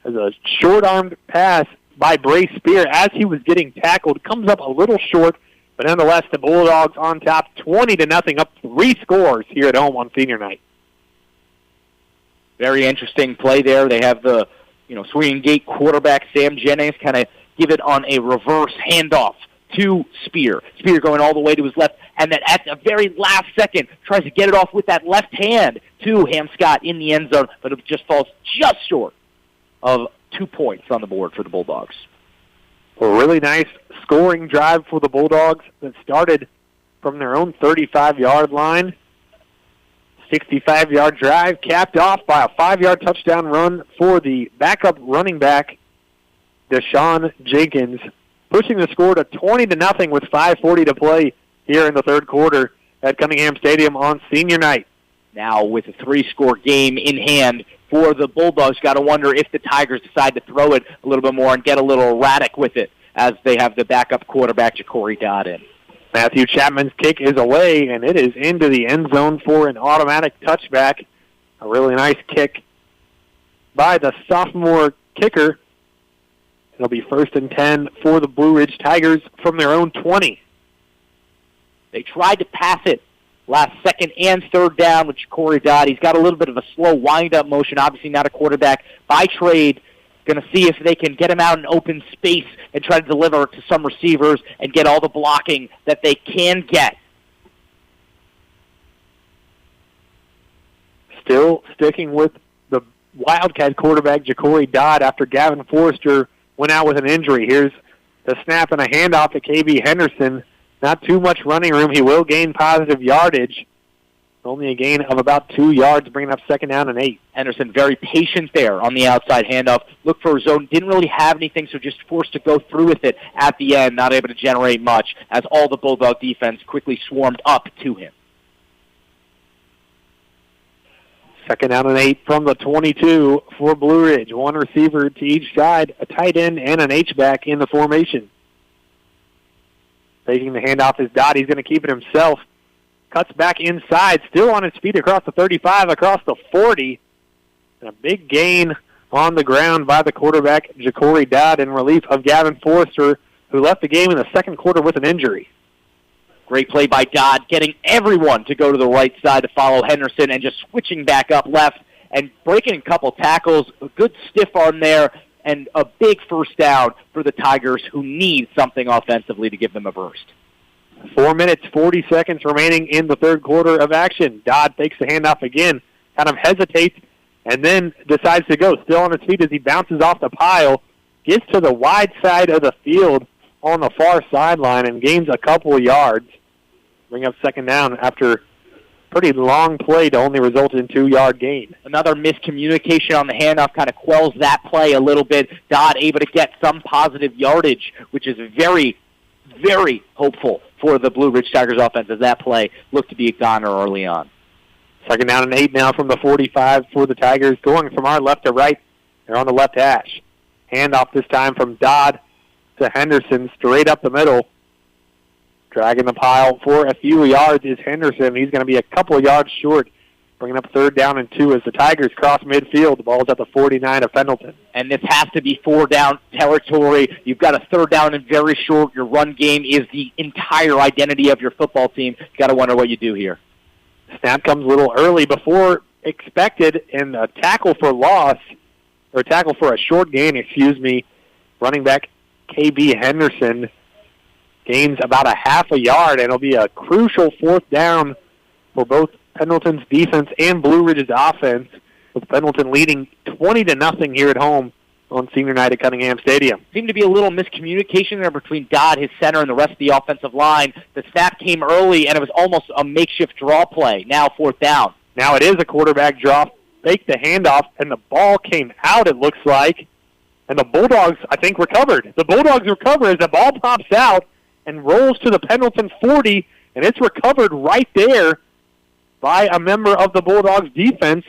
As a short-armed pass by Bray Spear as he was getting tackled. Comes up a little short, but nonetheless, the Bulldogs on top 20-0, up 3 scores here at home on senior night. Very interesting play there. They have the swinging gate quarterback, Sam Jennings, kind of give it on a reverse handoff to Spear. Spear going all the way to his left, and then at the very last second tries to get it off with that left hand to Hamscott in the end zone, but it just falls just short of 2 points on the board for the Bulldogs. A really nice scoring drive for the Bulldogs that started from their own 35-yard line. 65-yard drive capped off by a 5-yard touchdown run for the backup running back, Deshaun Jenkins, pushing the score to 20-0 with 5:40 to play here in the third quarter at Cunningham Stadium on senior night. Now with a 3-score game in hand for the Bulldogs, got to wonder if the Tigers decide to throw it a little bit more and get a little erratic with it as they have the backup quarterback, Ja'Cory Dodd, in. Matthew Chapman's kick is away, and it is into the end zone for an automatic touchback. A really nice kick by the sophomore kicker. It'll be 1st and 10 for the Blue Ridge Tigers from their own 20. They tried to pass it last second and third down with Ja'Cory Dodd. He's got a little bit of a slow wind-up motion, obviously not a quarterback by trade. Going to see if they can get him out in open space and try to deliver to some receivers and get all the blocking that they can get. Still sticking with the Wildcat quarterback, Ja'Cory Dodd, after Gavin Forrester went out with an injury. Here's the snap and a handoff to KB Henderson. Not too much running room. He will gain positive yardage. Only a gain of about 2 yards, bringing up 2nd down and 8. Henderson very patient there on the outside handoff. Looked for a zone, didn't really have anything, so just forced to go through with it at the end, not able to generate much as all the Bulldog defense quickly swarmed up to him. 2nd down and 8 from the 22 for Blue Ridge. One receiver to each side, a tight end and an H-back in the formation. Taking the handoff is Dodd. He's going to keep it himself. Cuts back inside, still on his feet across the 35, across the 40. And a big gain on the ground by the quarterback, Ja'Cory Dodd, in relief of Gavin Forrester, who left the game in the second quarter with an injury. Great play by Dodd, getting everyone to go to the right side to follow Henderson and just switching back up left and breaking a couple tackles. A good stiff arm there and a big first down for the Tigers, who need something offensively to give them a burst. 4 minutes, 40 seconds remaining in the third quarter of action. Dodd takes the handoff again, kind of hesitates, and then decides to go, still on his feet as he bounces off the pile, gets to the wide side of the field on the far sideline and gains a couple of yards. Bring up 2nd down after pretty long play to only result in 2-yard gain. Another miscommunication on the handoff kind of quells that play a little bit. Dodd able to get some positive yardage, which is very, very hopeful for the Blue Ridge Tigers offense as that play looked to be a goner early on. 2nd down and 8 now from the 45 for the Tigers. Going from our left to right, they're on the left hash. Handoff this time from Dodd to Henderson, straight up the middle. Dragging the pile for a few yards is Henderson. He's going to be a couple of yards short, bringing up 3rd down and 2 as the Tigers cross midfield. The ball's at the 49 of Pendleton. And this has to be 4-down territory. You've got a 3rd down and very short. Your run game is the entire identity of your football team. You've got to wonder what you do here. Snap comes a little early before expected, and a tackle for loss, or tackle for a short gain, running back KB Henderson gains about a half a yard, and it'll be a crucial 4th down for both Pendleton's defense and Blue Ridge's offense, with Pendleton leading 20-0 here at home on senior night at Cunningham Stadium. Seemed to be a little miscommunication there between Dodd, his center, and the rest of the offensive line. The snap came early, and it was almost a makeshift draw play. Now 4th down. Now it is a quarterback draw. Fake the handoff, and the ball came out, it looks like. And the Bulldogs, I think, recovered. The Bulldogs recover as the ball pops out and rolls to the Pendleton 40, and it's recovered right there by a member of the Bulldogs defense.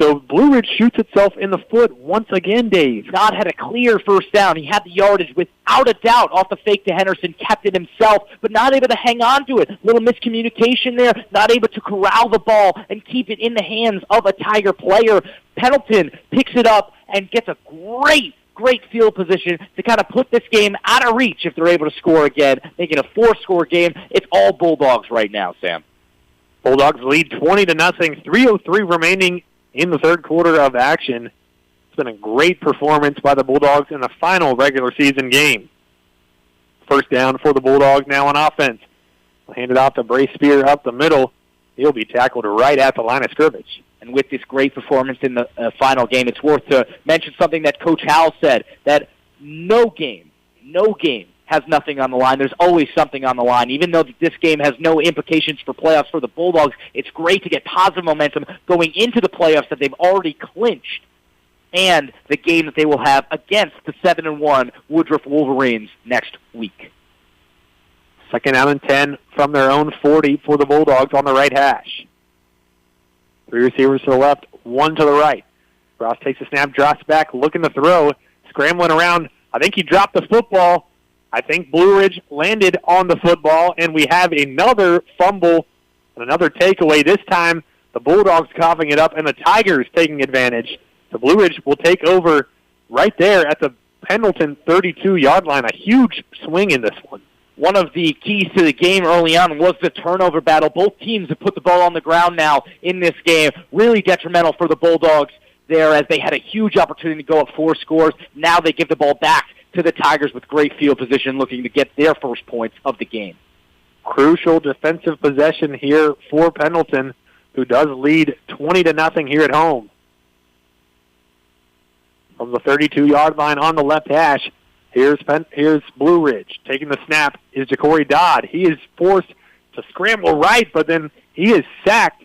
So Blue Ridge shoots itself in the foot once again, Dave. Dodd had a clear 1st down. He had the yardage without a doubt off the fake to Henderson, kept it himself, but not able to hang on to it. Little miscommunication there, not able to corral the ball and keep it in the hands of a Tiger player. Pendleton picks it up and gets a great field position to kind of put this game out of reach if they're able to score again, making a 4-score game. It's all Bulldogs right now, Sam. Bulldogs lead 20-0, 3:03 remaining in the third quarter of action. It's been a great performance by the Bulldogs in the final regular season game. first down for the Bulldogs now on offense. We'll hand it off to Bray Spear up the middle. He'll be tackled right at the line of scrimmage. And with this great performance in the final game, it's worth to mention something that Coach Howell said, that no game has nothing on the line. There's always something on the line. Even though this game has no implications for playoffs for the Bulldogs, it's great to get positive momentum going into the playoffs that they've already clinched, and the game that they will have against the 7-1 Woodruff Wolverines next week. Second down and 10 from their own 40 for the Bulldogs on the right hash. 3 receivers to the left, 1 to the right. Ross takes a snap, drops back, looking to throw, scrambling around. I think he dropped the football. I think Blue Ridge landed on the football, and we have another fumble and another takeaway. This time, the Bulldogs coughing it up, and the Tigers taking advantage. The Blue Ridge will take over right there at the Pendleton 32-yard line. A huge swing in this one. One of the keys to the game early on was the turnover battle. Both teams have put the ball on the ground now in this game. Really detrimental for the Bulldogs there, as they had a huge opportunity to go up 4 scores. Now they give the ball back to the Tigers with great field position, looking to get their first points of the game. Crucial defensive possession here for Pendleton, who does lead 20-0 here at home. From the 32-yard line on the left hash, here's Blue Ridge. Taking the snap is Ja'Cory Dodd. He is forced to scramble right, but then he is sacked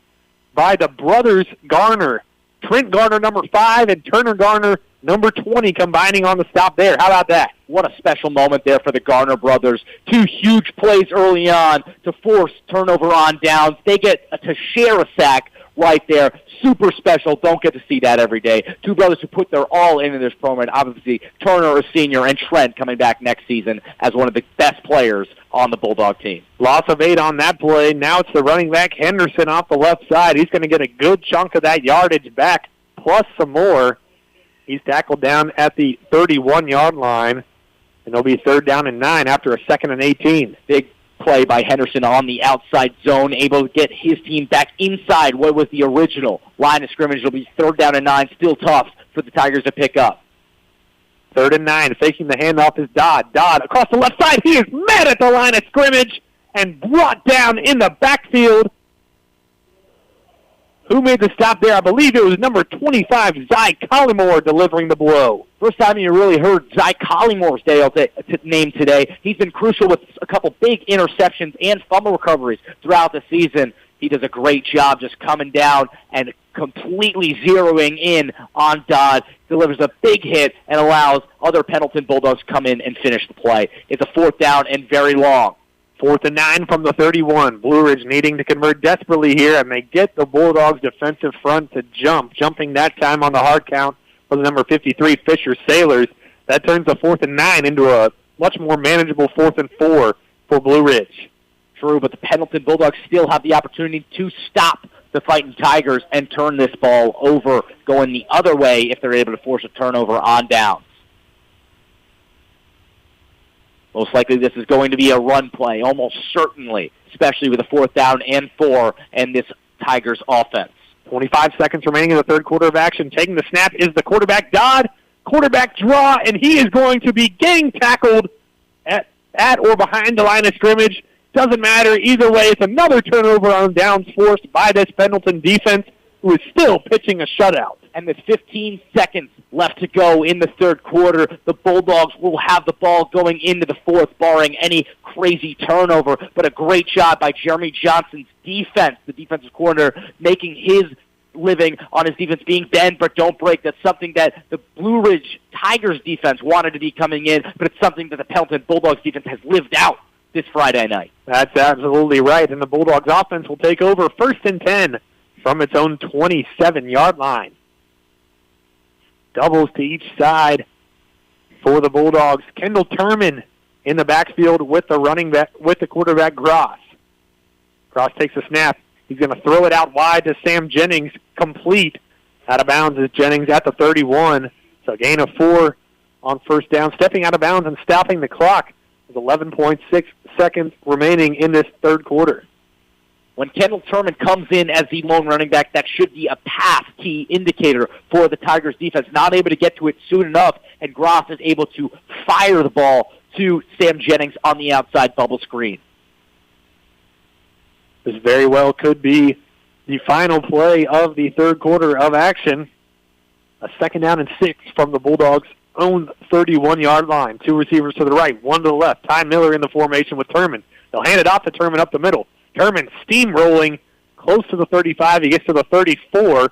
by the brothers Garner. Trent Garner, number 5, and Turner Garner, number 20, combining on the stop there. How about that? What a special moment there for the Garner brothers. 2 huge plays early on to force turnover on downs. They get to share a sack right there. Super special. Don't get to see that every day. 2 brothers who put their all into this program. Obviously, Turner, a senior, and Trent coming back next season as one of the best players on the Bulldog team. Loss of 8 on that play. Now it's the running back, Henderson, off the left side. He's going to get a good chunk of that yardage back, plus some more. He's tackled down at the 31-yard line, and it'll be 3rd down and 9 after a 2nd and 18. Big play by Henderson on the outside zone, able to get his team back inside what was the original line of scrimmage. It'll be 3rd down and 9, still tough for the Tigers to pick up. 3rd and 9, faking the handoff is Dodd. Dodd across the left side. He is met at the line of scrimmage and brought down in the backfield. Who made the stop there? I believe it was number 25, Zy Collymore, delivering the blow. First time you really heard Zy Collymore's name today. He's been crucial with a couple big interceptions and fumble recoveries throughout the season. He does a great job just coming down and completely zeroing in on Dodd. Delivers a big hit and allows other Pendleton Bulldogs to come in and finish the play. It's a 4th down and very long. 4th and 9 from the 31. Blue Ridge needing to convert desperately here, and they get the Bulldogs' defensive front to jumping that time on the hard count for the number 53, Fisher Sailors. That turns the 4th and 9 into a much more manageable 4th and 4 for Blue Ridge. True, but the Pendleton Bulldogs still have the opportunity to stop the Fighting Tigers and turn this ball over, going the other way if they're able to force a turnover on downs. Most likely this is going to be a run play, almost certainly, especially with a 4th down and 4 and this Tigers offense. 25 seconds remaining in the 3rd quarter of action. Taking the snap is the quarterback, Dodd. Quarterback draw, and he is going to be getting tackled at or behind the line of scrimmage. Doesn't matter. Either way, it's another turnover on downs forced by this Pendleton defense, who is still pitching a shutout. And with 15 seconds left to go in the 3rd quarter, the Bulldogs will have the ball going into the 4th, barring any crazy turnover. But a great job by Jeremy Johnson's defense, the defensive coordinator, making his living on his defense, being bend but don't break. That's something that the Blue Ridge Tigers defense wanted to be coming in, but it's something that the Pendleton Bulldogs defense has lived out this Friday night. That's absolutely right, and the Bulldogs offense will take over 1st and 10 from its own 27-yard line. Doubles to each side for the Bulldogs. Kendall Turman in the backfield with the running back, with the quarterback Gross. Gross takes a snap. He's going to throw it out wide to Sam Jennings. Complete. Out of bounds is Jennings at the 31. So a gain of 4 on 1st down. Stepping out of bounds and stopping the clock with 11.6 seconds remaining in this 3rd quarter. When Kendall Turman comes in as the lone running back, that should be a pass key indicator for the Tigers defense. Not able to get to it soon enough, and Gross is able to fire the ball to Sam Jennings on the outside bubble screen. This very well could be the final play of the third quarter of action. A 2nd down and 6 from the Bulldogs' own 31-yard line. 2 receivers to the right, 1 to the left. Ty Miller in the formation with Turman. They'll hand it off to Turman up the middle. Turman steamrolling close to the 35. He gets to the 34,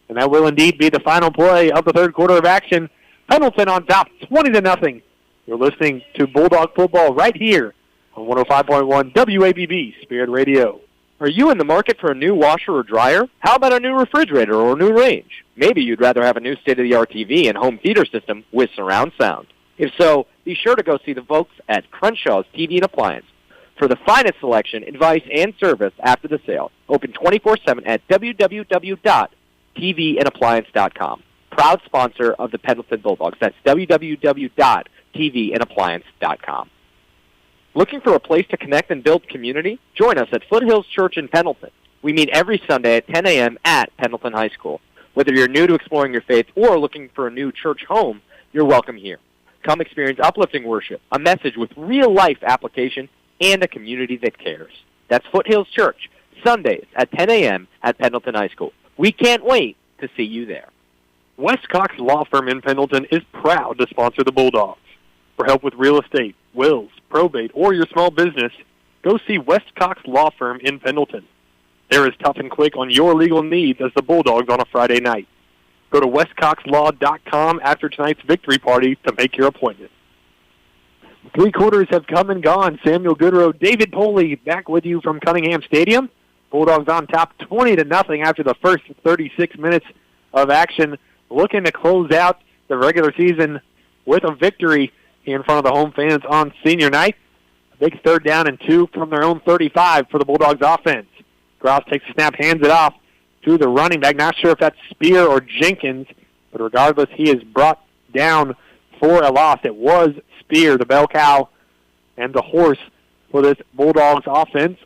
and that will indeed be the final play of the third quarter of action. Pendleton on top, 20-0. You're listening to Bulldog football right here on 105.1 WABB Spirit Radio. Are you in the market for a new washer or dryer? How about a new refrigerator or a new range? Maybe you'd rather have a new state-of-the-art TV and home theater system with surround sound. If so, be sure to go see the folks at Crenshaws TV and Appliance for the finest selection, advice, and service after the sale. Open 24/7 at www.tvandappliance.com. Proud sponsor of the Pendleton Bulldogs. That's www.tvandappliance.com. Looking for a place to connect and build community? Join us at Foothills Church in Pendleton. We meet every Sunday at 10 a.m. at Pendleton High School. Whether you're new to exploring your faith or looking for a new church home, you're welcome here. Come experience uplifting worship, a message with real-life application, and a community that cares. That's Foothills Church, Sundays at 10 a.m. at Pendleton High School. We can't wait to see you there. West Cox Law Firm in Pendleton is proud to sponsor the Bulldogs. For help with real estate, wills, probate, or your small business, go see West Cox Law Firm in Pendleton. They're as tough and quick on your legal needs as the Bulldogs on a Friday night. Go to westcoxlaw.com after tonight's victory party to make your appointment. 3 quarters have come and gone. Samuel Goodrow, David Poley back with you from Cunningham Stadium. Bulldogs on top 20-0 after the first 36 minutes of action, looking to close out the regular season with a victory in front of the home fans on senior night. A big 3rd down and 2 from their own 35 for the Bulldogs offense. Gross takes a snap, hands it off to the running back. Not sure if that's Spear or Jenkins, but regardless, he is brought down for a loss. It was Spear, the bell cow, and the horse for this Bulldogs offense.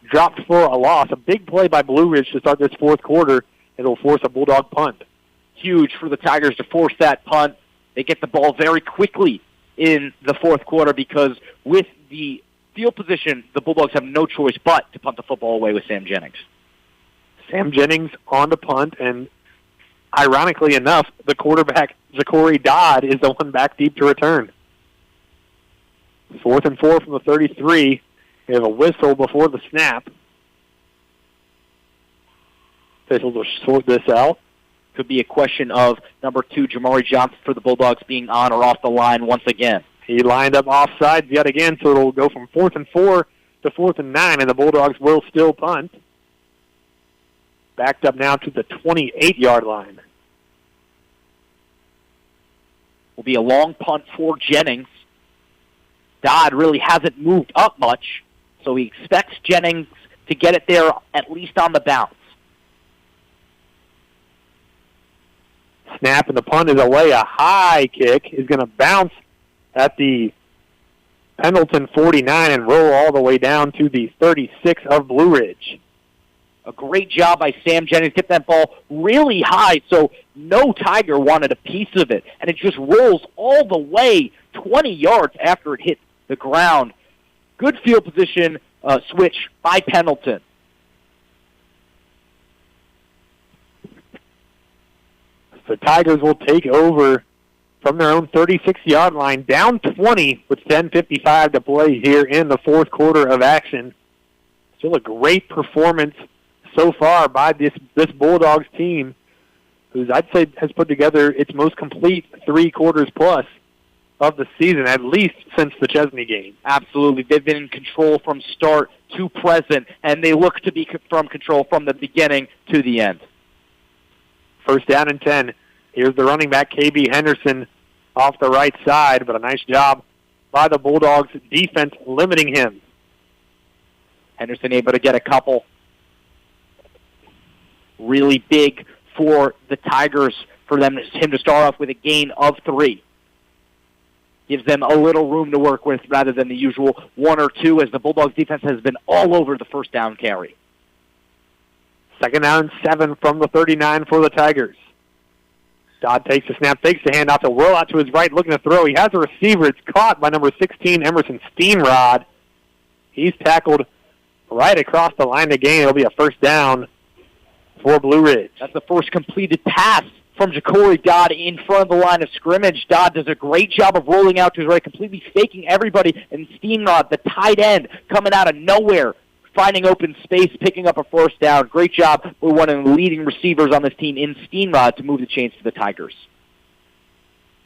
Dropped for a loss. A big play by Blue Ridge to start this fourth quarter. It'll force a Bulldog punt. Huge for the Tigers to force that punt. They get the ball very quickly in the fourth quarter because with the field position, the Bulldogs have no choice but to punt the football away with Sam Jennings. Sam Jennings on the punt, and ironically enough, the quarterback, Ja'Cory Dodd, is the one back deep to return. 4th and 4 from the 33. We have a whistle before the snap. Officials will sort this out. Could be a question of number 2, Jamari Johnson, for the Bulldogs being on or off the line once again. He lined up offside yet again, so it'll go from 4th and 4 to 4th and 9, and the Bulldogs will still punt. Backed up now to the 28-yard line. Will be a long punt for Jennings. Dodd really hasn't moved up much, so he expects Jennings to get it there at least on the bounce. Snap, and the punt is away. A high kick is going to bounce at the Pendleton 49 and roll all the way down to the 36 of Blue Ridge. A great job by Sam Jennings. Get that ball really high so no Tiger wanted a piece of it. And it just rolls all the way 20 yards after it hit the ground. Good field position switch by Pendleton. The Tigers will take over from their own 36-yard line, down 20 with 10:55 to play here in the fourth quarter of action. Still a great performance so far by this Bulldogs team, who I'd say has put together its most complete 3 quarters plus of the season, at least since the Chesney game. Absolutely. They've been in control from start to present, and they look to be from control from the beginning to the end. 1st down and 10. Here's the running back, KB Henderson, off the right side, but a nice job by the Bulldogs defense limiting him. Henderson able to get a couple. Really big for the Tigers, for him to start off with a gain of 3. Gives them a little room to work with rather than the usual 1 or 2, as the Bulldogs defense has been all over the 1st down carry. 2nd down and 7 from the 39 for the Tigers. Dodd takes the snap, takes the handoff, to roll out to his right, looking to throw. He has a receiver. It's caught by number 16, Emerson Steenrod. He's tackled right across the line to gain. It'll be a first down for Blue Ridge. That's the first completed pass from Ja'Cory Dodd in front of the line of scrimmage. Dodd does a great job of rolling out to his right, completely faking everybody, and Steenrod, the tight end, coming out of nowhere, finding open space, picking up a first down. Great job for one of the leading receivers on this team in Steenrod to move the chains to the Tigers.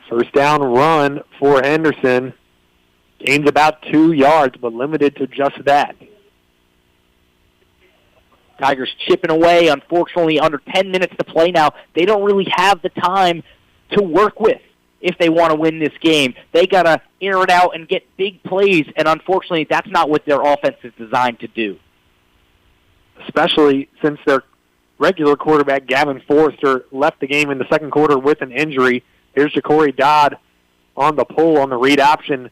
First down run for Henderson. Gains about 2 yards, but limited to just that. Tigers chipping away. Unfortunately, under 10 minutes to play now. They don't really have the time to work with if they want to win this game. They got to air it out and get big plays, and unfortunately, that's not what their offense is designed to do. Especially since their regular quarterback, Gavin Forrester, left the game in the second quarter with an injury. Here's Ja'Cory Dodd on the pull on the read option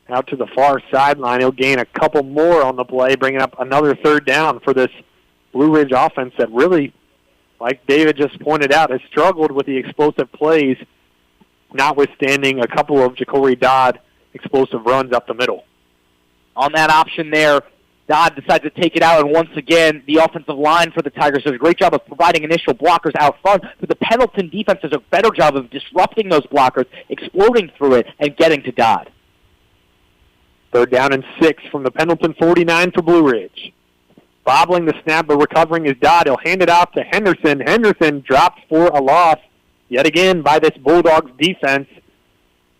out to the far sideline. He'll gain a couple more on the play, bringing up another third down for this Blue Ridge offense that really, like David just pointed out, has struggled with the explosive plays, notwithstanding a couple of Ja'Cory Dodd explosive runs up the middle. On that option there, Dodd decides to take it out, and once again, the offensive line for the Tigers does a great job of providing initial blockers out front, but the Pendleton defense does a better job of disrupting those blockers, exploding through it, and getting to Dodd. Third down and 6 from the Pendleton 49 for Blue Ridge. Bobbling the snap, but recovering is Dodd. He'll hand it off to Henderson. Henderson dropped for a loss yet again by this Bulldogs defense.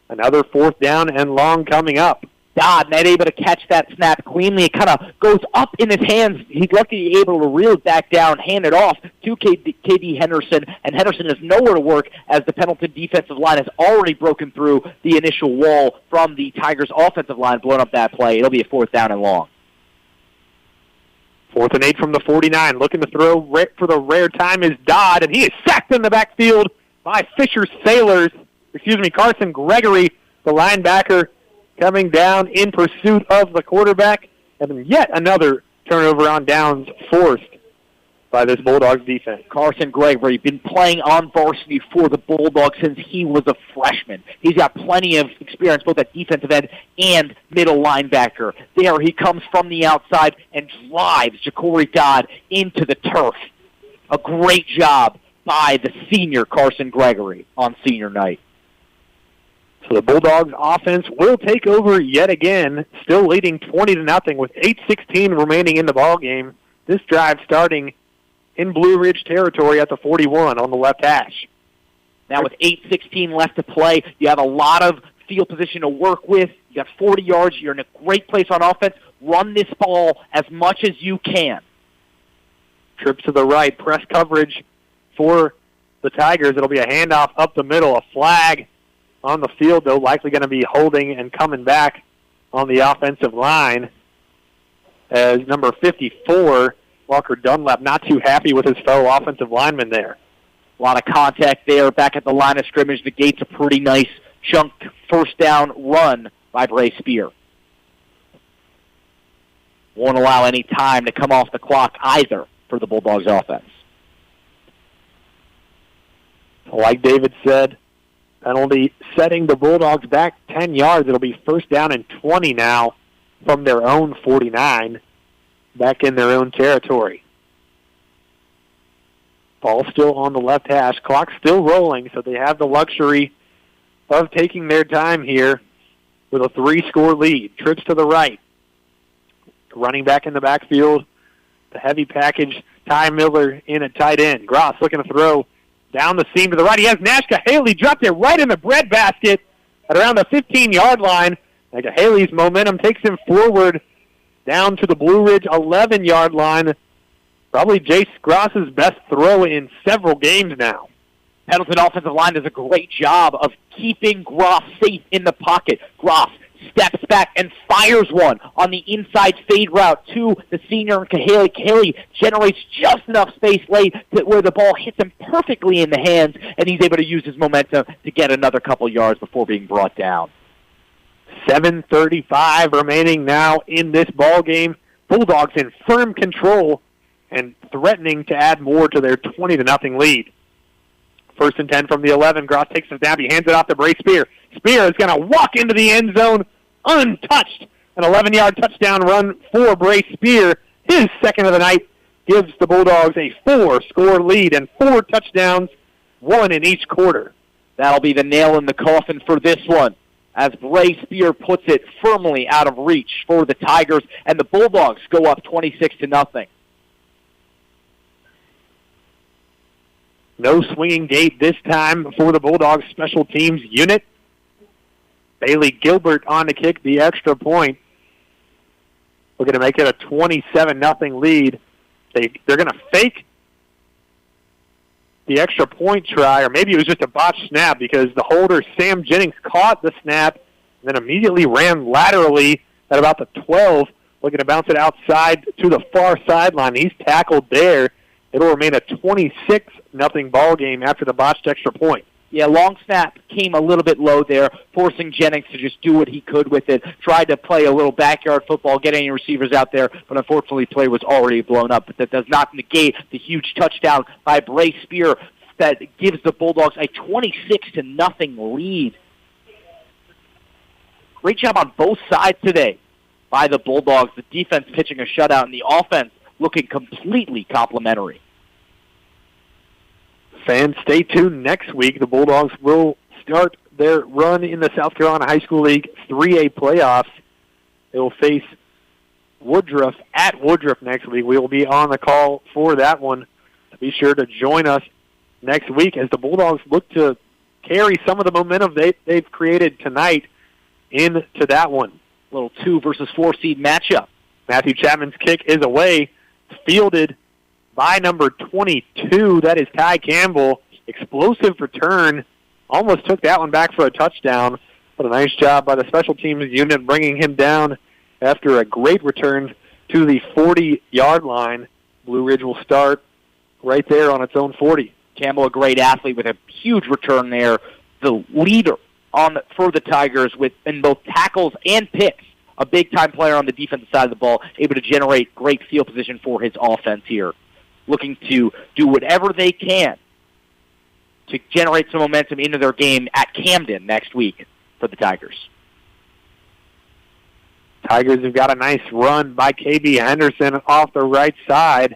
Another fourth down and long coming up. Dodd not able to catch that snap cleanly. It kind of goes up in his hands. He's luckily able to reel it back down, hand it off to KD Henderson, and Henderson has nowhere to work as the Pendleton defensive line has already broken through the initial wall from the Tigers' offensive line, blowing up that play. It'll be a fourth down and long. 4th and 8 from the 49. Looking to throw for the rare time is Dodd, and he is sacked in the backfield by Carson Gregory, the linebacker, coming down in pursuit of the quarterback. And then yet another turnover on downs forced by this Bulldogs defense. Carson Gregory, been playing on varsity for the Bulldogs since he was a freshman. He's got plenty of experience both at defensive end and middle linebacker. There he comes from the outside and drives Ja'Cory Dodd into the turf. A great job by the senior Carson Gregory on senior night. So the Bulldogs offense will take over yet again, still leading 20-0 with 8:16 remaining in the ball game. This drive starting in Blue Ridge territory at the 41 on the left hash. Now with 8:16 left to play, you have a lot of field position to work with. You got 40 yards. You're in a great place on offense. Run this ball as much as you can. Trip to the right, press coverage for the Tigers. It'll be a handoff up the middle, a flag on the field, though, likely going to be holding and coming back on the offensive line as number 54, Walker Dunlap, not too happy with his fellow offensive lineman there. A lot of contact there back at the line of scrimmage. The gate's a pretty nice chunk first down run by Bray Spear. Won't allow any time to come off the clock either for the Bulldogs offense. Like David said, penalty setting the Bulldogs back 10 yards. It'll be first down and 20 now from their own 49, back in their own territory. Ball still on the left hash. Clock still rolling, so they have the luxury of taking their time here with a 3-score lead. Trips to the right. Running back in the backfield, the heavy package, Ty Miller in at tight end. Gross looking to throw down the seam to the right. He has Nash Cahaly dropped it right in the breadbasket at around the 15-yard line. And Cahaly's momentum takes him forward down to the Blue Ridge 11-yard line. Probably Jace Gross's best throw in several games now. Pendleton offensive line does a great job of keeping Gross safe in the pocket. Gross steps back and fires one on the inside fade route to the senior Cahaly. Cahaly generates just enough space late where the ball hits him perfectly in the hands, and he's able to use his momentum to get another couple yards before being brought down. 7:35 remaining now in this ball game. Bulldogs in firm control and threatening to add more to their 20-0 lead. First and 10 from the 11. Gross takes the snap. He hands it off to Bray Spear. Spear is going to walk into the end zone untouched. An 11-yard touchdown run for Bray Spear. His second of the night gives the Bulldogs a 4-score lead and 4 touchdowns, 1 in each quarter. That'll be the nail in the coffin for this one, as Bray Spear puts it firmly out of reach for the Tigers, and the Bulldogs go up 26-0. No swinging gate this time for the Bulldogs special teams unit. Bailey Gilbert on to kick the extra point. Looking to make it a 27-0 lead. They're going to fake the extra point try, or maybe it was just a botched snap because the holder, Sam Jennings, caught the snap and then immediately ran laterally at about the 12, looking to bounce it outside to the far sideline. He's tackled there. It'll remain a 26-0 ball game after the botched extra point. Yeah, long snap came a little bit low there, forcing Jennings to just do what he could with it. Tried to play a little backyard football, get any receivers out there, but unfortunately play was already blown up. But that does not negate the huge touchdown by Bray Spear that gives the Bulldogs a 26-0 lead. Great job on both sides today by the Bulldogs. The defense pitching a shutout and the offense looking completely complimentary. Fans, stay tuned next week. The Bulldogs will start their run in the South Carolina High School League 3A playoffs. They will face Woodruff at Woodruff next week. We will be on the call for that one. Be sure to join us next week as the Bulldogs look to carry some of the momentum they've created tonight into that one. Little 2 versus 4 seed matchup. Matthew Chapman's kick is away, fielded by number 22. That is Ty Campbell. Explosive return. Almost took that one back for a touchdown. But a nice job by the special teams unit bringing him down after a great return to the 40-yard line. Blue Ridge will start right there on its own 40. Campbell, a great athlete with a huge return there. The leader for the Tigers in both tackles and picks. A big-time player on the defensive side of the ball, able to generate great field position for his offense here. Looking to do whatever they can to generate some momentum into their game at Camden next week for the Tigers. Tigers have got a nice run by KB Henderson off the right side.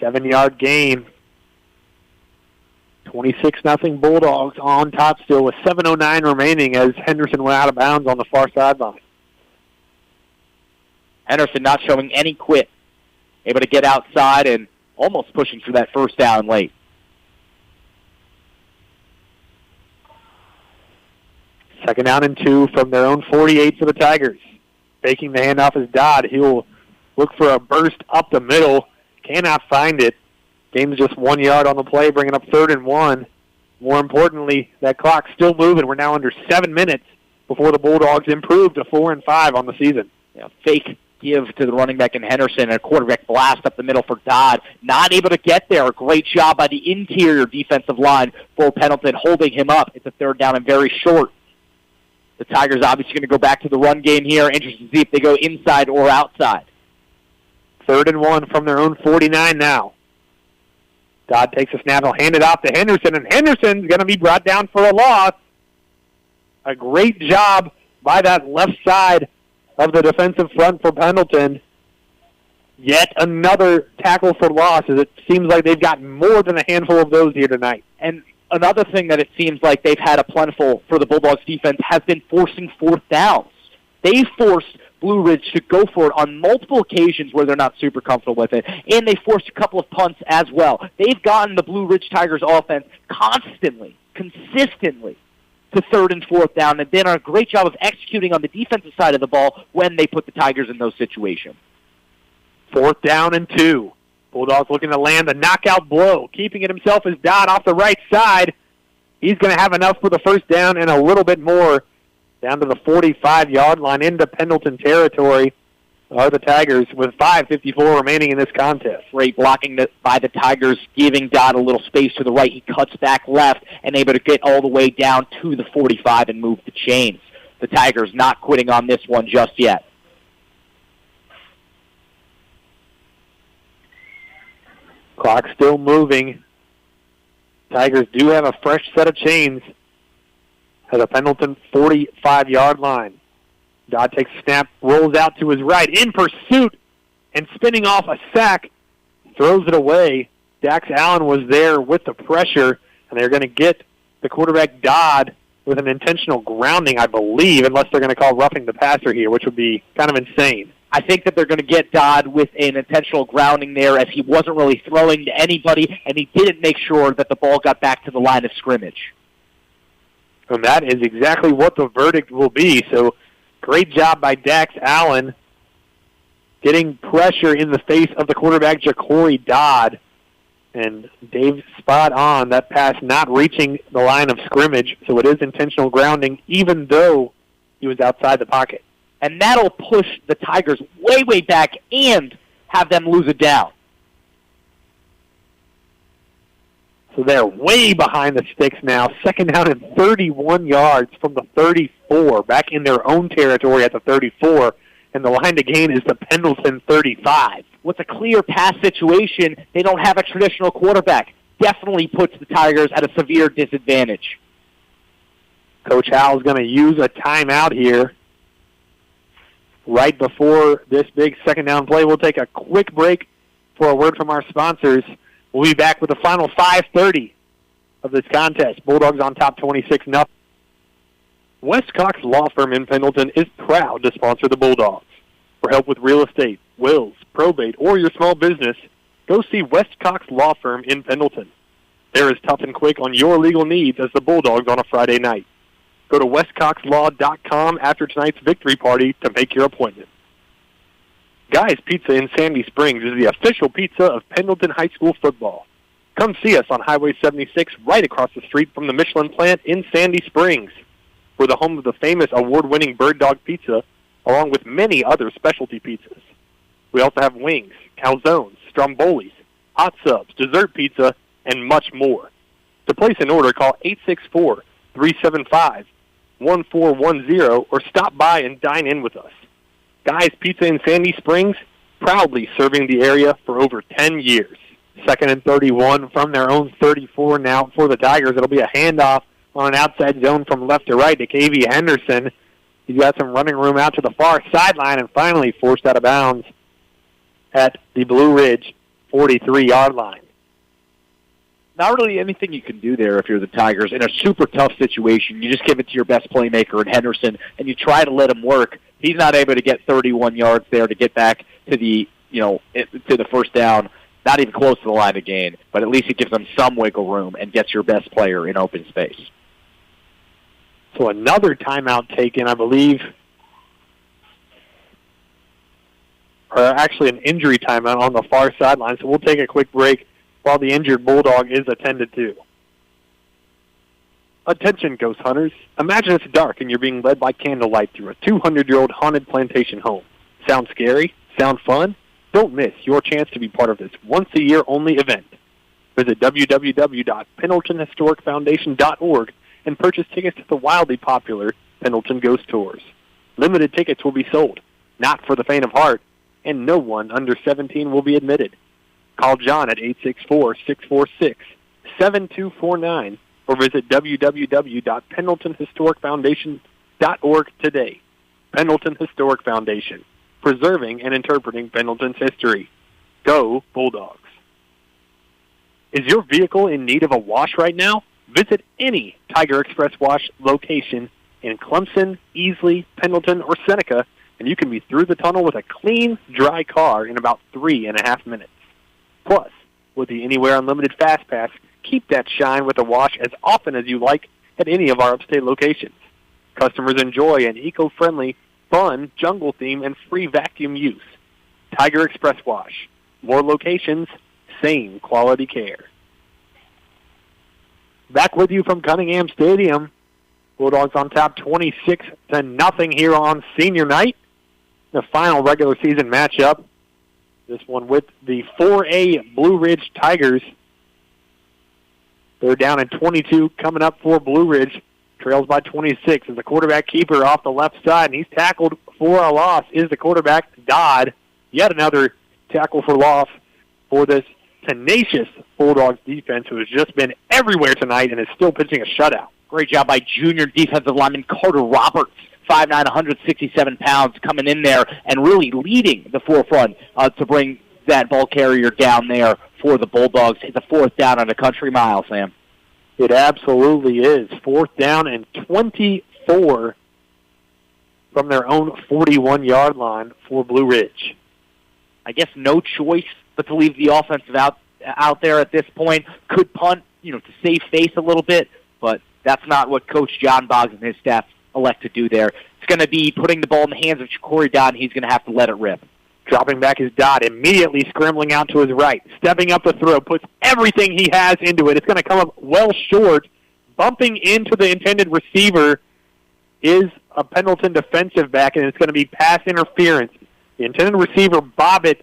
7-yard gain. 26-0 Bulldogs on top still with 7:09 remaining as Henderson went out of bounds on the far sideline. Henderson not showing any quit. Able to get outside and almost pushing for that first down late. Second down and 2 from their own 48 for the Tigers. Faking the handoff is Dodd. He will look for a burst up the middle. Cannot find it. Game's just 1 yard on the play, bringing up 3rd and 1. More importantly, that clock's still moving. We're now under 7 minutes before the Bulldogs improve to 4-5 on the season. Yeah, fake give to the running back in Henderson and a quarterback blast up the middle for Dodd. Not able to get there. A great job by the interior defensive line for Pendleton holding him up. It's a 3rd down and very short. The Tigers obviously going to go back to the run game here. Interested to see if they go inside or outside. 3rd and 1 from their own 49 now. Dodd takes a snap. He'll hand it off to Henderson, and Henderson's going to be brought down for a loss. A great job by that left side of the defensive front for Pendleton. Yet another tackle for loss, as it seems like they've got more than a handful of those here tonight. And another thing that it seems like they've had a plentiful for the Bulldogs defense has been forcing 4th downs. They forced Blue Ridge to go for it on multiple occasions where they're not super comfortable with it, and they forced a couple of punts as well. They've gotten the Blue Ridge Tigers offense consistently to 3rd and 4th down, and done a great job of executing on the defensive side of the ball when they put the Tigers in those situations. 4th down and 2. Bulldogs looking to land a knockout blow. Keeping it himself is Dodd off the right side. He's going to have enough for the first down and a little bit more. Down to the 45-yard line into Pendleton territory are the Tigers with 5:54 remaining in this contest. Great blocking by the Tigers, giving Dodd a little space to the right. He cuts back left and able to get all the way down to the 45 and move the chains. The Tigers not quitting on this one just yet. Clock still moving. Tigers do have a fresh set of chains at the Pendleton 45-yard line. Dodd takes a snap, rolls out to his right, in pursuit, and spinning off a sack, throws it away. Dax Allen was there with the pressure, and they're going to get the quarterback Dodd with an intentional grounding, I believe, unless they're going to call roughing the passer here, which would be kind of insane. I think that they're going to get Dodd with an intentional grounding there, as he wasn't really throwing to anybody, and he didn't make sure that the ball got back to the line of scrimmage. And that is exactly what the verdict will be. So great job by Dax Allen getting pressure in the face of the quarterback, Ja'Cory Dodd. And Dave's spot on, that pass not reaching the line of scrimmage, so it is intentional grounding, even though he was outside the pocket. And that'll push the Tigers way, way back and have them lose it down. So they're way behind the sticks now. Second down and 31 yards from the 34, back in their own territory at the 34, and the line to gain is the Pendleton 35. With a clear pass situation, they don't have a traditional quarterback. Definitely puts the Tigers at a severe disadvantage. Coach Howell's going to use a timeout here right before this big second down play. We'll take a quick break for a word from our sponsors. We'll be back with the final 5:30 of this contest. Bulldogs on top 26-0. West Cox Law Firm in Pendleton is proud to sponsor the Bulldogs. For help with real estate, wills, probate, or your small business, go see West Cox Law Firm in Pendleton. They're as tough and quick on your legal needs as the Bulldogs on a Friday night. Go to westcoxlaw.com after tonight's victory party to make your appointment. Guy's Pizza in Sandy Springs is the official pizza of Pendleton High School football. Come see us on Highway 76 right across the street from the Michelin plant in Sandy Springs. We're the home of the famous award-winning Bird Dog Pizza, along with many other specialty pizzas. We also have wings, calzones, strombolis, hot subs, dessert pizza, and much more. To place an order, call 864-375-1410 or stop by and dine in with us. Guy's Pizza in Sandy Springs, proudly serving the area for over 10 years. Second and 31 from their own 34 now for the Tigers. It'll be a handoff on an outside zone from left to right to KV Henderson. He's got some running room out to the far sideline and finally forced out of bounds at the Blue Ridge 43-yard line. Not really anything you can do there if you're the Tigers. In a super tough situation, you just give it to your best playmaker in Henderson, and you try to let him work. He's not able to get 31 yards there to get back to the first down, not even close to the line of gain, but at least it gives them some wiggle room and gets your best player in open space. So another timeout taken, I believe, or actually an injury timeout on the far sideline. So we'll take a quick break while the injured Bulldog is attended to. Attention, ghost hunters. Imagine it's dark and you're being led by candlelight through a 200-year-old haunted plantation home. Sound scary? Sound fun? Don't miss your chance to be part of this once-a-year only event. Visit www.pendletonhistoricfoundation.org and purchase tickets to the wildly popular Pendleton Ghost Tours. Limited tickets will be sold, not for the faint of heart, and no one under 17 will be admitted. Call John at 864-646-7249 or visit www.pendletonhistoricfoundation.org today. Pendleton Historic Foundation, preserving and interpreting Pendleton's history. Go Bulldogs. Is your vehicle in need of a wash right now? Visit any Tiger Express Wash location in Clemson, Easley, Pendleton, or Seneca, and you can be through the tunnel with a clean, dry car in about 3.5 minutes. Plus, with the Anywhere Unlimited Fast Pass, keep that shine with a wash as often as you like at any of our upstate locations. Customers enjoy an eco-friendly, fun, jungle theme, and free vacuum use. Tiger Express Wash. More locations, same quality care. Back with you from Cunningham Stadium. Bulldogs on top 26-0 here on senior night. The final regular season matchup. This one with the 4A Blue Ridge Tigers. They're down at 22, coming up for Blue Ridge. Trails by 26 as the quarterback keeper off the left side, and he's tackled for a loss. Is the quarterback Dodd. Yet another tackle for loss for this tenacious Bulldogs defense who has just been everywhere tonight and is still pitching a shutout. Great job by junior defensive lineman Carter Roberts, 5'9", 167 pounds, coming in there and really leading the forefront to bring that ball carrier down there for the Bulldogs. It's a 4th down on a country mile, Sam. It absolutely is. 4th down and 24 from their own 41-yard line for Blue Ridge. I guess no choice but to leave the offensive out there at this point. Could punt, to save face a little bit, but that's not what Coach John Boggs and his staff elect to do there. It's going to be putting the ball in the hands of Corey Dodd, and he's going to have to let it rip. Dropping back is Dodd, immediately scrambling out to his right. Stepping up the throw, puts everything he has into it. It's going to come up well short. Bumping into the intended receiver is a Pendleton defensive back, and it's going to be pass interference. The intended receiver, Bobbitt,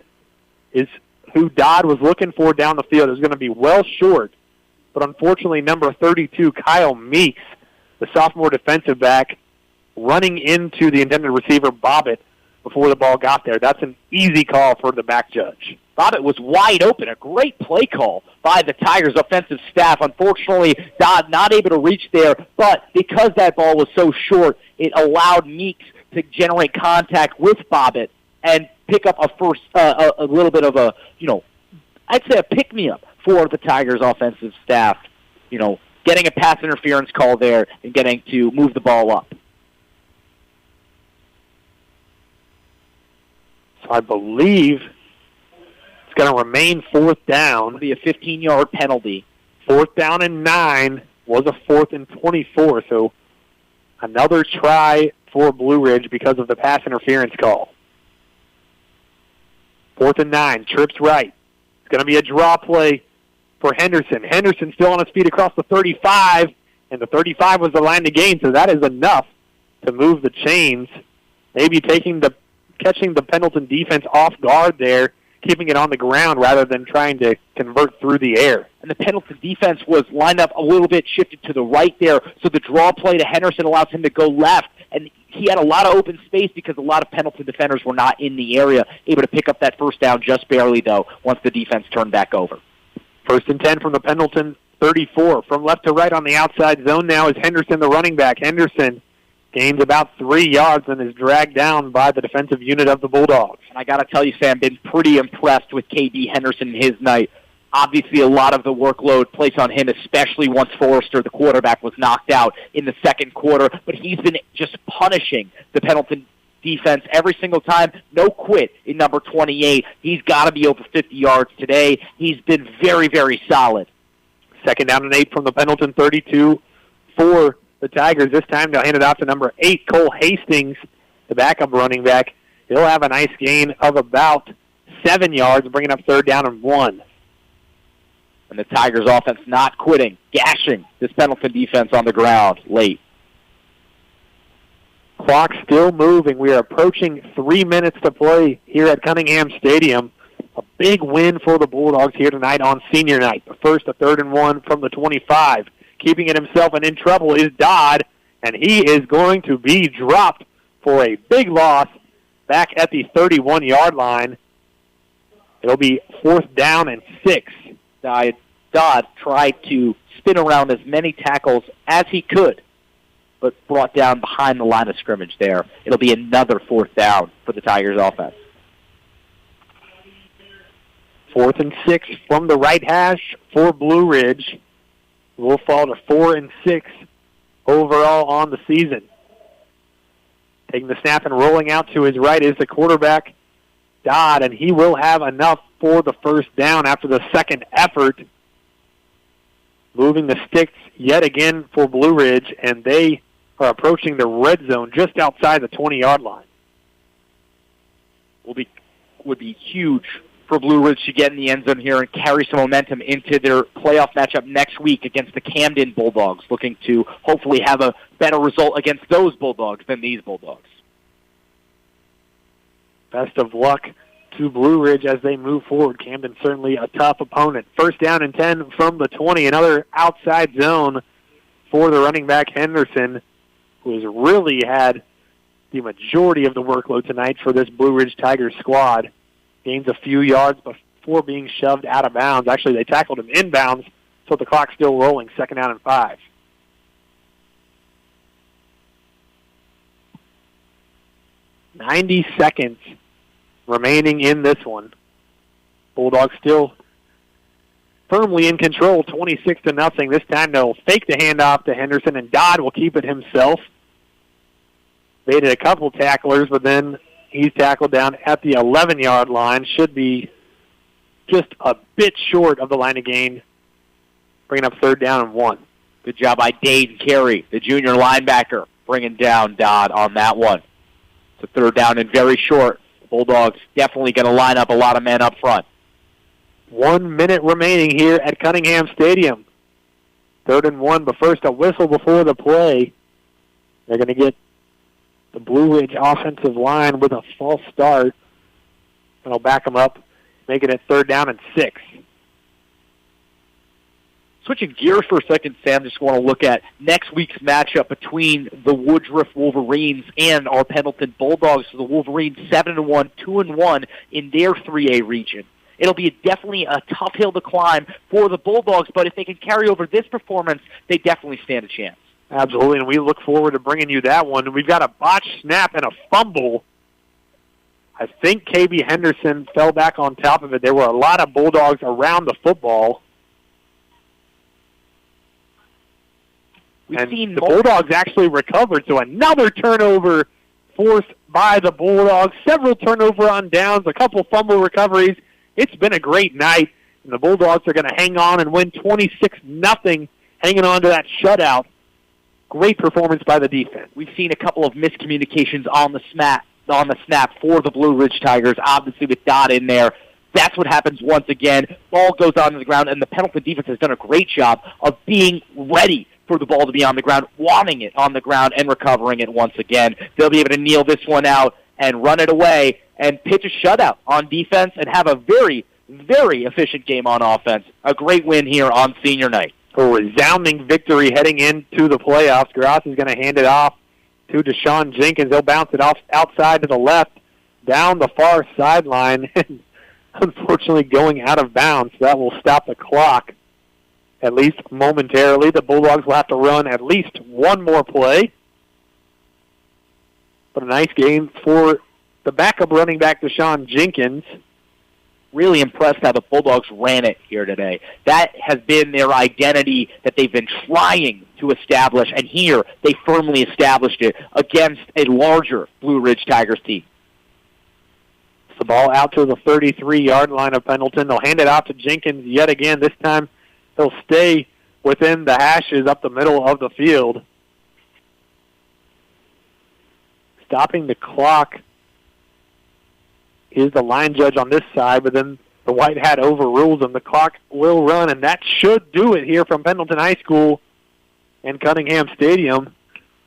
is who Dodd was looking for down the field. It was going to be well short, but unfortunately, number 32, Kyle Meeks, the sophomore defensive back, running into the intended receiver, Bobbitt, before the ball got there. That's an easy call for the back judge. Bobbitt was wide open. A great play call by the Tigers offensive staff. Unfortunately, Dodd not able to reach there, but because that ball was so short, it allowed Meeks to generate contact with Bobbitt and pick up a little bit of a, I'd say a pick-me-up for the Tigers offensive staff, getting a pass interference call there and getting to move the ball up. So I believe it's going to remain 4th down. It'll be a 15-yard penalty. 4th down and 9 was a 4th and 24, so another try for Blue Ridge because of the pass interference call. 4th and 9, trips right. It's going to be a draw play for Henderson. Henderson still on his feet across the 35, and the 35 was the line to gain, so that is enough to move the chains. Maybe catching the Pendleton defense off guard there, keeping it on the ground rather than trying to convert through the air. And the Pendleton defense was lined up a little bit, shifted to the right there, so the draw play to Henderson allows him to go left, and he had a lot of open space because a lot of Pendleton defenders were not in the area, able to pick up that 1st down just barely, though, once the defense turned back over. 1st and 10 from the Pendleton 34. From left to right on the outside zone now is Henderson, the running back. Henderson gains about 3 yards and is dragged down by the defensive unit of the Bulldogs. And I got to tell you, Sam, been pretty impressed with KB Henderson in his night. Obviously, a lot of the workload placed on him, especially once Forrester, the quarterback, was knocked out in the 2nd quarter. But he's been just punishing the Pendleton defense every single time. No quit in number 28. He's got to be over 50 yards today. He's been very, very solid. 2nd down and 8 from the Pendleton 32 for the Tigers. This time they'll hand it off to number 8, Cole Hastings, the backup running back. He'll have a nice gain of about 7 yards, bringing up 3rd down and 1. And the Tigers offense not quitting, gashing this Pendleton defense on the ground late. Clock still moving. We are approaching 3 minutes to play here at Cunningham Stadium. A big win for the Bulldogs here tonight on senior night. The first, a 3rd and 1 from the 25. Keeping it himself and in trouble is Dodd, and he is going to be dropped for a big loss back at the 31-yard line. It'll be 4th down and 6. Dodd tried to spin around as many tackles as he could, but brought down behind the line of scrimmage there. It'll be another 4th down for the Tigers offense. 4th and 6 from the right hash for Blue Ridge. We'll fall to 4 and 6 overall on the season. Taking the snap and rolling out to his right is the quarterback, Dodd, and he will have enough for the 1st down after the 2nd effort. Moving the sticks yet again for Blue Ridge, and they are approaching the red zone just outside the 20-yard line. Would be huge for Blue Ridge to get in the end zone here and carry some momentum into their playoff matchup next week against the Camden Bulldogs, looking to hopefully have a better result against those Bulldogs than these Bulldogs. Best of luck to Blue Ridge as they move forward. Camden certainly a tough opponent. 1st down and 10 from the 20. Another outside zone for the running back Henderson, who has really had the majority of the workload tonight for this Blue Ridge Tigers squad. Gains a few yards, but before being shoved out of bounds. Actually, they tackled him inbounds, so the clock's still rolling, 2nd down and 5. .90 seconds remaining in this one. Bulldogs still firmly in control, 26-0. This time they'll fake the handoff to Henderson, and Dodd will keep it himself. Baited a couple tacklers, but then he's tackled down at the 11-yard line. Should be just a bit short of the line of gain, bringing up 3rd down and 1. Good job by Dane Carey, the junior linebacker, bringing down Dodd on that one. It's a 3rd down and very short. The Bulldogs definitely going to line up a lot of men up front. 1 minute remaining here at Cunningham Stadium. 3rd and 1, but first a whistle before the play. They're going to get the Blue Ridge offensive line with a false start. And I'll back them up, making it 3rd down and 6. Switching gears for a second, Sam, just want to look at next week's matchup between the Woodruff Wolverines and our Pendleton Bulldogs. So the Wolverines 7-1, 2-1 in their 3A region. It'll be definitely a tough hill to climb for the Bulldogs, but if they can carry over this performance, they definitely stand a chance. Absolutely, and we look forward to bringing you that one. We've got a botched snap and a fumble. I think KB Henderson fell back on top of it. There were a lot of Bulldogs around the football. The Bulldogs actually recovered, so another turnover forced by the Bulldogs. Several turnover on downs, a couple fumble recoveries. It's been a great night, and the Bulldogs are going to hang on and win 26-0, hanging on to that shutout. Great performance by the defense. We've seen a couple of miscommunications on the snap for the Blue Ridge Tigers, obviously with Dodd in there. That's what happens once again. Ball goes onto the ground, and the Pendleton defense has done a great job of being ready for the ball to be on the ground, wanting it on the ground, and recovering it once again. They'll be able to kneel this one out and run it away and pitch a shutout on defense and have a very, very efficient game on offense. A great win here on senior night. A resounding victory heading into the playoffs. Gross is going to hand it off to Deshaun Jenkins. He'll bounce it off outside to the left, down the far sideline, and unfortunately going out of bounds. That will stop the clock, at least momentarily. The Bulldogs will have to run at least one more play. But a nice game for the backup running back, Deshaun Jenkins. Really impressed how the Bulldogs ran it here today. That has been their identity that they've been trying to establish, and here they firmly established it against a larger Blue Ridge Tigers team. The ball out to the 33-yard line of Pendleton. They'll hand it off to Jenkins yet again. This time they'll stay within the hashes up the middle of the field. Stopping the clock is the line judge on this side, but then the white hat overrules him. The clock will run, and that should do it here from Pendleton High School and Cunningham Stadium.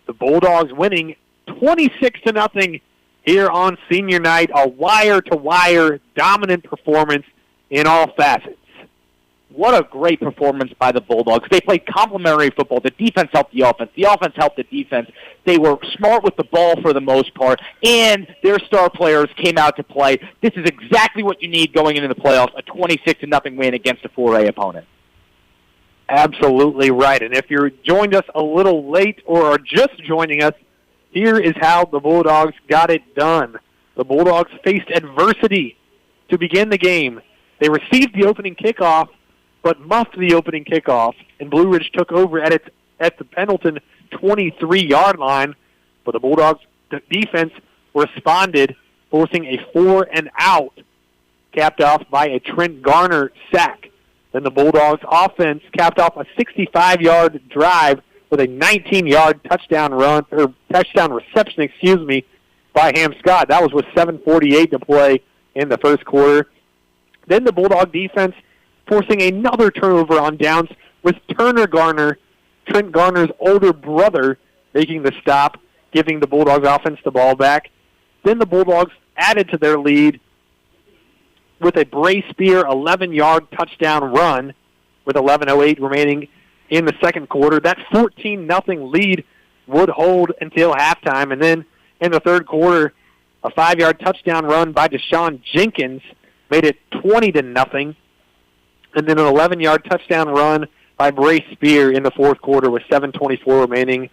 The Bulldogs winning 26-0 here on senior night. A wire-to-wire dominant performance in all facets. What a great performance by the Bulldogs. They played complementary football. The defense helped the offense. The offense helped the defense. They were smart with the ball for the most part, and their star players came out to play. This is exactly what you need going into the playoffs, a 26-0 win against a 4A opponent. Absolutely right. And if you joined us a little late or are just joining us, here is how the Bulldogs got it done. The Bulldogs faced adversity to begin the game. They received the opening kickoff, but muffed the opening kickoff, and Blue Ridge took over at the Pendleton 23-yard line, but the Bulldogs' defense responded, forcing a 4-and-out, capped off by a Trent Garner sack. Then the Bulldogs' offense capped off a 65-yard drive with a 19-yard touchdown reception, by Ham Scott. That was with 7:48 to play in the first quarter. Then the Bulldog defense forcing another turnover on downs with Trent Garner's older brother, making the stop, giving the Bulldogs offense the ball back. Then the Bulldogs added to their lead with a Bray Spear 11-yard touchdown run with 11:08 remaining in the second quarter. That 14-0 lead would hold until halftime, and then in the third quarter, a 5-yard touchdown run by Deshaun Jenkins made it 20-0. And then an 11-yard touchdown run by Bray Spear in the fourth quarter with 7:24 remaining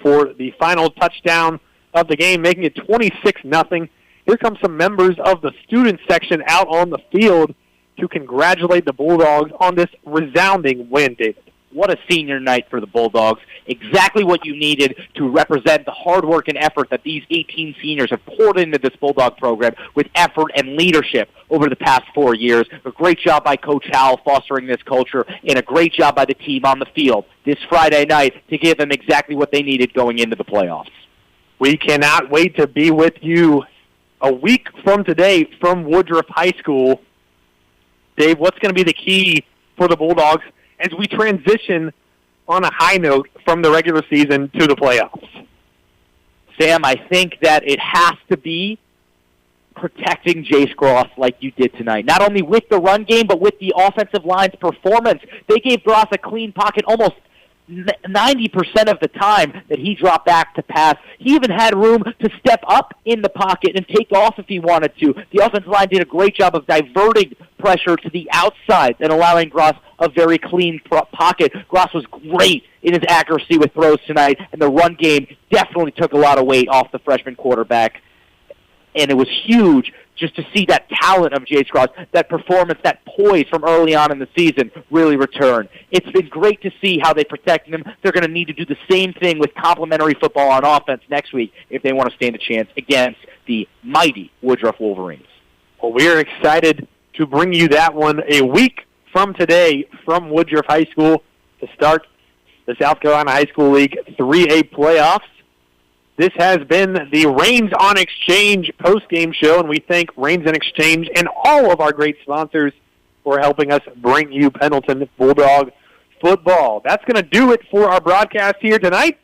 for the final touchdown of the game, making it 26-0. Here come some members of the student section out on the field to congratulate the Bulldogs on this resounding win, David. What a senior night for the Bulldogs. Exactly what you needed to represent the hard work and effort that these 18 seniors have poured into this Bulldog program with effort and leadership over the past 4 years. A great job by Coach Howell fostering this culture, and a great job by the team on the field this Friday night to give them exactly what they needed going into the playoffs. We cannot wait to be with you a week from today from Woodruff High School. Dave, what's going to be the key for the Bulldogs as we transition on a high note from the regular season to the playoffs? Sam, I think that it has to be protecting Jace Gross like you did tonight. Not only with the run game, but with the offensive line's performance. They gave Gross a clean pocket almost 90% of the time that he dropped back to pass. He even had room to step up in the pocket and take off if he wanted to. The offensive line did a great job of diverting pressure to the outside and allowing Gross a very clean pocket. Gross was great in his accuracy with throws tonight, and the run game definitely took a lot of weight off the freshman quarterback. And it was huge just to see that talent of Jace Gross, that performance, that poise from early on in the season really return. It's been great to see how they protect him. They're going to need to do the same thing with complementary football on offense next week if they want to stand a chance against the mighty Woodruff Wolverines. Well, we are excited to bring you that one a week from today from Woodruff High School to start the South Carolina High School League 3A playoffs. This has been the Reigns on Exchange post-game show, and we thank Reigns on Exchange and all of our great sponsors for helping us bring you Pendleton Bulldog football. That's going to do it for our broadcast here tonight.